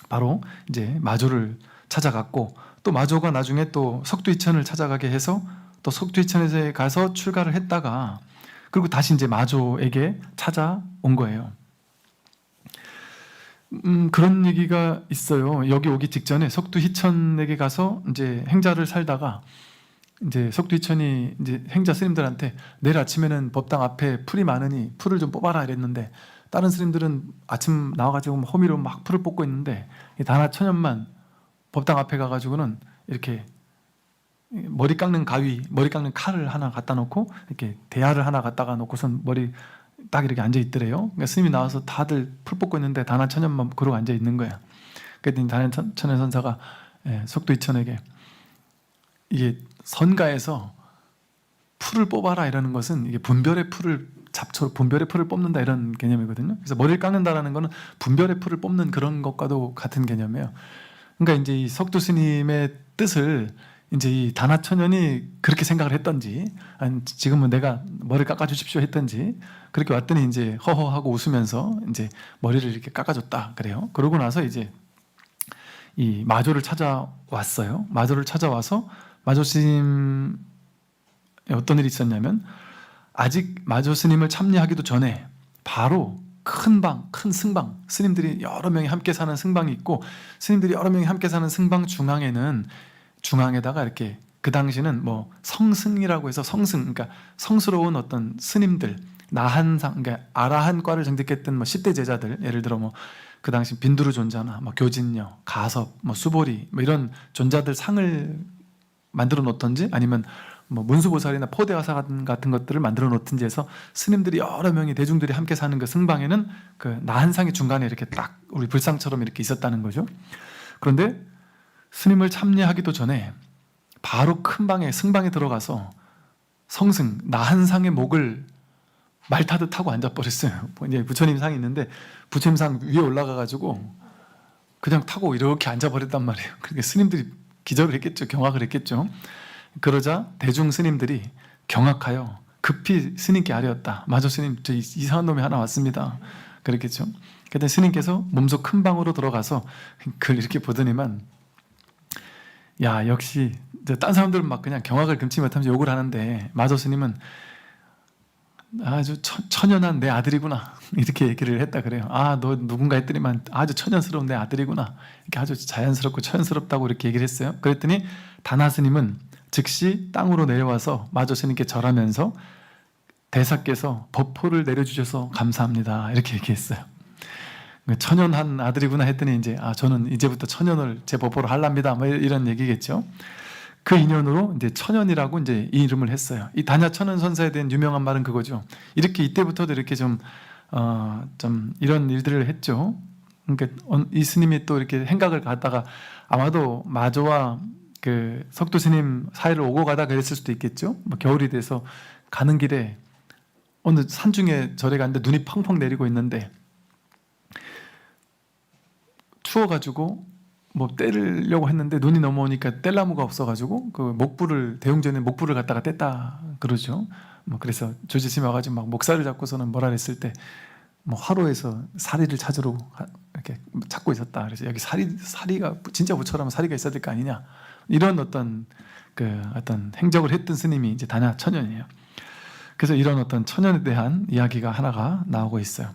바로 이제 마조를 찾아갔고, 또 마조가 나중에 또 석두이천을 찾아가게 해서 또 석두이천에 가서 출가를 했다가 그리고 다시 이제 마조에게 찾아온 거예요. 그런 얘기가 있어요. 여기 오기 직전에 석두희천에게 가서 이제 행자를 살다가 이제 석두희천이 이제 행자 스님들한테 내일 아침에는 법당 앞에 풀이 많으니 풀을 좀 뽑아라 이랬는데 다른 스님들은 아침 나와가지고 호미로 막 풀을 뽑고 있는데 다나천연만 법당 앞에 가가지고는 이렇게 머리 깎는 가위, 머리 깎는 칼을 하나 갖다 놓고 이렇게 대야를 하나 갖다가 놓고선 머리 딱 이렇게 앉아 있더래요. 그러니까 스님이 나와서 다들 풀 뽑고 있는데 다나천연만 그러고 앉아 있는 거야. 그랬더니 다나천연 선사가 석두이천에게 이게 선가에서 풀을 뽑아라 이러는 것은 이게 분별의 풀을 잡초, 분별의 풀을 뽑는다 이런 개념이거든요. 그래서 머리를 깎는다라는 거는 분별의 풀을 뽑는 그런 것과도 같은 개념이에요. 그러니까 이제 이 석두 스님의 뜻을 이제 이 다나천연이 그렇게 생각을 했던지, 아니 지금은 내가 머리를 깎아주십시오 했던지, 그렇게 왔더니 이제 허허하고 웃으면서 이제 머리를 이렇게 깎아줬다 그래요. 그러고 나서 이제 이 마조를 찾아왔어요. 마조를 찾아와서 마조 스님 어떤 일이 있었냐면 아직 마조 스님을 참여하기도 전에 바로 큰 방, 큰 승방, 스님들이 여러 명이 함께 사는 승방이 있고 스님들이 여러 명이 함께 사는 승방 중앙에는 중앙에다가 이렇게 그 당시는 뭐 성승이라고 해서 성승, 그러니까 성스러운 어떤 스님들, 나한상, 그러니까 아라한과를 정득했던 뭐 10대 제자들, 예를 들어 뭐 그 당시 빈두르 존자나 뭐 교진녀, 가섭, 뭐 수보리 뭐 이런 존자들 상을 만들어 놓던지 아니면 뭐 문수보살이나 포대화사 같은 것들을 만들어 놓든지 해서 스님들이 여러 명이 대중들이 함께 사는 그 승방에는 그 나한상이 중간에 이렇게 딱 우리 불상처럼 이렇게 있었다는 거죠. 그런데 스님을 참여하기도 전에 바로 큰 방에 승방에 들어가서 성승 나한상의 목을 말 타듯 타고 앉아버렸어요. 이제 부처님 상이 있는데 부처님 상 위에 올라가가지고 그냥 타고 이렇게 앉아버렸단 말이에요. 그러니까 스님들이 기절을 했겠죠. 경악을 했겠죠. 그러자 대중 스님들이 경악하여 급히 스님께 아뢰었다. 마조 스님, 저 이상한 놈이 하나 왔습니다. 그랬겠죠. 그때 스님께서 몸소 큰 방으로 들어가서 그걸 이렇게 보더니만 야 역시 딴 사람들은 막 그냥 경악을 금치 못하면서 욕을 하는데 마조 스님은 아주 천연한 내 아들이구나 이렇게 얘기를 했다 그래요. 아 너 누군가 했더니만 아주 천연스러운 내 아들이구나 이렇게 아주 자연스럽고 천연스럽다고 이렇게 얘기를 했어요. 그랬더니 다나 스님은 즉시 땅으로 내려와서 마조 스님께 절하면서 대사께서 법포를 내려주셔서 감사합니다 이렇게 얘기했어요. 천연한 아들이구나 했더니 이제 아 저는 이제부터 천연을 제 법포로 할랍니다 뭐 이런 얘기겠죠. 그 인연으로 이제 천연이라고 이제 이 이름을 했어요. 이 다냐천연 선사에 대한 유명한 말은 그거죠. 이렇게 이때부터도 이렇게 좀 이런 일들을 했죠. 그러니까 이 스님이 또 이렇게 행각을 갔다가 아마도 마조와 그 석두 스님 사이를 오고 가다 그랬을 수도 있겠죠. 뭐 겨울이 돼서 가는 길에 어느 산중에 절에 갔는데 눈이 펑펑 내리고 있는데 추워가지고 뭐 떼려고 했는데 눈이 넘어오니까 뗄나무가 없어가지고 그 목불을 대웅전에 목불을 갖다가 뗐다 그러죠. 뭐 그래서 조지스님 와가지고 막 목살을 잡고서는 뭐라 그랬을 때 뭐 화로에서 사리를 찾으러 이렇게 찾고 있었다. 그래서 여기 사리가 진짜 부처라면 사리가 있어야 될 거 아니냐 이런 어떤 행적을 했던 스님이 이제 다냐천연이에요. 그래서 이런 어떤 천연에 대한 이야기가 하나가 나오고 있어요.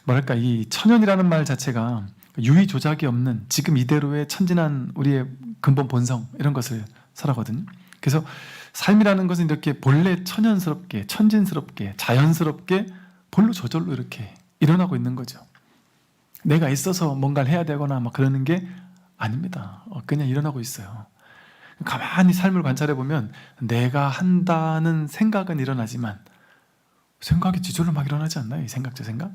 뭐랄까 이 천연이라는 말 자체가 유의 조작이 없는 지금 이대로의 천진한 우리의 근본 본성 이런 것을 설하거든요. 그래서 삶이라는 것은 이렇게 본래 천연스럽게 천진스럽게 자연스럽게 본로 저절로 이렇게 일어나고 있는 거죠. 내가 있어서 뭔가를 해야 되거나 막 그러는 게 아닙니다. 그냥 일어나고 있어요. 가만히 삶을 관찰해 보면 내가 한다는 생각은 일어나지만 생각이 지절로 막 일어나지 않나요? 이 생각 저 생각?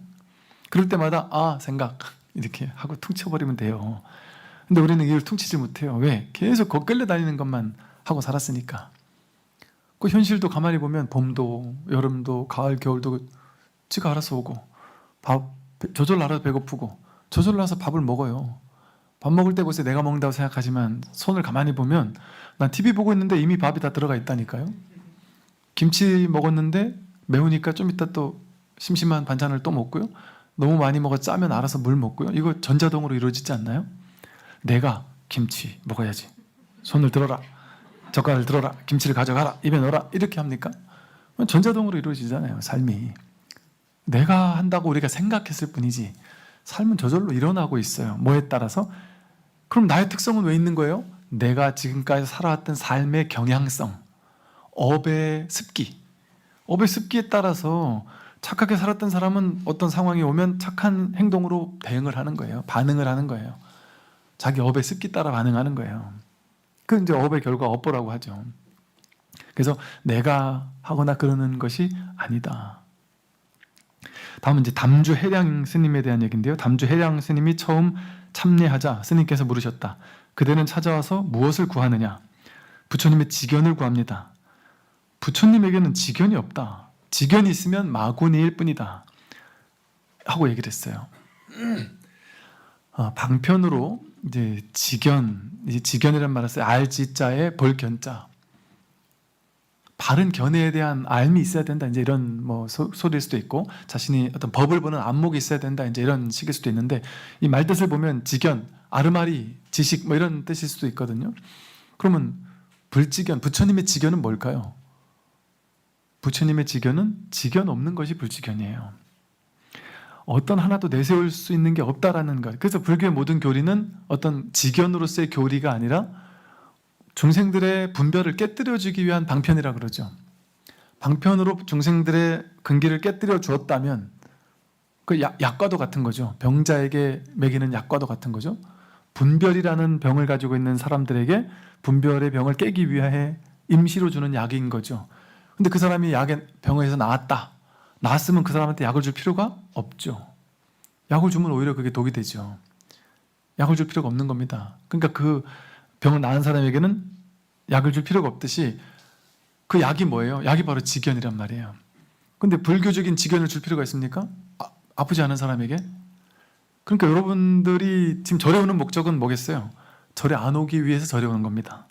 그럴 때마다 아 생각 이렇게 하고 퉁쳐버리면 돼요. 근데 우리는 이걸 퉁치지 못해요. 왜? 계속 거끌려 다니는 것만 하고 살았으니까. 그 현실도 가만히 보면 봄도 여름도 가을 겨울도 지가 알아서 오고 저절로 알아서 배고프고 저절로 알아서 밥을 먹어요. 밥 먹을 때 보세요. 내가 먹는다고 생각하지만 손을 가만히 보면 난 TV 보고 있는데 이미 밥이 다 들어가 있다니까요. 김치 먹었는데 매우니까 좀 이따 또 심심한 반찬을 또 먹고요. 너무 많이 먹어 짜면 알아서 물 먹고요. 이거 전자동으로 이루어지지 않나요? 내가 김치 먹어야지. 손을 들어라. 젓갈을 들어라, 김치를 가져가라, 입에 넣어라 이렇게 합니까? 전자동으로 이루어지잖아요. 삶이. 내가 한다고 우리가 생각했을 뿐이지 삶은 저절로 일어나고 있어요. 뭐에 따라서? 그럼 나의 특성은 왜 있는 거예요? 내가 지금까지 살아왔던 삶의 경향성, 업의 습기. 업의 습기에 따라서 착하게 살았던 사람은 어떤 상황이 오면 착한 행동으로 대응을 하는 거예요. 반응을 하는 거예요. 자기 업의 습기 따라 반응하는 거예요. 그 이제 업의 결과 업보라고 하죠. 그래서 내가 하거나 그러는 것이 아니다. 다음은 이제 담주 해량 스님에 대한 얘기인데요. 담주 해량 스님이 처음 참례하자 스님께서 물으셨다. 그대는 찾아와서 무엇을 구하느냐? 부처님의 지견을 구합니다. 부처님에게는 지견이 없다. 지견이 있으면 마구니일 뿐이다. 하고 얘기를 했어요. 방편으로 이제 지견이라는 말을 써요. 알지자에 벌견자. 바른 견해에 대한 알미 있어야 된다. 이제 이런 뭐 소리일 수도 있고, 자신이 어떤 법을 보는 안목이 있어야 된다. 이제 이런 식일 수도 있는데, 이 말뜻을 보면 지견, 아르마리, 지식 뭐 이런 뜻일 수도 있거든요. 그러면 불지견, 부처님의 지견은 뭘까요? 부처님의 지견은 지견 없는 것이 불지견이에요. 어떤 하나도 내세울 수 있는 게 없다라는 것. 그래서 불교의 모든 교리는 어떤 지견으로서의 교리가 아니라 중생들의 분별을 깨뜨려주기 위한 방편이라 그러죠. 방편으로 중생들의 근기를 깨뜨려 주었다면 그 약과도 같은 거죠. 병자에게 먹이는 약과도 같은 거죠. 분별이라는 병을 가지고 있는 사람들에게 분별의 병을 깨기 위해 임시로 주는 약인 거죠. 근데 그 사람이 병에서 나았다. 나았으면 그 사람한테 약을 줄 필요가 없죠. 약을 주면 오히려 그게 독이 되죠. 약을 줄 필요가 없는 겁니다. 그러니까 그 병을 나은 사람에게는 약을 줄 필요가 없듯이 그 약이 뭐예요? 약이 바로 지견이란 말이에요. 근데 불교적인 지견을 줄 필요가 있습니까? 아프지 않은 사람에게? 그러니까 여러분들이 지금 절에 오는 목적은 뭐겠어요? 절에 안 오기 위해서 절에 오는 겁니다.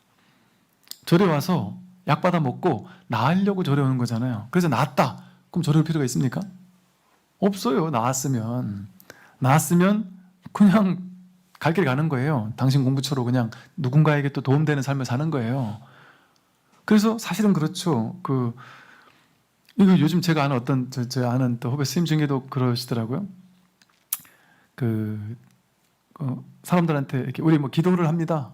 절에 와서 약 받아 먹고 나으려고 절에 오는 거잖아요. 그래서 나았다. 그럼 절에 올 필요가 있습니까? 없어요. 나았으면 그냥 갈 길 가는 거예요. 당신 공부처로 그냥 누군가에게 또 도움되는 삶을 사는 거예요. 그래서 사실은 그렇죠. 이거 요즘 제가 아는 어떤 제 아는 또 후배 스님 중에도 그러시더라고요. 사람들한테 이렇게 우리 뭐 기도를 합니다.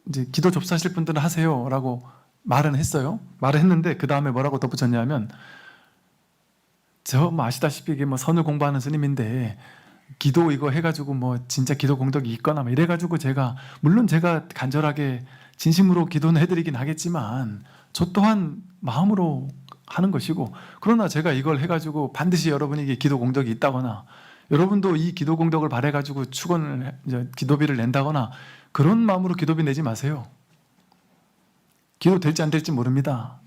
이제 기도 접수하실 분들은 하세요라고 말은 했어요. 말을 했는데 그 다음에 뭐라고 덧붙였냐면 저 뭐 아시다시피 이게 뭐 선을 공부하는 스님인데 기도 이거 해가지고 뭐 진짜 기도 공덕이 있거나 뭐 이래가지고 물론 제가 간절하게 진심으로 기도는 해드리긴 하겠지만 저 또한 마음으로 하는 것이고, 그러나 제가 이걸 해가지고 반드시 여러분에게 기도 공덕이 있다거나 여러분도 이 기도 공덕을 바래가지고 기도비를 낸다거나 그런 마음으로 기도비 내지 마세요. 기도 될지 안 될지 모릅니다.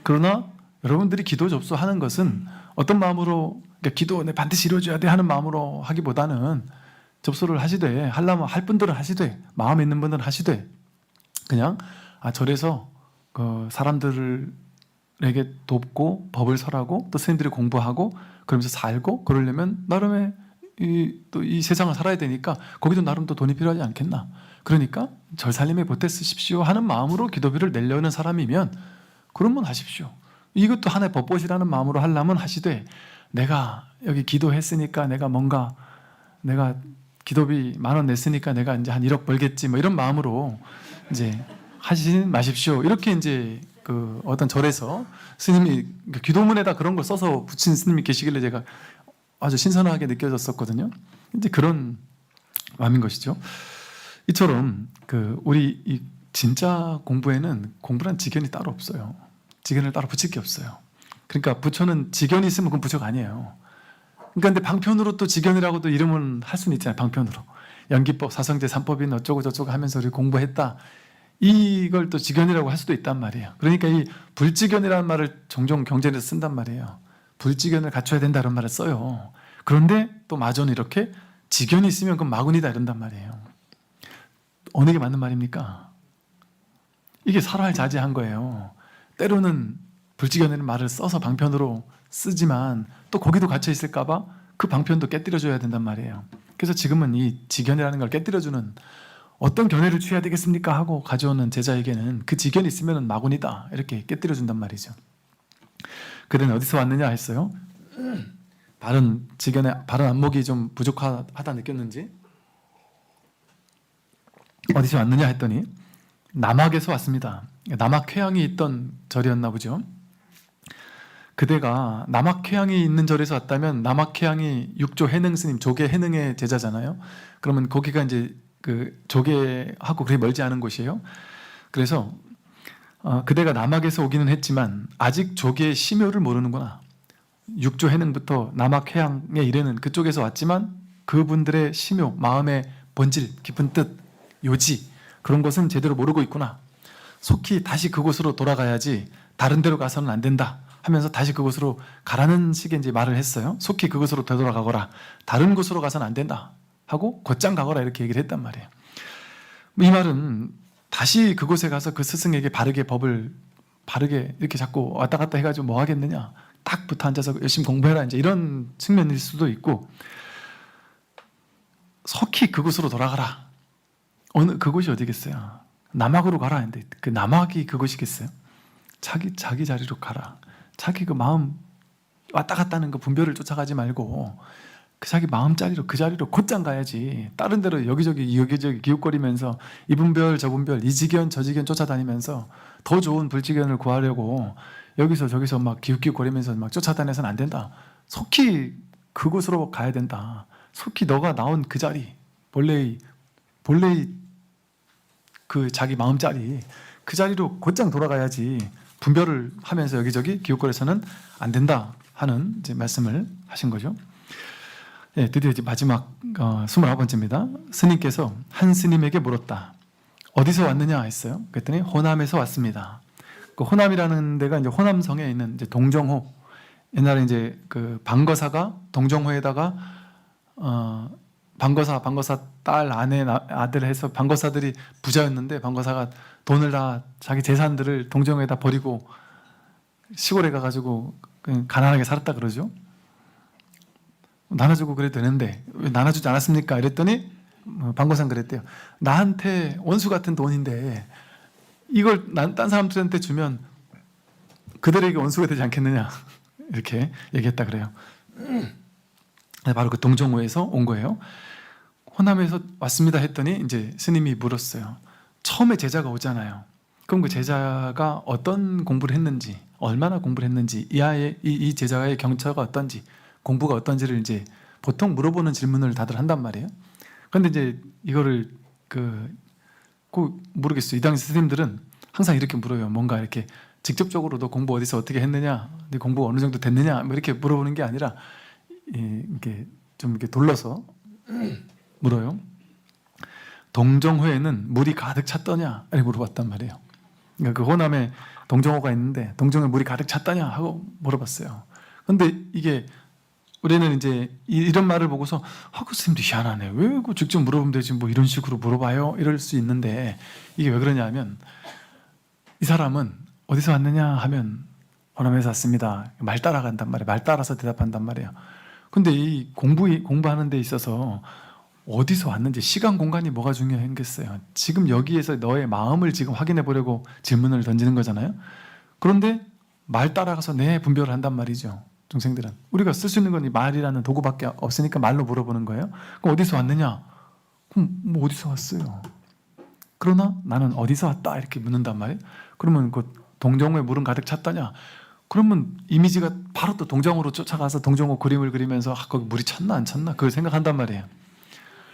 그러나 여러분들이 기도 접수하는 것은 어떤 마음으로, 그러니까 기도 반드시 이루어져야 돼 하는 마음으로 하기보다는 접수를 하시되, 하려면 할 분들은 하시되, 마음에 있는 분들은 하시되, 그냥 절에서 사람들에게 돕고 법을 설하고 또 스님들이 공부하고 그러면서 살고 그러려면 나름의 이 세상을 살아야 되니까 거기도 나름 또 돈이 필요하지 않겠나. 그러니까 절 살림에 보태 쓰십시오 하는 마음으로 기도비를 내려는 사람이면 그러면 하십시오. 이것도 하나의 법봇이라는 마음으로 하려면 하시되, 내가 여기 기도했으니까 내가 기도비 10,000원 냈으니까 내가 이제 한 1억 벌겠지 뭐 이런 마음으로 이제 하시지 마십시오. 이렇게 이제 어떤 절에서 스님이 기도문에다 그런 걸 써서 붙인 스님이 계시길래 제가 아주 신선하게 느껴졌었거든요. 이제 그런 마음인 것이죠. 이처럼 우리 이 진짜 공부란 지견이 따로 없어요. 지견을 따로 붙일 게 없어요. 그러니까 부처는 지견이 있으면 그건 부처가 아니에요. 그러니까 근데 방편으로 또 지견이라고도 이름은 할 수는 있잖아요. 방편으로 연기법, 사성제, 삼법인 어쩌고 저쩌고 하면서 우리 공부했다. 이걸 또 지견이라고 할 수도 있단 말이에요. 그러니까 이 불지견이라는 말을 종종 경전에서 쓴단 말이에요. 불지견을 갖춰야 된다 이런 말을 써요. 그런데 또 마저는 이렇게 지견이 있으면 그건 마군이다 이런단 말이에요. 어느 게 맞는 말입니까? 이게 살활자제한 거예요. 때로는 불지견이라는 말을 써서 방편으로 쓰지만 또 거기도 갇혀 있을까 봐 그 방편도 깨뜨려줘야 된단 말이에요. 그래서 지금은 이 지견이라는 걸 깨뜨려주는 어떤 견해를 취해야 되겠습니까? 하고 가져오는 제자에게는 그 지견이 있으면 마군이다 이렇게 깨뜨려 준단 말이죠. 그대는 어디서 왔느냐 했어요. 바른 지견에 바른 안목이 좀 부족하다 느꼈는지 어디서 왔느냐 했더니 남학에서 왔습니다. 남학회양이 있던 절이었나 보죠. 그대가 남학회양이 있는 절에서 왔다면 남학회양이 육조 해능 스님, 조계 해능의 제자잖아요. 그러면 거기가 이제 그 조계하고 그리 멀지 않은 곳이에요. 그래서 그대가 남학에서 오기는 했지만 아직 조계의 심요를 모르는구나. 육조 해능부터 남학회양에 이르는 그쪽에서 왔지만 그분들의 심요, 마음의 본질, 깊은 뜻, 요지 그런 것은 제대로 모르고 있구나. 속히 다시 그곳으로 돌아가야지 다른 데로 가서는 안 된다 하면서 다시 그곳으로 가라는 식의 이제 말을 했어요. 속히 그곳으로 되돌아가거라. 다른 곳으로 가서는 안 된다 하고 곧장 가거라 이렇게 얘기를 했단 말이에요. 이 말은 다시 그곳에 가서 그 스승에게 바르게 법을 바르게 이렇게 자꾸 왔다 갔다 해가지고 뭐 하겠느냐. 딱 붙어 앉아서 열심히 공부해라 이제 이런 측면일 수도 있고 속히 그곳으로 돌아가라. 어느 그곳이 어디겠어요? 남학으로 가라 했는데 그 남학이 그곳이겠어요? 자기 자리로 가라. 자기 그 마음 왔다 갔다 하는 그 분별을 쫓아가지 말고 그 자기 마음자리로 그 자리로 곧장 가야지. 다른 데로 여기저기 기웃거리면서 이 분별 저 분별 이 지견 저 지견 쫓아다니면서 더 좋은 불지견을 구하려고 여기서 저기서 막 기웃기웃거리면서 막 쫓아다녀서는 안 된다. 속히 그곳으로 가야 된다. 속히 너가 나온 그 자리 본래의 그 자기 마음자리 그 자리로 곧장 돌아가야지 분별을 하면서 여기저기 기웃거려서는 안 된다 하는 이제 말씀을 하신 거죠. 예, 드디어 이제 마지막 29번째입니다. 스님께서 한 스님에게 물었다. 어디서 왔느냐 했어요. 그랬더니 호남에서 왔습니다. 그 호남이라는 데가 이제 호남성에 있는 이제 동정호. 옛날에 이제 그 방거사가 동정호에다가 방거사 딸 아내 아들 해서 방거사들이 부자였는데 방거사가 돈을 다 자기 재산들을 동정호에다 버리고 시골에 가가지고 그냥 가난하게 살았다 그러죠. 나눠주고 그래도 되는데 왜 나눠주지 않았습니까? 이랬더니 방거사는 그랬대요. 나한테 원수 같은 돈인데 이걸 딴 사람들한테 주면 그들에게 원수가 되지 않겠느냐 이렇게 얘기했다 그래요. 바로 그 동정호에서 온 거예요. 호남에서 왔습니다 했더니 이제 스님이 물었어요. 처음에 제자가 오잖아요. 그럼 그 제자가 어떤 공부를 했는지, 얼마나 공부를 했는지, 이 제자의 경처가 어떤지, 공부가 어떤지를 이제 보통 물어보는 질문을 다들 한단 말이에요. 그런데 이제 이거를 꼭 모르겠어요. 이 당시 스님들은 항상 이렇게 물어요. 뭔가 이렇게 직접적으로 너 공부 어디서 어떻게 했느냐, 네 공부 어느 정도 됐느냐, 뭐 이렇게 물어보는 게 아니라 이렇게 좀 이렇게 돌려서 물어요. 동정호에는 물이 가득 찼더냐? 이렇게 물어봤단 말이에요. 그러니까 그 호남에 동정호가 있는데 동정호에 물이 가득 찼더냐 하고 물어봤어요. 근데 이게 우리는 이제 이런 말을 보고서 그 스님도 희한하네. 왜 직접 물어보면 되지 뭐 이런 식으로 물어봐요? 이럴 수 있는데 이게 왜 그러냐면 이 사람은 어디서 왔느냐 하면 호남에서 왔습니다. 말 따라간단 말이에요. 말 따라서 대답한단 말이에요. 근데 이 공부하는 데 있어서 어디서 왔는지 시간 공간이 뭐가 중요했겠어요. 지금 여기에서 너의 마음을 지금 확인해 보려고 질문을 던지는 거잖아요. 그런데 말 따라가서 내 분별을 한단 말이죠. 중생들은 우리가 쓸 수 있는 건 이 말이라는 도구밖에 없으니까 말로 물어보는 거예요. 그럼 어디서 왔느냐? 그럼 뭐 어디서 왔어요? 그러나 나는 어디서 왔다 이렇게 묻는단 말이에요. 그러면 그 동정호에 물은 가득 찼다냐? 그러면 이미지가 바로 또 동정호로 쫓아가서 동정호 그림을 그리면서 거기 물이 찼나 안 찼나 그걸 생각한단 말이에요.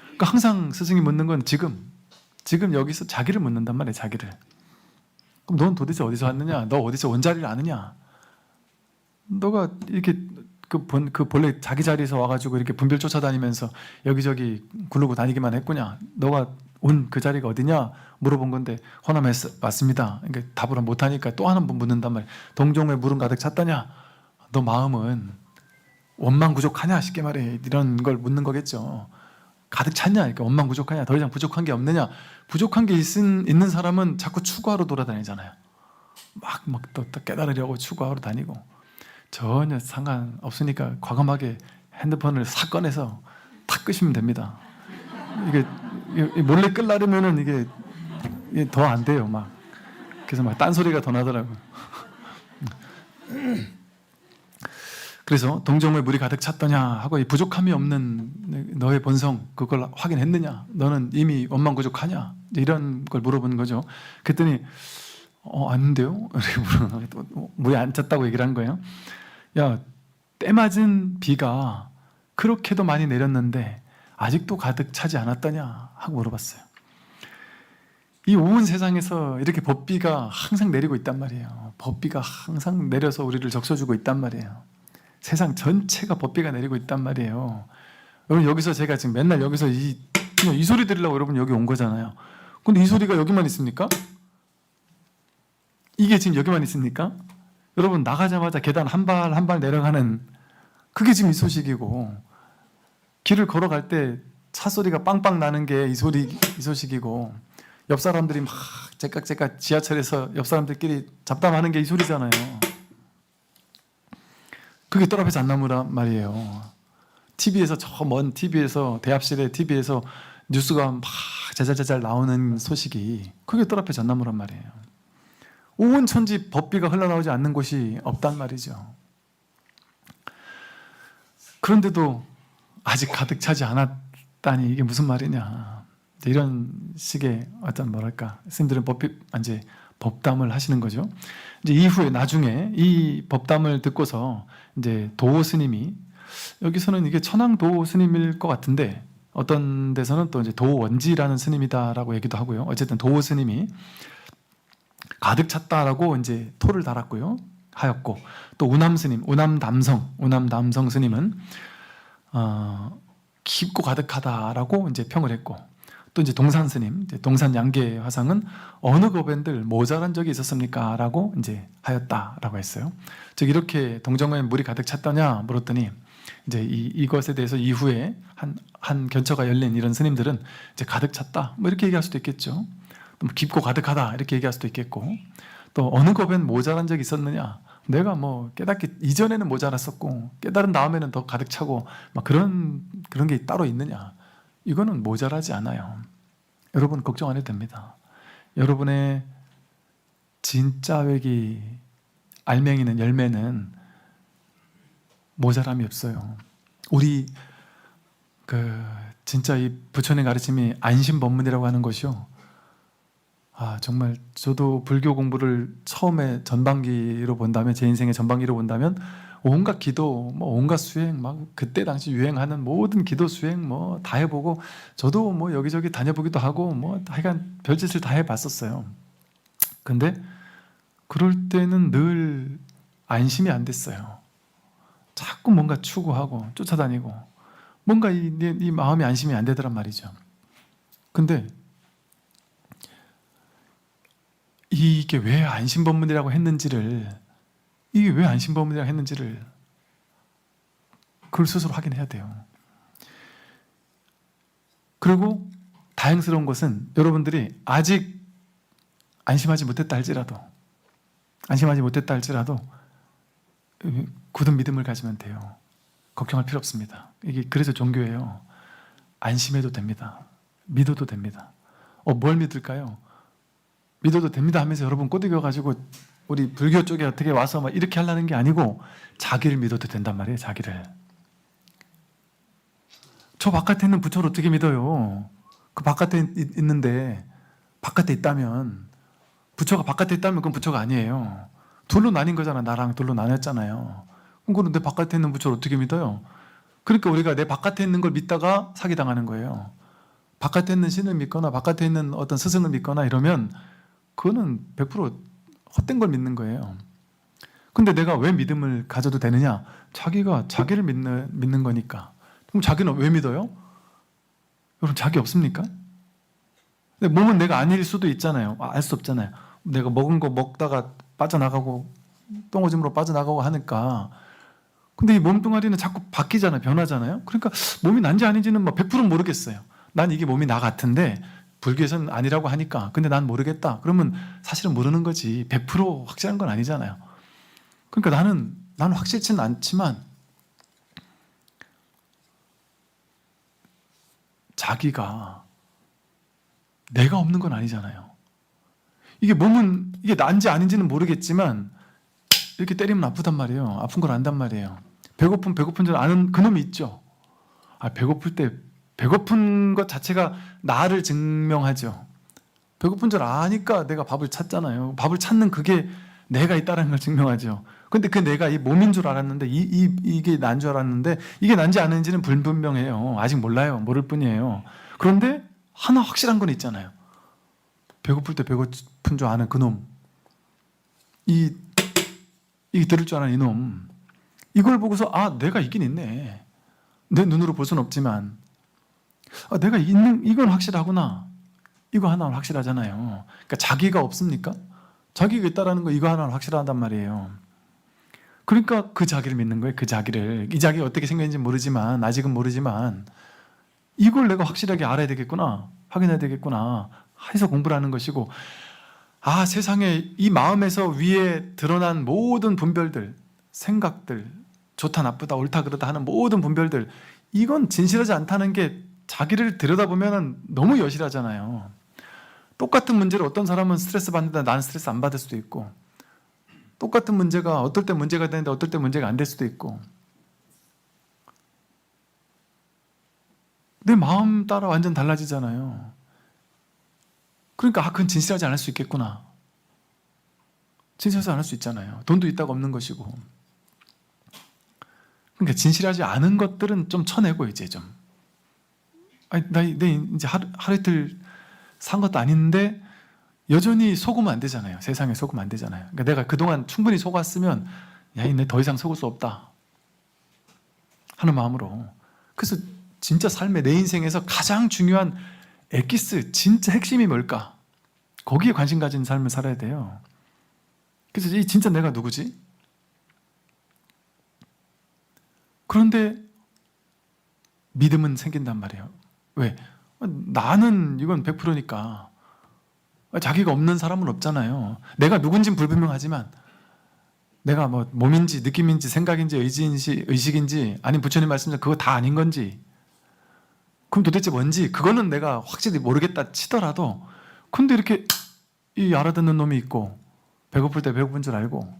그러니까 항상 스승이 묻는 건 지금 여기서 자기를 묻는단 말이에요. 자기를. 그럼 넌 도대체 어디서 왔느냐? 너 어디서 원자리를 아느냐? 너가 이렇게 그 본래 자기 자리에서 와가지고 이렇게 분별 쫓아다니면서 여기저기 굴르고 다니기만 했구냐? 너가 온 그 자리가 어디냐? 물어본 건데 호남에 왔습니다. 그러니까 답을 못하니까 또 한 번 묻는단 말이에요. 동정호에 물은 가득 찼다냐? 너 마음은 원망부족하냐? 쉽게 말해 이런 걸 묻는 거겠죠. 가득 찼냐? 그러니까 원망부족하냐? 더 이상 부족한 게 없느냐? 부족한 게 있는 사람은 자꾸 추구하러 돌아다니잖아요. 막 또 깨달으려고 추구하러 다니고 전혀 상관없으니까 과감하게 핸드폰을 싹 꺼내서 탁 끄시면 됩니다. 이게 몰래 끌라려면은 이게 더 안 돼요. 막 그래서 막 딴소리가 더 나더라고요. 그래서 동정호에 물이 가득 찼더냐 하고 이 부족함이 없는 너의 본성 그걸 확인했느냐, 너는 이미 원망부족하냐, 이런 걸 물어본 거죠. 그랬더니 아닌데요? 물이 안 찼다고 얘기를 한 거예요. 야, 때맞은 비가 그렇게도 많이 내렸는데 아직도 가득 차지 않았더냐 하고 물어봤어요. 이 온 세상에서 이렇게 법비가 항상 내리고 있단 말이에요. 법비가 항상 내려서 우리를 적셔주고 있단 말이에요. 세상 전체가 법비가 내리고 있단 말이에요. 여러분, 여기서 제가 지금 맨날 여기서 그냥 이 소리 들으려고 여러분 여기 온 거잖아요. 근데 이 소리가 여기만 있습니까? 이게 지금 여기만 있습니까? 여러분, 나가자마자 계단 한 발 한 발 내려가는 그게 지금 이 소식이고, 길을 걸어갈 때 차 소리가 빵빵 나는 게 이 소식이고, 옆 사람들이 막 째깍째깍 지하철에서 옆 사람들끼리 잡담하는 게 이 소리잖아요. 그게 뜰 앞에서 안 나무란 말이에요. TV에서, 저 먼 TV에서, 대합실의 TV에서 뉴스가 막 자잘자잘 나오는 소식이 그게 뜰 앞에 잣나무란 말이에요. 온 천지 법비가 흘러나오지 않는 곳이 없단 말이죠. 그런데도 아직 가득 차지 않았다니 이게 무슨 말이냐, 이런 식의 어떤 뭐랄까, 스님들은 이제 법담을 하시는 거죠. 이제 이후에 나중에 이 법담을 듣고서 이제 도 스님이, 여기서는 이게 천황도 스님일 것 같은데 어떤 데서는 또 이제 도원지라는 스님이다라고 얘기도 하고요. 어쨌든 도 스님이 가득 찼다라고 이제 토를 달았고요. 하였고, 또 우남 스님, 우남담성 스님은 깊고 가득하다라고 이제 평을 했고, 또 이제 동산 스님, 동산 양계 화상은 어느 법엔들 모자란 적이 있었습니까? 라고 이제 하였다라고 했어요. 즉 이렇게 동정호에 물이 가득 찼더냐 물었더니, 이제 이것에 대해서 이후에 한 견처가 열린 이런 스님들은 이제 가득 찼다 뭐 이렇게 얘기할 수도 있겠죠. 또 깊고 가득하다 이렇게 얘기할 수도 있겠고, 또 어느 법엔 모자란 적이 있었느냐, 내가 뭐 깨닫기 이전에는 모자랐었고 깨달은 다음에는 더 가득 차고 막 그런 게 따로 있느냐, 이거는 모자라지 않아요. 여러분 걱정 안 해도 됩니다. 여러분의 진짜 외기 알맹이는, 열매는 모자람이 없어요. 우리 진짜 이 부처님 가르침이 안심법문이라고 하는 것이요, 정말 저도 불교 공부를 처음에 전반기로 본다면, 제 인생의 전반기로 본다면 온갖 기도, 뭐 온갖 수행, 막 그때 당시 유행하는 모든 기도 수행 뭐 다 해보고, 저도 뭐 여기저기 다녀보기도 하고 뭐 하여간 별짓을 다 해봤었어요. 근데 그럴 때는 늘 안심이 안 됐어요. 자꾸 뭔가 추구하고 쫓아다니고 뭔가 이 마음이 안심이 안 되더란 말이죠. 근데 이게 왜 안심법문이라고 했는지를, 그걸 스스로 확인해야 돼요. 그리고 다행스러운 것은 여러분들이 아직 안심하지 못했다 할지라도 굳은 믿음을 가지면 돼요. 걱정할 필요 없습니다. 이게 그래서 종교예요. 안심해도 됩니다. 믿어도 됩니다. 뭘 믿을까요? 믿어도 됩니다 하면서 여러분 꼬드겨가지고 우리 불교 쪽에 어떻게 와서 막 이렇게 하려는 게 아니고, 자기를 믿어도 된단 말이에요. 자기를. 저 바깥에 있는 부처를 어떻게 믿어요? 그 바깥에 있는데, 바깥에 있다면, 부처가 바깥에 있다면 그건 부처가 아니에요. 둘로 나뉜 거잖아. 나랑 둘로 나눴잖아요. 그럼 내 바깥에 있는 부처를 어떻게 믿어요? 그러니까 우리가 내 바깥에 있는 걸 믿다가 사기당하는 거예요. 바깥에 있는 신을 믿거나 바깥에 있는 어떤 스승을 믿거나 이러면 그거는 100% 헛된 걸 믿는 거예요. 근데 내가 왜 믿음을 가져도 되느냐? 자기가 자기를 믿는 거니까. 그럼 자기는 왜 믿어요? 여러분, 자기 없습니까? 근데 몸은 내가 아닐 수도 있잖아요. 알 수 없잖아요. 내가 먹은 거 먹다가 빠져나가고 똥오줌으로 빠져나가고 하니까. 근데 이 몸뚱아리는 자꾸 바뀌잖아요. 변하잖아요. 그러니까 몸이 난지 아닌지는 뭐 100% 모르겠어요. 난 이게 몸이 나 같은데 불교에서는 아니라고 하니까, 근데 난 모르겠다. 그러면 사실은 모르는 거지 100% 확실한 건 아니잖아요. 그러니까 나는 확실치는 않지만 자기가 내가 없는 건 아니잖아요. 이게 몸은 이게 난지 아닌지는 모르겠지만 이렇게 때리면 아프단 말이에요. 아픈 걸 안단 말이에요. 배고픈 줄 아는 그놈이 있죠. 배고플 때 배고픈 것 자체가 나를 증명하죠. 배고픈 줄 아니까 내가 밥을 찾잖아요. 밥을 찾는 그게 내가 있다는 걸 증명하죠. 근데 그 내가 이 몸인 줄 알았는데 이게 난 줄 알았는데 이게 난지 아닌지는 불분명해요. 아직 몰라요. 모를 뿐이에요. 그런데 하나 확실한 건 있잖아요. 배고플 때 배고픈 줄 아는 그놈, 이 들을 줄 아는 이놈, 이걸 보고서 내가 있긴 있네. 내 눈으로 볼 수는 없지만 내가 있는 이건 확실하구나. 이거 하나는 확실하잖아요. 그러니까 자기가 없습니까? 자기가 있다라는 거 이거 하나는 확실하단 말이에요. 그러니까 그 자기를 믿는 거예요. 그 자기를. 이 자기가 어떻게 생겼는지 모르지만 아직은 모르지만 이걸 내가 확실하게 알아야 되겠구나. 확인해야 되겠구나. 해서 공부를 하는 것이고 세상에 이 마음에서 위에 드러난 모든 분별들, 생각들, 좋다 나쁘다 옳다 그르다 하는 모든 분별들 이건 진실하지 않다는 게 자기를 들여다보면 너무 여실하잖아요. 똑같은 문제를 어떤 사람은 스트레스 받는데 나는 스트레스 안 받을 수도 있고 똑같은 문제가 어떨 때 문제가 되는데 어떨 때 문제가 안 될 수도 있고 내 마음 따라 완전 달라지잖아요. 그러니까 그건 진실하지 않을 수 있겠구나. 진실하지 않을 수 있잖아요. 돈도 있다가 없는 것이고. 그러니까 진실하지 않은 것들은 좀 쳐내고 이제 좀. 나 이제 하루 이틀 산 것도 아닌데 여전히 속으면 안 되잖아요. 세상에 속으면 안 되잖아요. 그러니까 내가 그동안 충분히 속았으면 내 더 이상 속을 수 없다 하는 마음으로. 그래서 진짜 삶의 내 인생에서 가장 중요한 엑기스, 진짜 핵심이 뭘까? 거기에 관심 가진 삶을 살아야 돼요. 그래서 이 진짜 내가 누구지? 그런데 믿음은 생긴단 말이에요. 왜? 나는 이건 100%니까. 자기가 없는 사람은 없잖아요. 내가 누군지는 불분명하지만 내가 몸인지 느낌인지 생각인지 의식인지 아니면 부처님 말씀대로 그거 다 아닌 건지 그럼 도대체 뭔지 그거는 내가 확실히 모르겠다 치더라도 근데 이렇게 이 알아듣는 놈이 있고 배고플 때 배고픈 줄 알고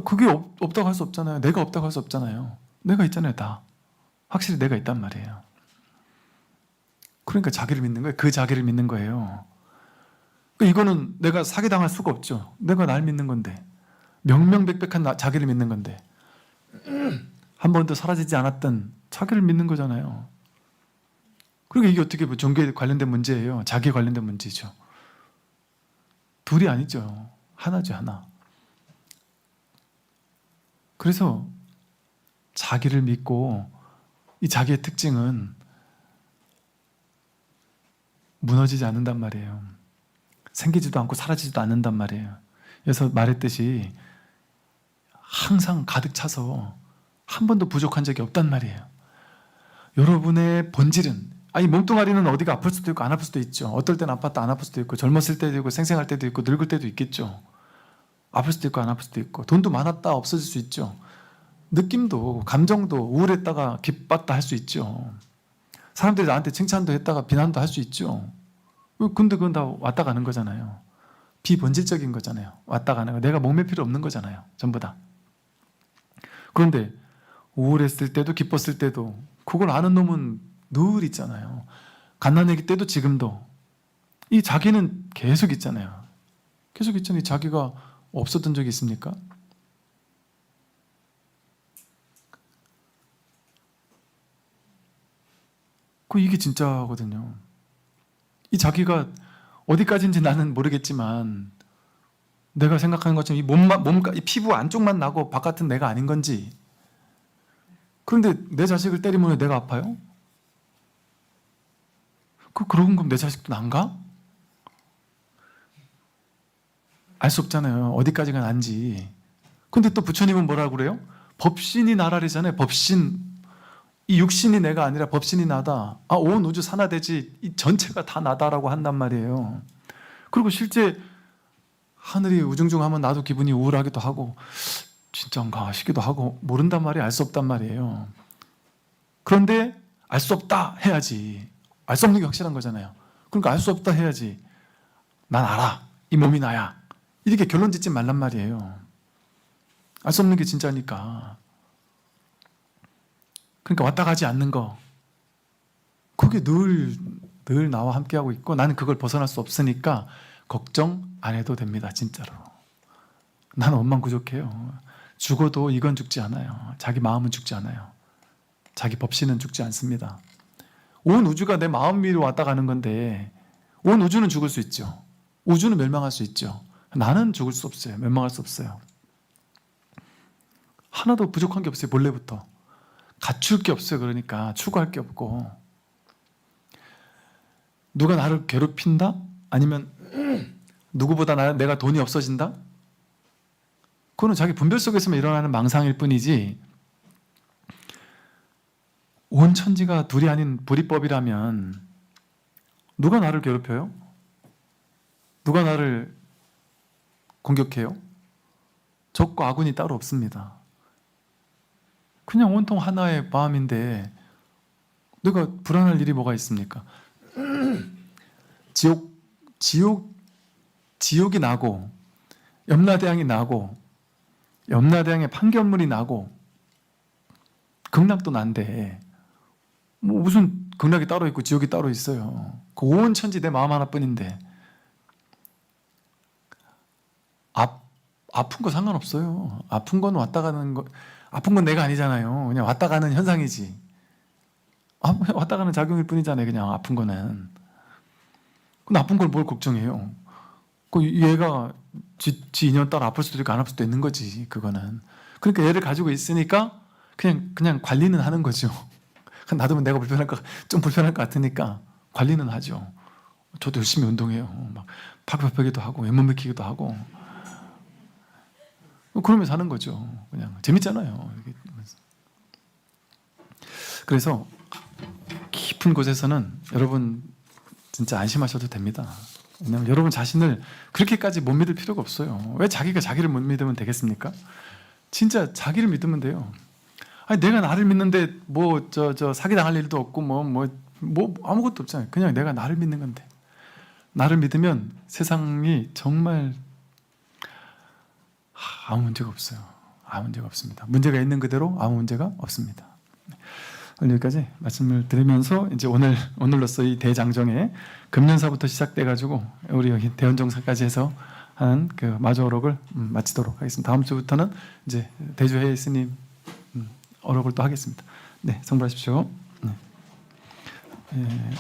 그게 없다고 할 수 없잖아요. 내가 없다고 할 수 없잖아요. 내가 있잖아요. 다 확실히 내가 있단 말이에요. 그러니까 자기를 믿는 거예요. 그 자기를 믿는 거예요. 이거는 내가 사기당할 수가 없죠. 내가 날 믿는 건데 명명백백한 자기를 믿는 건데 한 번도 사라지지 않았던 자기를 믿는 거잖아요. 그러니까 이게 어떻게 종교에 관련된 문제예요. 자기에 관련된 문제죠. 둘이 아니죠. 하나죠. 하나. 그래서 자기를 믿고 이 자기의 특징은 무너지지 않는단 말이에요. 생기지도 않고 사라지지도 않는단 말이에요. 그래서 말했듯이 항상 가득 차서 한 번도 부족한 적이 없단 말이에요. 여러분의 본질은 몸뚱아리는 어디가 아플 수도 있고 안 아플 수도 있죠. 어떨 땐 아팠다 안 아플 수도 있고 젊었을 때도 있고 생생할 때도 있고 늙을 때도 있겠죠. 아플 수도 있고 안 아플 수도 있고 돈도 많았다 없어질 수 있죠. 느낌도 감정도 우울했다가 기뻤다 할 수 있죠. 사람들이 나한테 칭찬도 했다가 비난도 할 수 있죠. 근데 그건 다 왔다 가는 거잖아요. 비본질적인 거잖아요. 왔다 가는 거. 내가 목맬 필요 없는 거잖아요. 전부 다. 그런데 우울했을 때도 기뻤을 때도 그걸 아는 놈은 늘 있잖아요. 갓난아기 때도 지금도 이 자기는 계속 있잖아요. 계속 있잖아요. 자기가 없었던 적이 있습니까? 이게 진짜거든요. 이 자기가 어디까지인지 나는 모르겠지만 내가 생각하는 것처럼 이 이 피부 안쪽만 나고 바깥은 내가 아닌 건지. 그런데 내 자식을 때리면 내가 아파요? 그러고 그럼 내 자식도 난가? 알 수 없잖아요. 어디까지가 난지. 근데 또 부처님은 뭐라고 그래요? 법신이 나라래잖아요. 법신. 이 육신이 내가 아니라 법신이 나다. 온 우주 산하대지 이 전체가 다 나다라고 한단 말이에요. 그리고 실제 하늘이 우중중하면 나도 기분이 우울하기도 하고 진짜인가 싶기도 하고 모른단 말이에요. 알 수 없단 말이에요. 그런데 알 수 없다 해야지. 알 수 없는 게 확실한 거잖아요. 그러니까 알 수 없다 해야지. 난 알아. 이 몸이 나야. 이렇게 결론 짓지 말란 말이에요. 알 수 없는 게 진짜니까. 그러니까 왔다 가지 않는 거. 그게 늘 나와 함께하고 있고 나는 그걸 벗어날 수 없으니까 걱정 안 해도 됩니다. 진짜로. 나는 원망구족해요. 죽어도 이건 죽지 않아요. 자기 마음은 죽지 않아요. 자기 법신은 죽지 않습니다. 온 우주가 내 마음 위로 왔다 가는 건데 온 우주는 죽을 수 있죠. 우주는 멸망할 수 있죠. 나는 죽을 수 없어요. 멸망할 수 없어요. 하나도 부족한 게 없어요. 본래부터. 갖출 게 없어요. 그러니까 추구할 게 없고 누가 나를 괴롭힌다? 아니면 누구보다 내가 돈이 없어진다? 그거는 자기 분별 속에서만 일어나는 망상일 뿐이지 온 천지가 둘이 아닌 불이법이라면 누가 나를 괴롭혀요? 누가 나를 공격해요? 적과 아군이 따로 없습니다. 그냥 온통 하나의 마음인데 내가 불안할 일이 뭐가 있습니까? 지옥이 나고 염라대왕이 나고 염라대왕의 판결문이 나고 극락도 난데 뭐 무슨 극락이 따로 있고 지옥이 따로 있어요. 그 온 천지 내 마음 하나뿐인데 아픈 거 상관없어요. 아픈 건 왔다 가는 거, 아픈 건 내가 아니잖아요. 그냥 왔다 가는 현상이지. 왔다 가는 작용일 뿐이잖아요. 그냥 아픈 거는. 그 나쁜 걸 뭘 걱정해요. 그 얘가 지 인연 따라 아플 수도 있고 안 아플 수도 있는 거지. 그거는. 그러니까 얘를 가지고 있으니까 그냥 관리는 하는 거죠. 놔두면 내가 좀 불편할 것 같으니까 관리는 하죠. 저도 열심히 운동해요. 막 팔굽혀펴기도 하고 왼몸 밀키기도 하고. 그러면서 하는 거죠. 그냥 재밌잖아요. 그래서 깊은 곳에서는 여러분 진짜 안심하셔도 됩니다. 왜냐하면 여러분 자신을 그렇게까지 못 믿을 필요가 없어요. 왜 자기가 자기를 못 믿으면 되겠습니까? 진짜 자기를 믿으면 돼요. 아니 내가 나를 믿는데 뭐 사기 당할 일도 없고 뭐 아무것도 없잖아요. 그냥 내가 나를 믿는 건데 나를 믿으면 세상이 정말 아무 문제가 없어요. 아무 문제가 없습니다. 문제가 있는 그대로 아무 문제가 없습니다. 오늘 여기까지 말씀을 드리면서 이제 오늘로써 이 대장정에 금년사부터 시작돼가지고 우리 여기 대원정사까지 해서 한 그 마저 어록을 마치도록 하겠습니다. 다음 주부터는 이제 대주회 스님 어록을 또 하겠습니다. 네, 성불하십시오. 네.